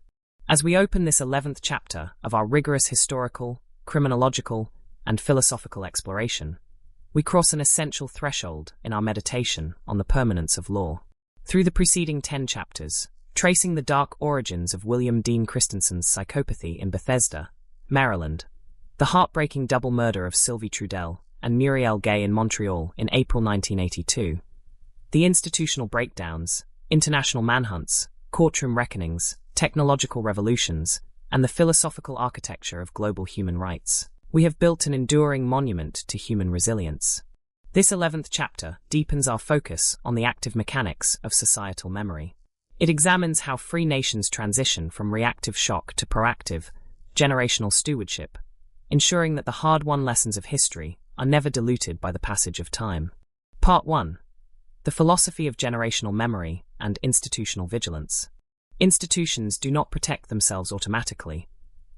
As we open this 11th chapter of our rigorous historical, criminological, and philosophical exploration, we cross an essential threshold in our meditation on the permanence of law. Through the preceding 10 chapters, tracing the dark origins of William Dean Christensen's psychopathy in Bethesda, Maryland, the heartbreaking double murder of Sylvie Trudell and Muriel Gay in Montreal in April 1982, the institutional breakdowns, international manhunts, courtroom reckonings, technological revolutions, and the philosophical architecture of global human rights, we have built an enduring monument to human resilience. This 11th chapter deepens our focus on the active mechanics of societal memory. It examines how free nations transition from reactive shock to proactive, generational stewardship, ensuring that the hard-won lessons of history are never diluted by the passage of time. Part 1. The philosophy of generational memory and institutional vigilance. Institutions do not protect themselves automatically.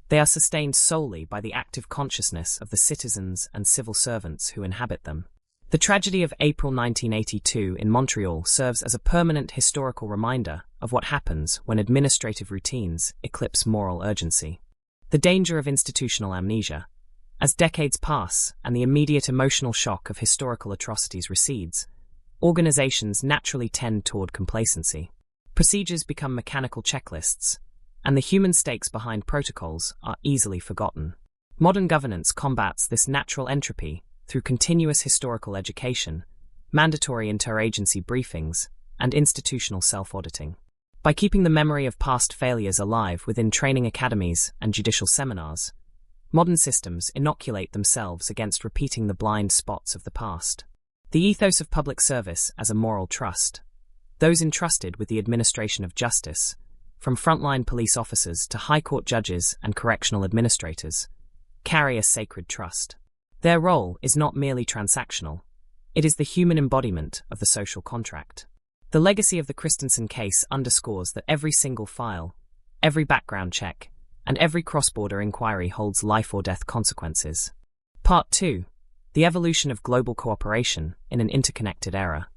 They are sustained solely by the active consciousness of the citizens and civil servants who inhabit them. The tragedy of April 1982 in Montreal serves as a permanent historical reminder of what happens when administrative routines eclipse moral urgency. The danger of institutional amnesia. As decades pass and the immediate emotional shock of historical atrocities recedes, organizations naturally tend toward complacency. Procedures become mechanical checklists, and the human stakes behind protocols are easily forgotten. Modern governance combats this natural entropy through continuous historical education, mandatory interagency briefings, and institutional self-auditing. By keeping the memory of past failures alive within training academies and judicial seminars, modern systems inoculate themselves against repeating the blind spots of the past. The ethos of public service as a moral trust. Those entrusted with the administration of justice, from frontline police officers to high court judges and correctional administrators, carry a sacred trust. Their role is not merely transactional, it is the human embodiment of the social contract. The legacy of the Christensen case underscores that every single file, every background check, and every cross-border inquiry holds life or death consequences. Part 2. The evolution of global cooperation in an interconnected era.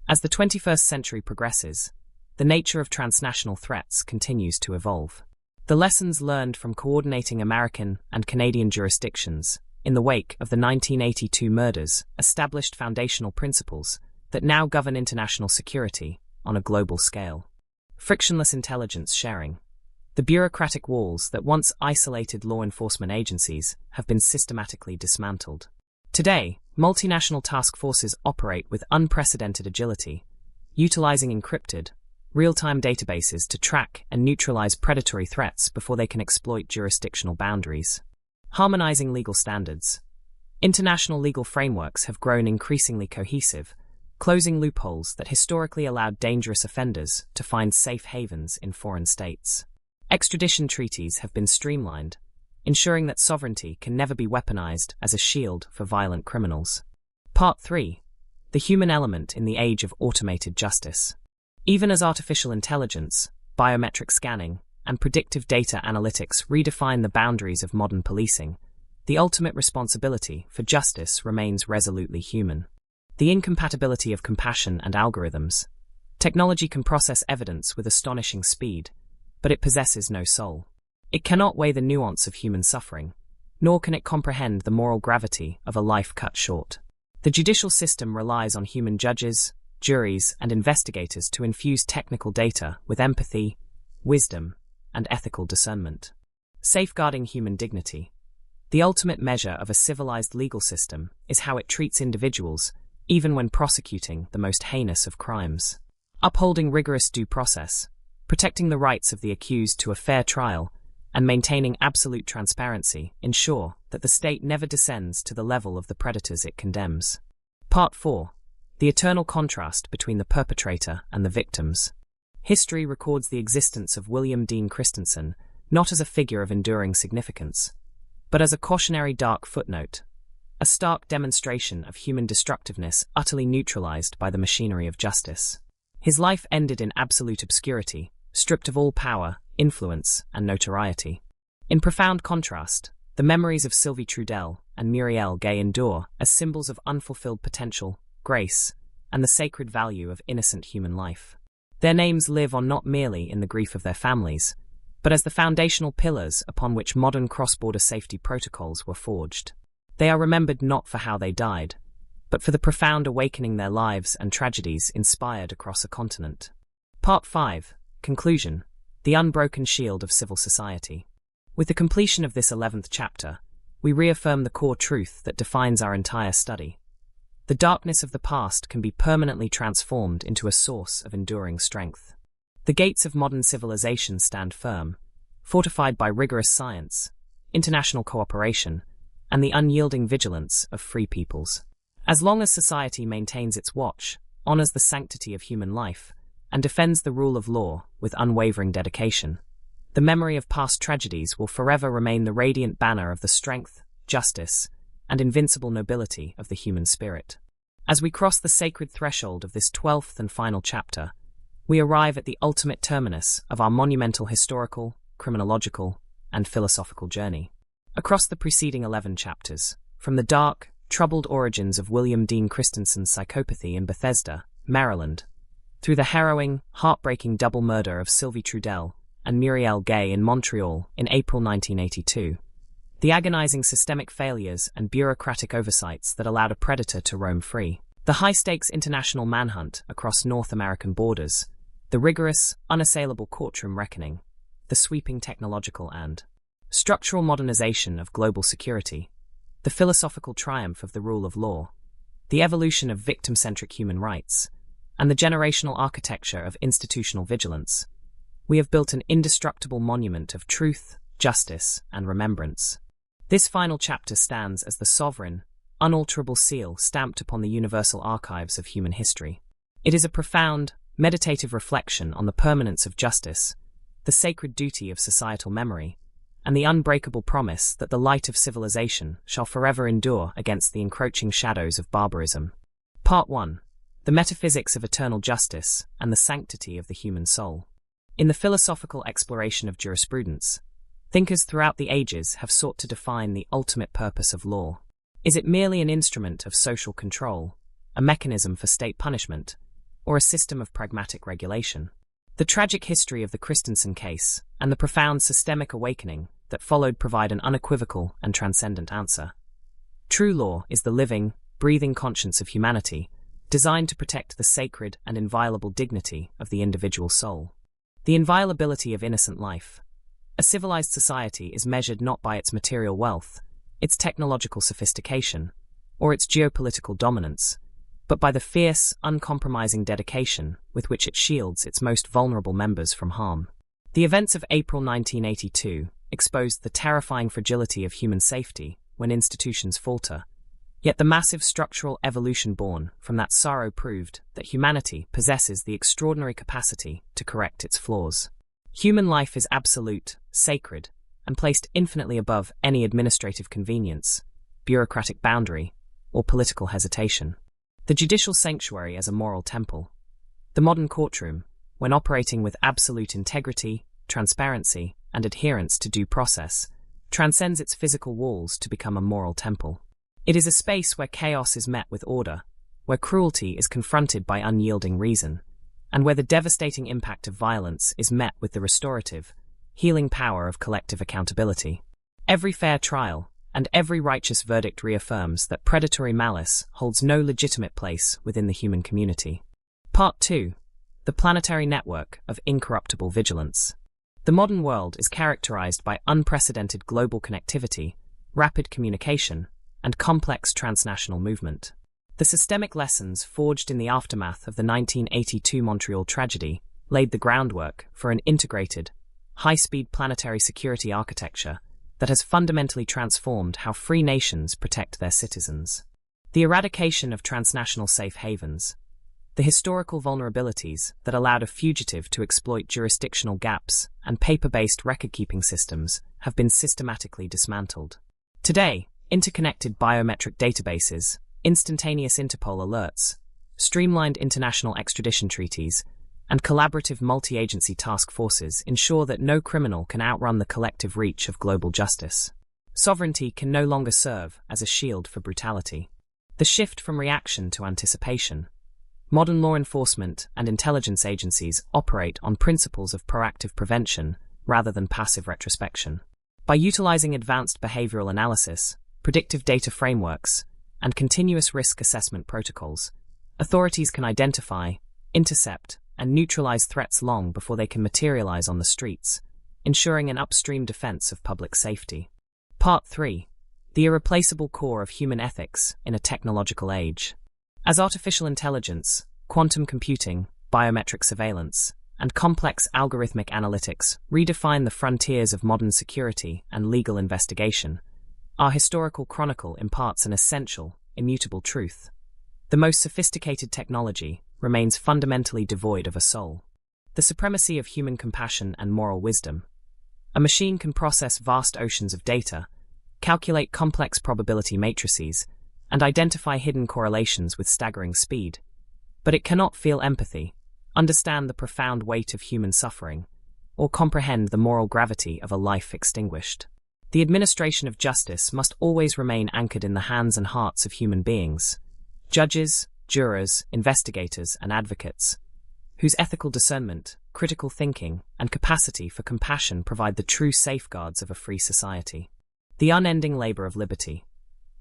As the 21st century progresses, the nature of transnational threats continues to evolve. The lessons learned from coordinating American and Canadian jurisdictions in the wake of the 1982 murders established foundational principles that now govern international security on a global scale. Frictionless intelligence sharing. The bureaucratic walls that once isolated law enforcement agencies have been systematically dismantled. Today, multinational task forces operate with unprecedented agility, utilizing encrypted, real-time databases to track and neutralize predatory threats before they can exploit jurisdictional boundaries. Harmonizing legal standards. International legal frameworks have grown increasingly cohesive, closing loopholes that historically allowed dangerous offenders to find safe havens in foreign states. Extradition treaties have been streamlined, ensuring that sovereignty can never be weaponized as a shield for violent criminals. Part 3. The human element in the age of automated justice. Even as artificial intelligence, biometric scanning, and predictive data analytics redefine the boundaries of modern policing, the ultimate responsibility for justice remains resolutely human. The incompatibility of compassion and algorithms. Technology can process evidence with astonishing speed, but it possesses no soul. It cannot weigh the nuance of human suffering, nor can it comprehend the moral gravity of a life cut short. The judicial system relies on human judges, juries, and investigators to infuse technical data with empathy, wisdom, and ethical discernment. Safeguarding human dignity. The ultimate measure of a civilized legal system is how it treats individuals, even when prosecuting the most heinous of crimes. Upholding rigorous due process, protecting the rights of the accused to a fair trial, and maintaining absolute transparency ensure that the state never descends to the level of the predators it condemns. Part 4. The eternal contrast between the perpetrator and the victims. History records the existence of William Dean Christensen not as a figure of enduring significance, but as a cautionary dark footnote, a stark demonstration of human destructiveness utterly neutralized by the machinery of justice. His life ended in absolute obscurity, stripped of all power, influence, and notoriety. In profound contrast, the memories of Sylvie Trudell and Muriel Gay endure as symbols of unfulfilled potential, grace, and the sacred value of innocent human life. Their names live on not merely in the grief of their families, but as the foundational pillars upon which modern cross-border safety protocols were forged. They are remembered not for how they died, but for the profound awakening their lives and tragedies inspired across a continent. Part 5. Conclusion. The Unbroken Shield of Civil Society. With the completion of this 11th chapter, we reaffirm the core truth that defines our entire study. The darkness of the past can be permanently transformed into a source of enduring strength. The gates of modern civilization stand firm, fortified by rigorous science, international cooperation, and the unyielding vigilance of free peoples. As long as society maintains its watch, honors the sanctity of human life, and defends the rule of law with unwavering dedication, the memory of past tragedies will forever remain the radiant banner of the strength, justice, and invincible nobility of the human spirit. As we cross the sacred threshold of this 12th and final chapter, we arrive at the ultimate terminus of our monumental historical, criminological, and philosophical journey. Across the preceding 11 chapters, from the dark, troubled origins of William Dean Christensen's psychopathy in Bethesda, Maryland, through the harrowing, heartbreaking double murder of Sylvie Trudell and Muriel Gay in Montreal in April 1982, the agonizing systemic failures and bureaucratic oversights that allowed a predator to roam free, the high-stakes international manhunt across North American borders, the rigorous, unassailable courtroom reckoning, the sweeping technological and structural modernization of global security, the philosophical triumph of the rule of law, the evolution of victim-centric human rights, and the generational architecture of institutional vigilance, we have built an indestructible monument of truth, justice, and remembrance. This final chapter stands as the sovereign, unalterable seal stamped upon the universal archives of human history. It is a profound, meditative reflection on the permanence of justice, the sacred duty of societal memory, and the unbreakable promise that the light of civilization shall forever endure against the encroaching shadows of barbarism. Part 1. The Metaphysics of Eternal Justice and the Sanctity of the Human Soul. In the philosophical exploration of jurisprudence, thinkers throughout the ages have sought to define the ultimate purpose of law. Is it merely an instrument of social control, a mechanism for state punishment, or a system of pragmatic regulation? The tragic history of the Christensen case and the profound systemic awakening that followed provide an unequivocal and transcendent answer. True law is the living, breathing conscience of humanity, designed to protect the sacred and inviolable dignity of the individual soul. The inviolability of innocent life. A civilized society is measured not by its material wealth, its technological sophistication, or its geopolitical dominance, but by the fierce, uncompromising dedication with which it shields its most vulnerable members from harm. The events of April 1982 exposed the terrifying fragility of human safety when institutions falter, yet the massive structural evolution born from that sorrow proved that humanity possesses the extraordinary capacity to correct its flaws. Human life is absolute, sacred, and placed infinitely above any administrative convenience, bureaucratic boundary, or political hesitation. The judicial sanctuary as a moral temple. The modern courtroom, when operating with absolute integrity, transparency, and adherence to due process, transcends its physical walls to become a moral temple. It is a space where chaos is met with order, where cruelty is confronted by unyielding reason, and where the devastating impact of violence is met with the restorative, healing power of collective accountability. Every fair trial and every righteous verdict reaffirms that predatory malice holds no legitimate place within the human community. Part 2. The planetary network of incorruptible vigilance. The modern world is characterized by unprecedented global connectivity, rapid communication, and complex transnational movement. The systemic lessons forged in the aftermath of the 1982 Montreal tragedy laid the groundwork for an integrated, high-speed planetary security architecture that has fundamentally transformed how free nations protect their citizens. The eradication of transnational safe havens, the historical vulnerabilities that allowed a fugitive to exploit jurisdictional gaps and paper-based record-keeping systems have been systematically dismantled. Today, interconnected biometric databases, instantaneous Interpol alerts, streamlined international extradition treaties, and collaborative multi-agency task forces ensure that no criminal can outrun the collective reach of global justice. Sovereignty can no longer serve as a shield for brutality. The shift from reaction to anticipation. Modern law enforcement and intelligence agencies operate on principles of proactive prevention rather than passive retrospection. By utilizing advanced behavioral analysis, predictive data frameworks, and continuous risk assessment protocols, authorities can identify, intercept, and neutralize threats long before they can materialize on the streets, ensuring an upstream defense of public safety. Part 3. The irreplaceable core of human ethics in a technological age. As artificial intelligence, quantum computing, biometric surveillance, and complex algorithmic analytics redefine the frontiers of modern security and legal investigation, our historical chronicle imparts an essential, immutable truth. The most sophisticated technology remains fundamentally devoid of a soul. The supremacy of human compassion and moral wisdom. A machine can process vast oceans of data, calculate complex probability matrices, and identify hidden correlations with staggering speed. But it cannot feel empathy, understand the profound weight of human suffering, or comprehend the moral gravity of a life extinguished. The administration of justice must always remain anchored in the hands and hearts of human beings, judges, jurors, investigators, and advocates, whose ethical discernment, critical thinking, and capacity for compassion provide the true safeguards of a free society. The unending labor of liberty.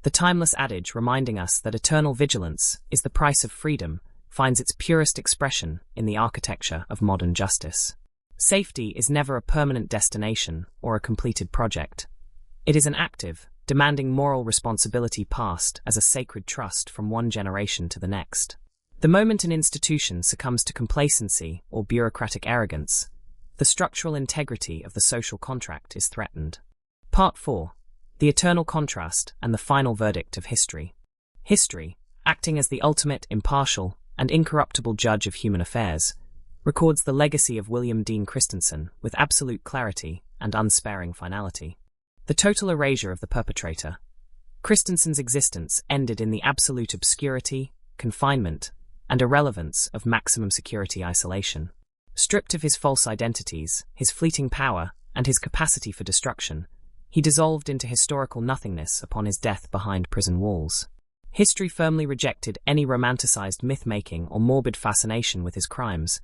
The timeless adage reminding us that eternal vigilance is the price of freedom finds its purest expression in the architecture of modern justice. Safety is never a permanent destination or a completed project. It is an active, demanding moral responsibility passed as a sacred trust from one generation to the next. The moment an institution succumbs to complacency or bureaucratic arrogance, the structural integrity of the social contract is threatened. Part 4. The eternal contrast and the final verdict of history. History, acting as the ultimate, impartial, and incorruptible judge of human affairs, records the legacy of William Dean Christensen with absolute clarity and unsparing finality. The total erasure of the perpetrator. Christensen's existence ended in the absolute obscurity, confinement, and irrelevance of maximum security isolation. Stripped of his false identities, his fleeting power, and his capacity for destruction, he dissolved into historical nothingness upon his death behind prison walls. History firmly rejected any romanticized myth-making or morbid fascination with his crimes,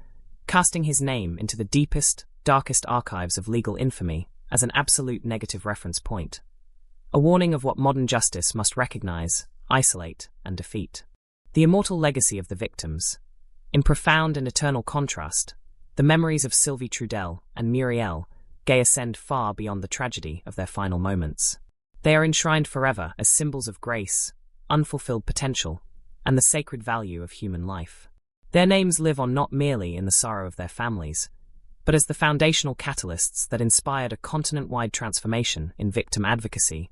casting his name into the deepest, darkest archives of legal infamy as an absolute negative reference point. A warning of what modern justice must recognize, isolate, and defeat. The immortal legacy of the victims. In profound and eternal contrast, the memories of Sylvie Trudel and Muriel Gay ascend far beyond the tragedy of their final moments. They are enshrined forever as symbols of grace, unfulfilled potential, and the sacred value of human life. Their names live on not merely in the sorrow of their families, but as the foundational catalysts that inspired a continent-wide transformation in victim advocacy,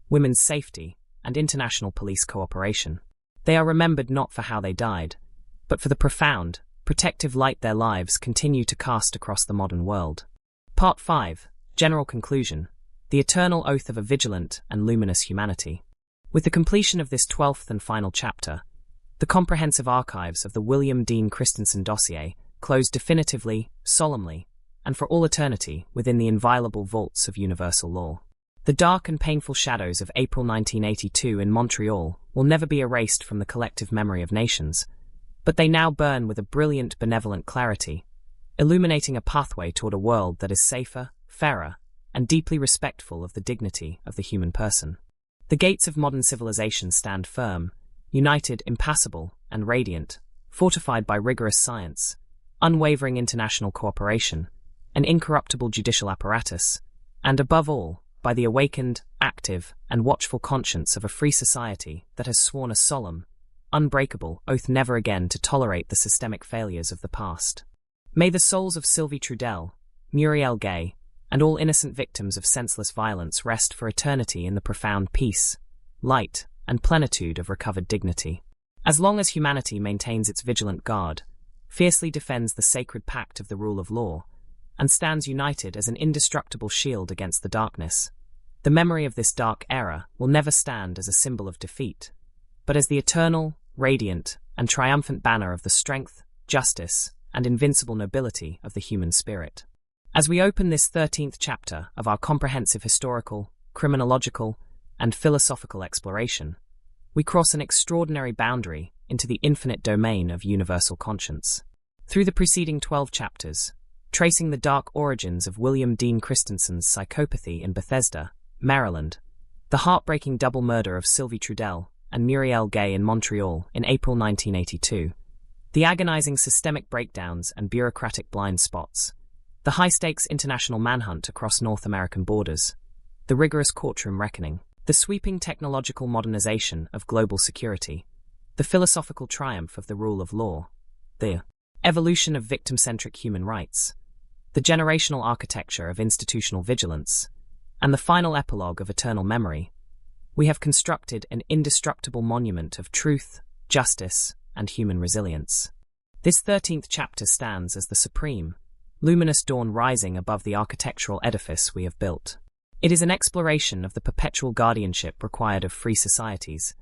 women's safety, and international police cooperation. They are remembered not for how they died, but for the profound, protective light their lives continue to cast across the modern world. Part 5. General conclusion. The eternal oath of a vigilant and luminous humanity. With the completion of this 12th and final chapter, the comprehensive archives of the William Dean Christensen dossier close definitively, solemnly, and for all eternity within the inviolable vaults of universal law. The dark and painful shadows of April 1982 in Montreal will never be erased from the collective memory of nations, but they now burn with a brilliant, benevolent clarity, illuminating a pathway toward a world that is safer, fairer, and deeply respectful of the dignity of the human person. The gates of modern civilization stand firm, united, impassable, and radiant, fortified by rigorous science, unwavering international cooperation, an incorruptible judicial apparatus, and above all, by the awakened, active, and watchful conscience of a free society that has sworn a solemn, unbreakable oath never again to tolerate the systemic failures of the past. May the souls of Sylvie Trudel, Muriel Gay, and all innocent victims of senseless violence rest for eternity in the profound peace, light, and plenitude of recovered dignity. As long as humanity maintains its vigilant guard, fiercely defends the sacred pact of the rule of law, and stands united as an indestructible shield against the darkness, the memory of this dark era will never stand as a symbol of defeat, but as the eternal, radiant, and triumphant banner of the strength, justice, and invincible nobility of the human spirit. As we open this 13th chapter of our comprehensive historical, criminological, and philosophical exploration, we cross an extraordinary boundary into the infinite domain of universal conscience. Through the preceding 12 chapters, tracing the dark origins of William Dean Christensen's psychopathy in Bethesda, Maryland, the heartbreaking double murder of Sylvie Trudell and Muriel Gay in Montreal in April 1982, the agonizing systemic breakdowns and bureaucratic blind spots, the high-stakes international manhunt across North American borders, the rigorous courtroom reckoning, the sweeping technological modernization of global security, the philosophical triumph of the rule of law, the evolution of victim-centric human rights, the generational architecture of institutional vigilance, and the final epilogue of eternal memory, we have constructed an indestructible monument of truth, justice, and human resilience. This 13th chapter stands as the supreme, luminous dawn rising above the architectural edifice we have built. It is an exploration of the perpetual guardianship required of free societies,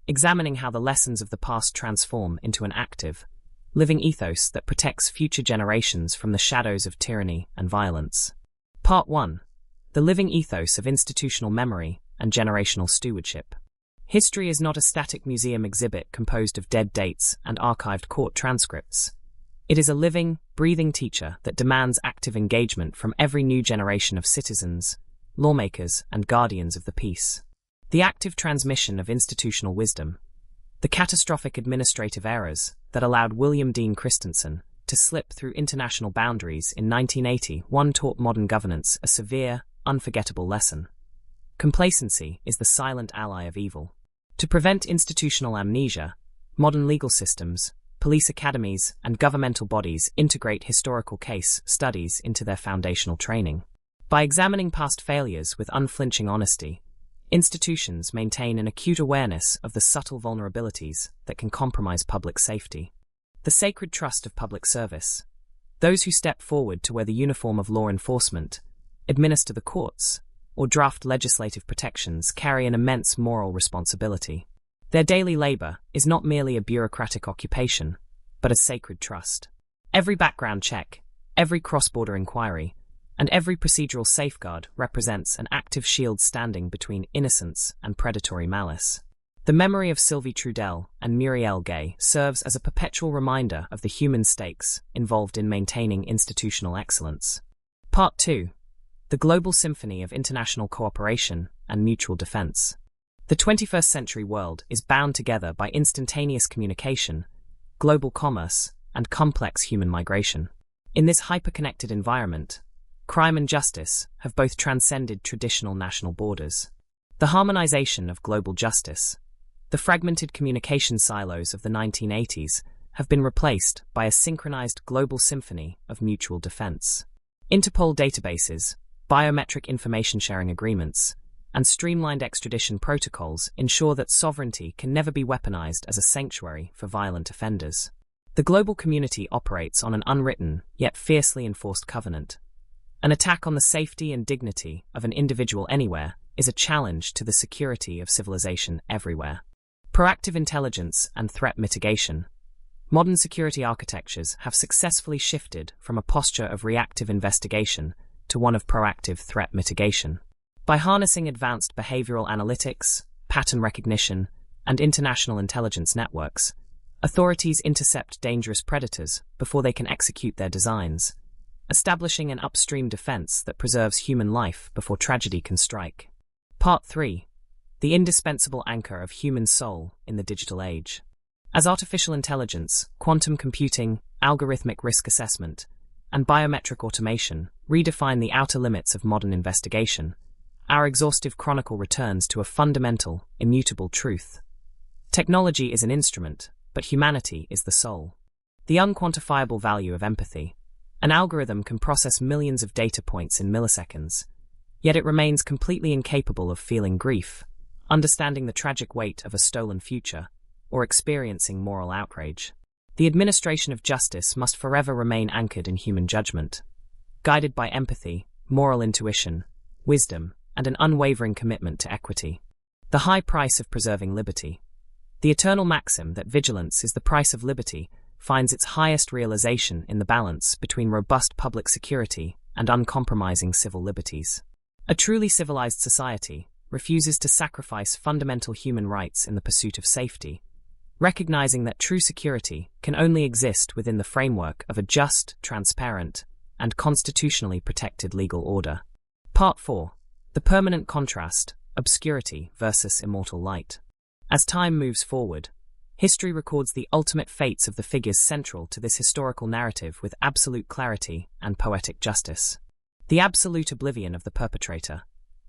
examining how the lessons of the past transform into an active, living ethos that protects future generations from the shadows of tyranny and violence. Part 1. The living ethos of institutional memory and generational stewardship. History is not a static museum exhibit composed of dead dates and archived court transcripts. It is a living, breathing teacher that demands active engagement from every new generation of citizens, lawmakers, and guardians of the peace. The active transmission of institutional wisdom, the catastrophic administrative errors that allowed William Dean Christensen to slip through international boundaries in 1980, taught modern governance a severe, unforgettable lesson. Complacency is the silent ally of evil. To prevent institutional amnesia, modern legal systems, police academies, and governmental bodies integrate historical case studies into their foundational training. By examining past failures with unflinching honesty, institutions maintain an acute awareness of the subtle vulnerabilities that can compromise public safety. The sacred trust of public service. Those who step forward to wear the uniform of law enforcement, administer the courts, or draft legislative protections carry an immense moral responsibility. Their daily labor is not merely a bureaucratic occupation, but a sacred trust. Every background check, every cross-border inquiry, and every procedural safeguard represents an active shield standing between innocence and predatory malice. The memory of Sylvie Trudell and Muriel Gay serves as a perpetual reminder of the human stakes involved in maintaining institutional excellence. Part 2. The Global Symphony of International Cooperation and Mutual Defense. The 21st century world is bound together by instantaneous communication, global commerce, and complex human migration. In this hyper-connected environment, crime and justice have both transcended traditional national borders. The harmonization of global justice, the fragmented communication silos of the 1980s, have been replaced by a synchronized global symphony of mutual defense. Interpol databases, biometric information sharing agreements, and streamlined extradition protocols ensure that sovereignty can never be weaponized as a sanctuary for violent offenders. The global community operates on an unwritten, yet fiercely enforced covenant. An attack on the safety and dignity of an individual anywhere is a challenge to the security of civilization everywhere. Proactive intelligence and threat mitigation. Modern security architectures have successfully shifted from a posture of reactive investigation to one of proactive threat mitigation. By harnessing advanced behavioral analytics, pattern recognition, and international intelligence networks, authorities intercept dangerous predators before they can execute their designs, establishing an upstream defense that preserves human life before tragedy can strike. Part 3. The indispensable anchor of human soul in the digital age. As artificial intelligence, quantum computing, algorithmic risk assessment, and biometric automation redefine the outer limits of modern investigation, our exhaustive chronicle returns to a fundamental, immutable truth. Technology is an instrument, but humanity is the soul. The unquantifiable value of empathy. An algorithm can process millions of data points in milliseconds, yet it remains completely incapable of feeling grief, understanding the tragic weight of a stolen future, or experiencing moral outrage. The administration of justice must forever remain anchored in human judgment, guided by empathy, moral intuition, wisdom, and an unwavering commitment to equity. The high price of preserving liberty. The eternal maxim that vigilance is the price of liberty finds its highest realization in the balance between robust public security and uncompromising civil liberties. A truly civilized society refuses to sacrifice fundamental human rights in the pursuit of safety, recognizing that true security can only exist within the framework of a just, transparent, and constitutionally protected legal order. Part 4. The permanent contrast, obscurity versus immortal light. As time moves forward, history records the ultimate fates of the figures central to this historical narrative with absolute clarity and poetic justice. The absolute oblivion of the perpetrator.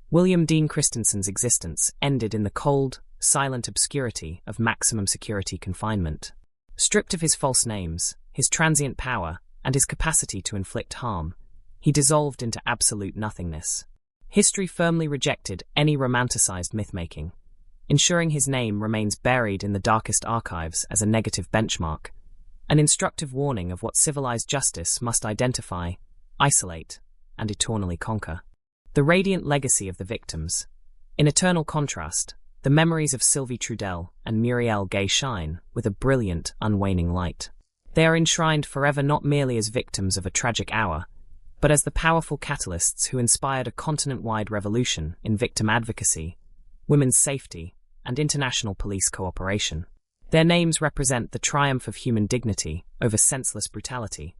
William Dean Christensen's existence ended in the cold, silent obscurity of maximum security confinement. Stripped of his false names, his transient power, and his capacity to inflict harm, he dissolved into absolute nothingness. History firmly rejected any romanticized myth-making, ensuring his name remains buried in the darkest archives as a negative benchmark, an instructive warning of what civilized justice must identify, isolate, and eternally conquer. The radiant legacy of the victims. In eternal contrast, the memories of Sylvie Trudell and Muriel Gay shine with a brilliant, unwaning light. They are enshrined forever not merely as victims of a tragic hour, but as the powerful catalysts who inspired a continent-wide revolution in victim advocacy, women's safety, and international police cooperation. Their names represent the triumph of human dignity over senseless brutality,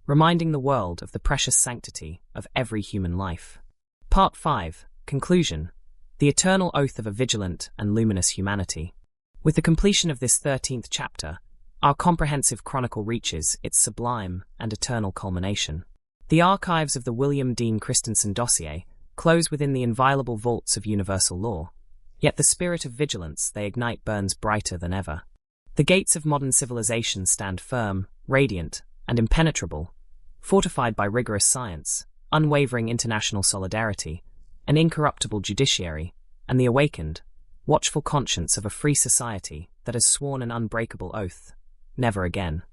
reminding the world of the precious sanctity of every human life. Part 5. Conclusion. The eternal oath of a vigilant and luminous humanity. With the completion of this 13th chapter, our comprehensive chronicle reaches its sublime and eternal culmination. The archives of the William Dean Christensen dossier close within the inviolable vaults of universal law, yet the spirit of vigilance they ignite burns brighter than ever. The gates of modern civilization stand firm, radiant, and impenetrable, fortified by rigorous science, unwavering international solidarity, an incorruptible judiciary, and the awakened, watchful conscience of a free society that has sworn an unbreakable oath: never again.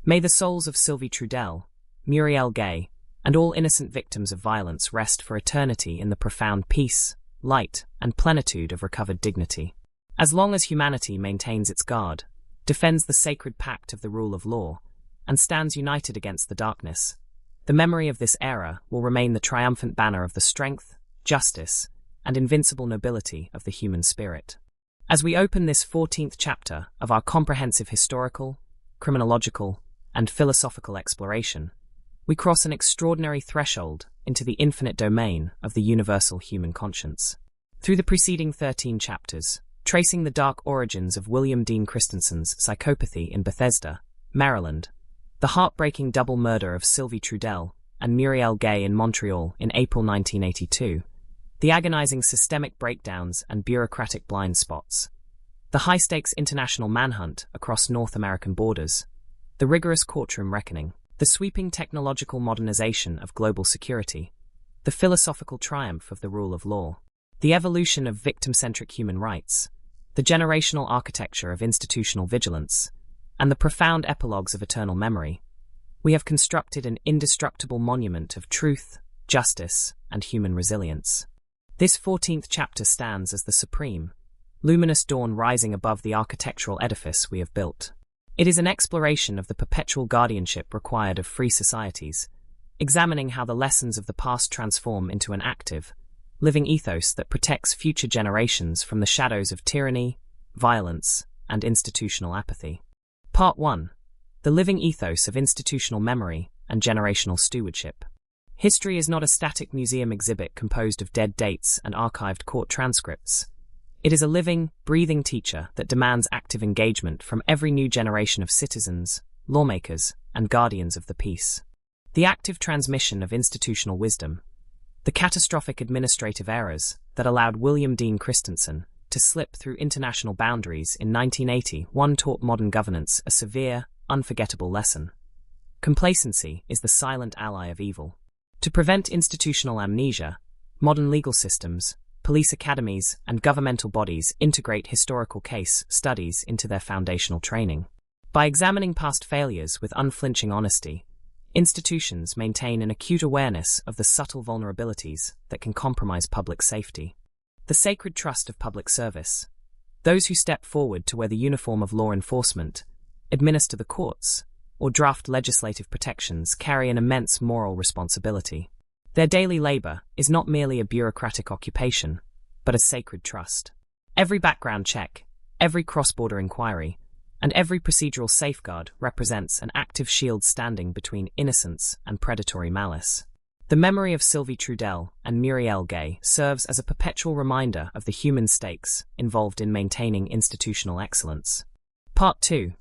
May the souls of Sylvie Trudell, Muriel Gay, and all innocent victims of violence rest for eternity in the profound peace, light, and plenitude of recovered dignity. As long as humanity maintains its guard, defends the sacred pact of the rule of law, and stands united against the darkness, the memory of this era will remain the triumphant banner of the strength, justice, and invincible nobility of the human spirit. As we open this 14th chapter of our comprehensive historical, criminological, and philosophical exploration, we cross an extraordinary threshold into the infinite domain of the universal human conscience. Through the preceding 13 chapters, tracing the dark origins of William Dean Christensen's psychopathy in Bethesda, Maryland, the heartbreaking double murder of Sylvie Trudell and Muriel Gay in Montreal in April 1982, the agonizing systemic breakdowns and bureaucratic blind spots, the high-stakes international manhunt across North American borders, the rigorous courtroom reckoning, the sweeping technological modernization of global security, the philosophical triumph of the rule of law, the evolution of victim-centric human rights, the generational architecture of institutional vigilance, and the profound epilogues of eternal memory, we have constructed an indestructible monument of truth, justice, and human resilience. This 14th chapter stands as the supreme, luminous dawn rising above the architectural edifice we have built. It is an exploration of the perpetual guardianship required of free societies, examining how the lessons of the past transform into an active, living ethos that protects future generations from the shadows of tyranny, violence, and institutional apathy. Part 1. The living ethos of institutional memory and generational stewardship. History is not a static museum exhibit composed of dead dates and archived court transcripts. It is a living, breathing teacher that demands active engagement from every new generation of citizens, lawmakers, and guardians of the peace. The active transmission of institutional wisdom. The catastrophic administrative errors that allowed William Dean Christensen to slip through international boundaries in 1981 taught modern governance a severe, unforgettable lesson. Complacency is the silent ally of evil. To prevent institutional amnesia, modern legal systems, police academies, and governmental bodies integrate historical case studies into their foundational training. By examining past failures with unflinching honesty, institutions maintain an acute awareness of the subtle vulnerabilities that can compromise public safety. The sacred trust of public service. Those who step forward to wear the uniform of law enforcement, administer the courts, or draft legislative protections carry an immense moral responsibility. Their daily labor is not merely a bureaucratic occupation, but a sacred trust. Every background check, every cross-border inquiry, and every procedural safeguard represents an active shield standing between innocence and predatory malice. The memory of Sylvie Trudell and Muriel Gay serves as a perpetual reminder of the human stakes involved in maintaining institutional excellence. Part 2.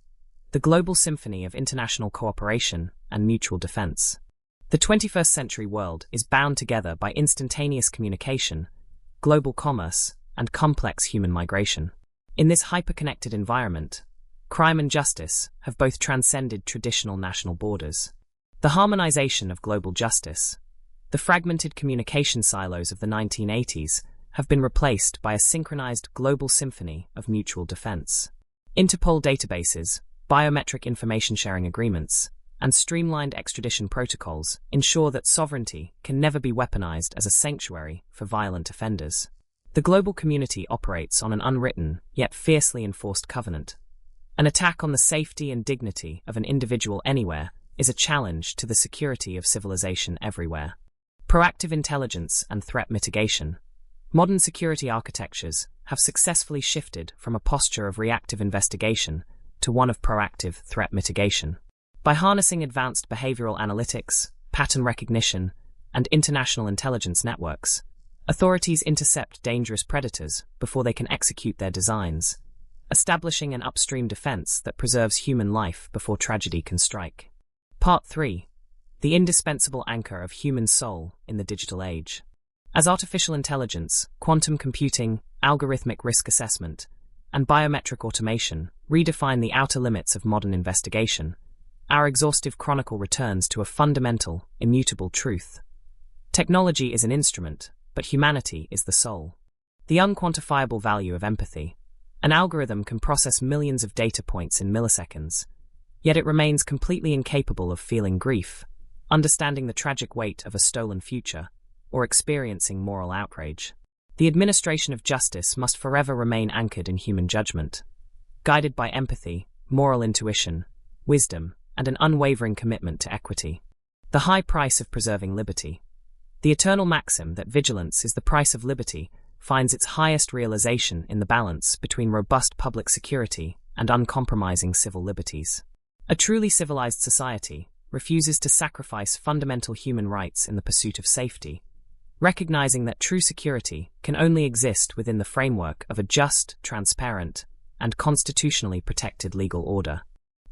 The Global Symphony of International Cooperation and Mutual Defense. The 21st century world is bound together by instantaneous communication, global commerce, and complex human migration. In this hyper-connected environment, crime and justice have both transcended traditional national borders. The harmonization of global justice, the fragmented communication silos of the 1980s, have been replaced by a synchronized global symphony of mutual defense. Interpol databases, biometric information sharing agreements, and streamlined extradition protocols ensure that sovereignty can never be weaponized as a sanctuary for violent offenders. The global community operates on an unwritten, yet fiercely enforced covenant. An attack on the safety and dignity of an individual anywhere is a challenge to the security of civilization everywhere. Proactive intelligence and threat mitigation. Modern security architectures have successfully shifted from a posture of reactive investigation to one of proactive threat mitigation. By harnessing advanced behavioral analytics, pattern recognition, and international intelligence networks, authorities intercept dangerous predators before they can execute their designs, establishing an upstream defense that preserves human life before tragedy can strike. Part 3. The indispensable anchor of human soul in the digital age. As artificial intelligence, quantum computing, algorithmic risk assessment, and biometric automation redefine the outer limits of modern investigation, our exhaustive chronicle returns to a fundamental, immutable truth. Technology is an instrument, but humanity is the soul. The unquantifiable value of empathy. An algorithm can process millions of data points in milliseconds, yet it remains completely incapable of feeling grief, understanding the tragic weight of a stolen future, or experiencing moral outrage. The administration of justice must forever remain anchored in human judgment, guided by empathy, moral intuition, wisdom, and an unwavering commitment to equity. The high price of preserving liberty. The eternal maxim that vigilance is the price of liberty finds its highest realization in the balance between robust public security and uncompromising civil liberties. A truly civilized society refuses to sacrifice fundamental human rights in the pursuit of safety, recognizing that true security can only exist within the framework of a just, transparent, and constitutionally protected legal order.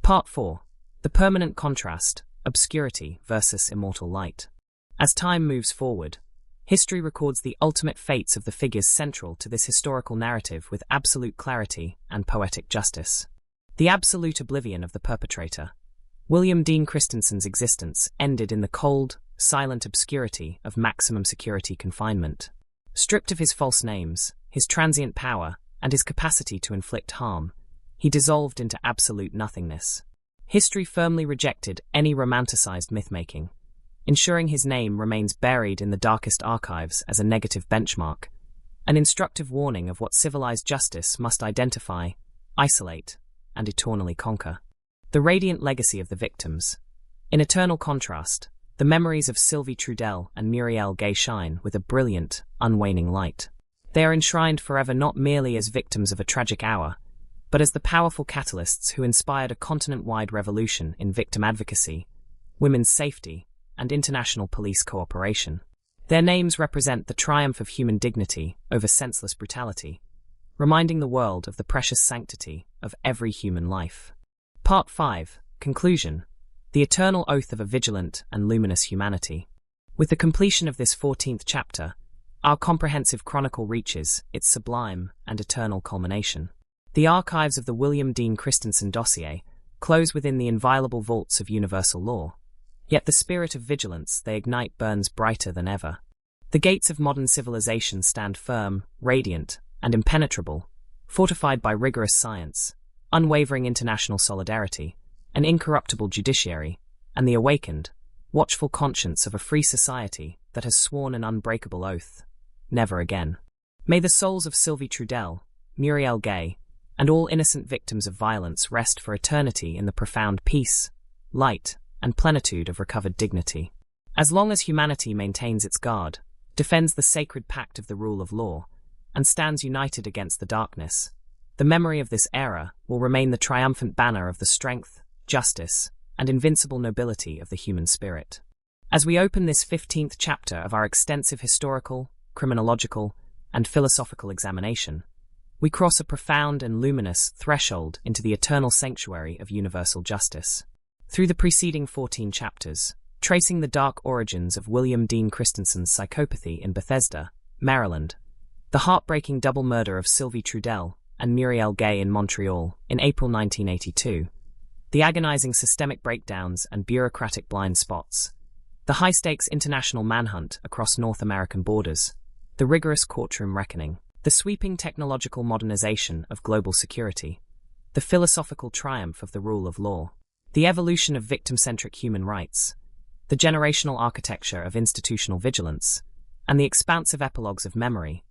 Part 4. The permanent contrast, obscurity versus immortal light. As time moves forward, history records the ultimate fates of the figures central to this historical narrative with absolute clarity and poetic justice. The absolute oblivion of the perpetrator. William Dean Christensen's existence ended in the cold, silent obscurity of maximum security confinement. Stripped of his false names, his transient power, and his capacity to inflict harm, he dissolved into absolute nothingness. History firmly rejected any romanticized myth-making, ensuring his name remains buried in the darkest archives as a negative benchmark, an instructive warning of what civilized justice must identify, isolate, and eternally conquer. The radiant legacy of the victims. In eternal contrast, the memories of Sylvie Trudell and Muriel Gay shine with a brilliant, unwaning light. They are enshrined forever not merely as victims of a tragic hour, but as the powerful catalysts who inspired a continent-wide revolution in victim advocacy, women's safety, and international police cooperation. Their names represent the triumph of human dignity over senseless brutality, reminding the world of the precious sanctity of every human life. Part 5. Conclusion. The eternal oath of a vigilant and luminous humanity. With the completion of this 14th chapter, our comprehensive chronicle reaches its sublime and eternal culmination. The archives of the William Dean Christensen dossier close within the inviolable vaults of universal law, yet the spirit of vigilance they ignite burns brighter than ever. The gates of modern civilization stand firm, radiant, and impenetrable, fortified by rigorous science, unwavering international solidarity, an incorruptible judiciary, and the awakened, watchful conscience of a free society that has sworn an unbreakable oath: never again. May the souls of Sylvie Trudell, Muriel Gay, and all innocent victims of violence rest for eternity in the profound peace, light, and plenitude of recovered dignity. As long as humanity maintains its guard, defends the sacred pact of the rule of law, and stands united against the darkness, The memory of this era will remain the triumphant banner of the strength, justice, and invincible nobility of the human spirit. As we open this 15th chapter of our extensive historical, criminological, and philosophical examination, we cross a profound and luminous threshold into the eternal sanctuary of universal justice. Through the preceding 14 chapters, tracing the dark origins of William Dean Christensen's psychopathy in Bethesda, Maryland, the heartbreaking double murder of Sylvie Trudell and Muriel Gay in Montreal in April 1982, the agonizing systemic breakdowns and bureaucratic blind spots, the high-stakes international manhunt across North American borders, the rigorous courtroom reckoning, the sweeping technological modernization of global security, the philosophical triumph of the rule of law, the evolution of victim-centric human rights, the generational architecture of institutional vigilance, and the expansive epilogues of memory,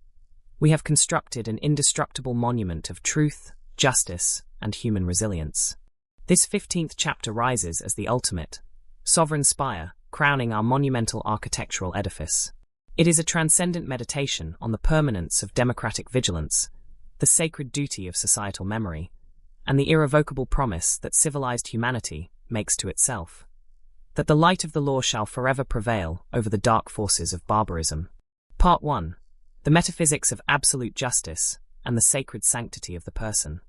we have constructed an indestructible monument of truth, justice, and human resilience. This 15th chapter rises as the ultimate, sovereign spire, crowning our monumental architectural edifice. It is a transcendent meditation on the permanence of democratic vigilance, the sacred duty of societal memory, and the irrevocable promise that civilized humanity makes to itself, that the light of the law shall forever prevail over the dark forces of barbarism. Part 1. The metaphysics of absolute justice and the sacred sanctity of the person.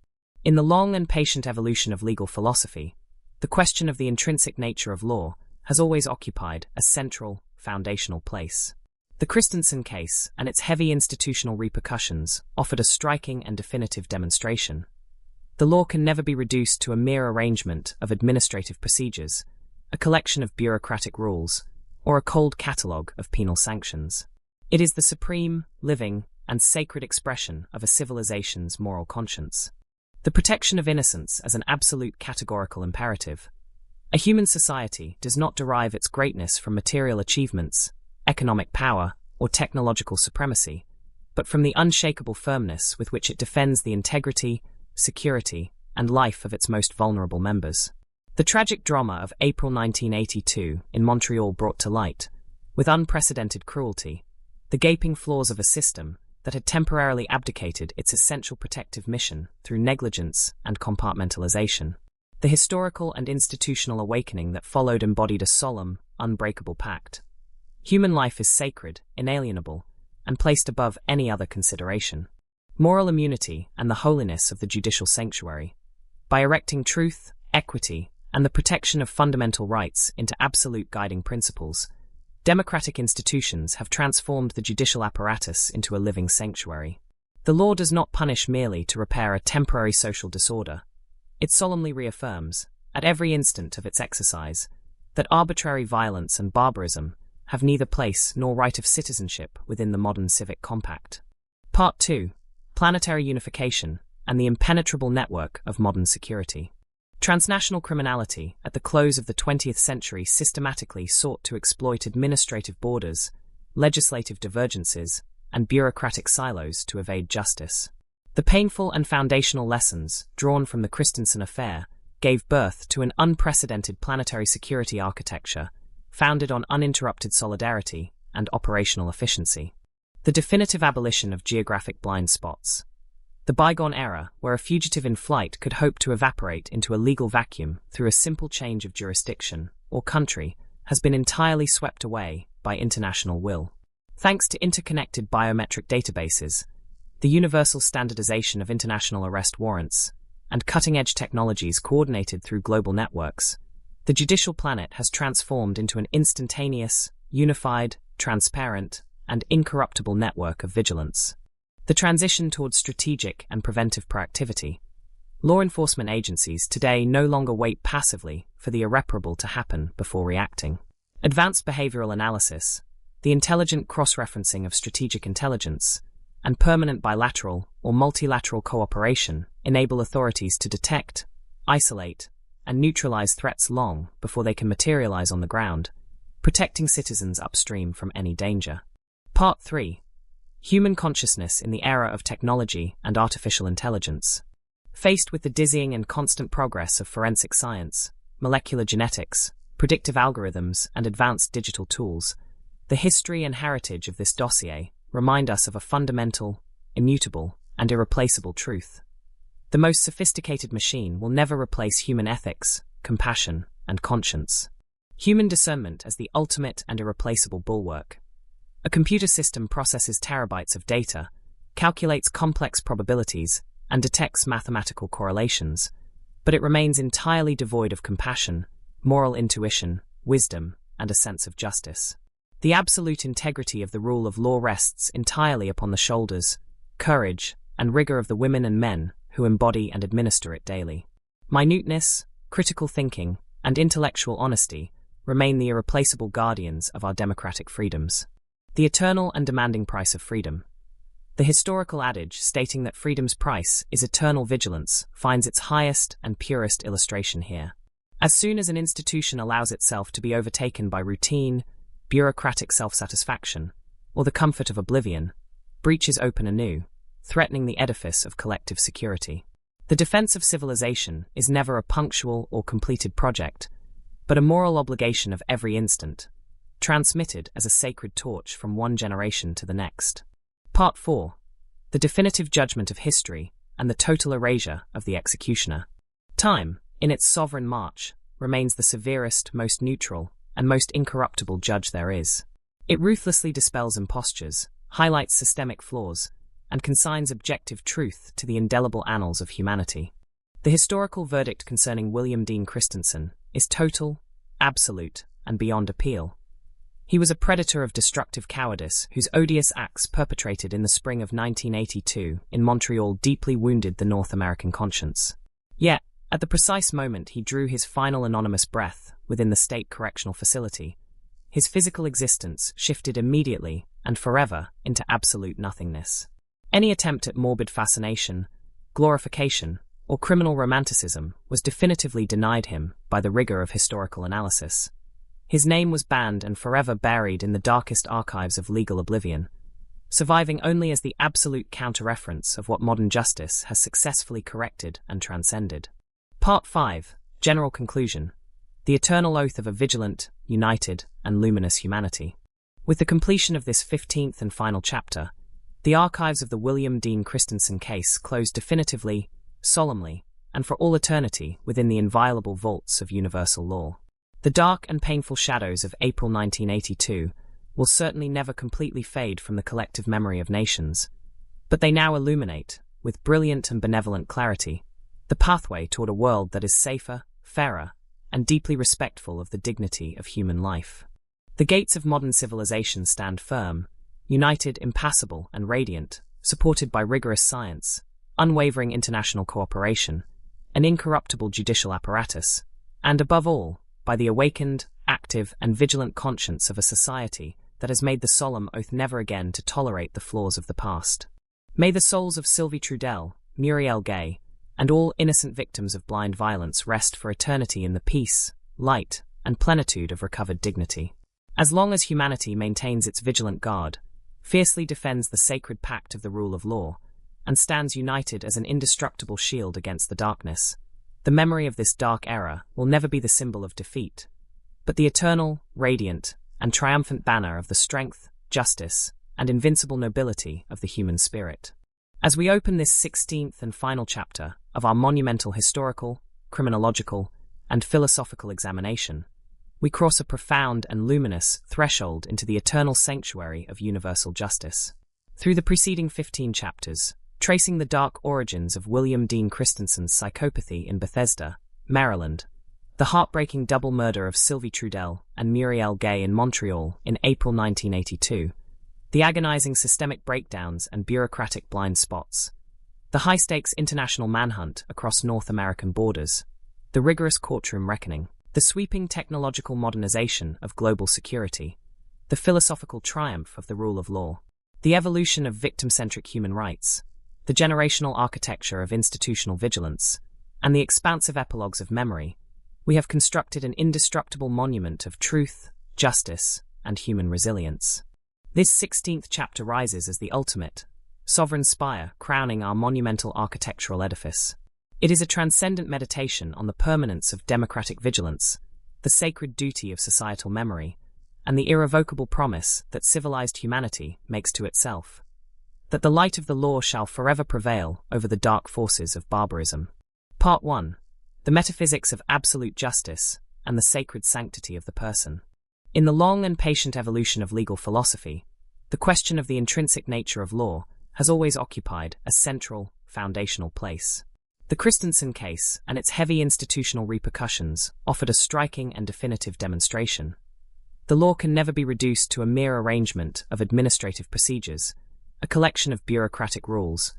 In the long and patient evolution of legal philosophy, the question of the intrinsic nature of law has always occupied a central, foundational place. The Christensen case and its heavy institutional repercussions offered a striking and definitive demonstration. The law can never be reduced to a mere arrangement of administrative procedures, a collection of bureaucratic rules, or a cold catalogue of penal sanctions. It is the supreme, living, and sacred expression of a civilization's moral conscience. The protection of innocence as an absolute categorical imperative. A human society does not derive its greatness from material achievements, economic power, or technological supremacy, but from the unshakable firmness with which it defends the integrity, security, and life of its most vulnerable members. The tragic drama of April 1982 in Montreal brought to light, with unprecedented cruelty, the gaping flaws of a system that had temporarily abdicated its essential protective mission through negligence and compartmentalization. The historical and institutional awakening that followed embodied a solemn, unbreakable pact. Human life is sacred, inalienable, and placed above any other consideration. Moral immunity and the holiness of the judicial sanctuary. By erecting truth, equity, and the protection of fundamental rights into absolute guiding principles, democratic institutions have transformed the judicial apparatus into a living sanctuary. The law does not punish merely to repair a temporary social disorder. It solemnly reaffirms, at every instant of its exercise, that arbitrary violence and barbarism have neither place nor right of citizenship within the modern civic compact. Part 2. Planetary unification and the impenetrable network of modern security. Transnational criminality at the close of the 20th century systematically sought to exploit administrative borders, legislative divergences, and bureaucratic silos to evade justice. The painful and foundational lessons drawn from the Christensen affair gave birth to an unprecedented planetary security architecture founded on uninterrupted solidarity and operational efficiency. The definitive abolition of geographic blind spots. The bygone era where a fugitive in flight could hope to evaporate into a legal vacuum through a simple change of jurisdiction or country has been entirely swept away by international will. Thanks to interconnected biometric databases, the universal standardization of international arrest warrants, and cutting-edge technologies coordinated through global networks, the judicial planet has transformed into an instantaneous, unified, transparent, and incorruptible network of vigilance. The transition towards strategic and preventive proactivity. Law enforcement agencies today no longer wait passively for the irreparable to happen before reacting. Advanced behavioral analysis, the intelligent cross-referencing of strategic intelligence, and permanent bilateral or multilateral cooperation enable authorities to detect, isolate, and neutralize threats long before they can materialize on the ground, protecting citizens upstream from any danger. Part 3. Human consciousness in the era of technology and artificial intelligence. Faced with the dizzying and constant progress of forensic science, molecular genetics, predictive algorithms, and advanced digital tools, the history and heritage of this dossier remind us of a fundamental, immutable, and irreplaceable truth. The most sophisticated machine will never replace human ethics, compassion, and conscience. Human discernment as the ultimate and irreplaceable bulwark. A computer system processes terabytes of data, calculates complex probabilities, and detects mathematical correlations, but it remains entirely devoid of compassion, moral intuition, wisdom, and a sense of justice. The absolute integrity of the rule of law rests entirely upon the shoulders, courage, and rigor of the women and men who embody and administer it daily. Minuteness, critical thinking, and intellectual honesty remain the irreplaceable guardians of our democratic freedoms. The eternal and demanding price of freedom. The historical adage stating that freedom's price is eternal vigilance finds its highest and purest illustration here. As soon as an institution allows itself to be overtaken by routine, bureaucratic self-satisfaction, or the comfort of oblivion, breaches open anew, threatening the edifice of collective security. The defense of civilization is never a punctual or completed project, but a moral obligation of every instant, transmitted as a sacred torch from one generation to the next. Part 4. The definitive judgment of history and the total erasure of the executioner. Time, in its sovereign march, remains the severest, most neutral, and most incorruptible judge there is. It ruthlessly dispels impostures, highlights systemic flaws, and consigns objective truth to the indelible annals of humanity. The historical verdict concerning William Dean Christensen is total, absolute, and beyond appeal. He was a predator of destructive cowardice whose odious acts perpetrated in the spring of 1982 in Montreal deeply wounded the North American conscience. Yet, at the precise moment he drew his final anonymous breath within the state correctional facility, his physical existence shifted immediately and forever into absolute nothingness. Any attempt at morbid fascination, glorification, or criminal romanticism was definitively denied him by the rigor of historical analysis. His name was banned and forever buried in the darkest archives of legal oblivion, surviving only as the absolute counter-reference of what modern justice has successfully corrected and transcended. Part 5. General conclusion. The eternal oath of a vigilant, united, and luminous humanity. With the completion of this 15th and final chapter, the archives of the William Dean Christensen case close definitively, solemnly, and for all eternity within the inviolable vaults of universal law. The dark and painful shadows of April 1982 will certainly never completely fade from the collective memory of nations, but they now illuminate, with brilliant and benevolent clarity, the pathway toward a world that is safer, fairer, and deeply respectful of the dignity of human life. The gates of modern civilization stand firm, united, impassable, and radiant, supported by rigorous science, unwavering international cooperation, an incorruptible judicial apparatus, and above all, by the awakened, active, and vigilant conscience of a society that has made the solemn oath never again to tolerate the flaws of the past. May the souls of Sylvie Trudell, Muriel Gay, and all innocent victims of blind violence rest for eternity in the peace, light, and plenitude of recovered dignity. As long as humanity maintains its vigilant guard, fiercely defends the sacred pact of the rule of law, and stands united as an indestructible shield against the darkness, the memory of this dark era will never be the symbol of defeat, but the eternal, radiant, and triumphant banner of the strength, justice, and invincible nobility of the human spirit. As we open this 16th and final chapter of our monumental historical, criminological, and philosophical examination, we cross a profound and luminous threshold into the eternal sanctuary of universal justice. Through the preceding 15 chapters, tracing the dark origins of William Dean Christensen's psychopathy in Bethesda, Maryland, the heartbreaking double murder of Sylvie Trudell and Muriel Gay in Montreal in April 1982, the agonizing systemic breakdowns and bureaucratic blind spots, the high-stakes international manhunt across North American borders, the rigorous courtroom reckoning, the sweeping technological modernization of global security, the philosophical triumph of the rule of law, the evolution of victim-centric human rights, the generational architecture of institutional vigilance, and the expansive epilogues of memory, we have constructed an indestructible monument of truth, justice, and human resilience. This 16th chapter rises as the ultimate, sovereign spire crowning our monumental architectural edifice. It is a transcendent meditation on the permanence of democratic vigilance, the sacred duty of societal memory, and the irrevocable promise that civilized humanity makes to itself. that the light of the law shall forever prevail over the dark forces of barbarism. Part 1. The metaphysics of absolute justice and the sacred sanctity of the person. In the long and patient evolution of legal philosophy, the question of the intrinsic nature of law has always occupied a central, foundational place. The Christensen case and its heavy institutional repercussions offered a striking and definitive demonstration. The law can never be reduced to a mere arrangement of administrative procedures, a collection of bureaucratic rules,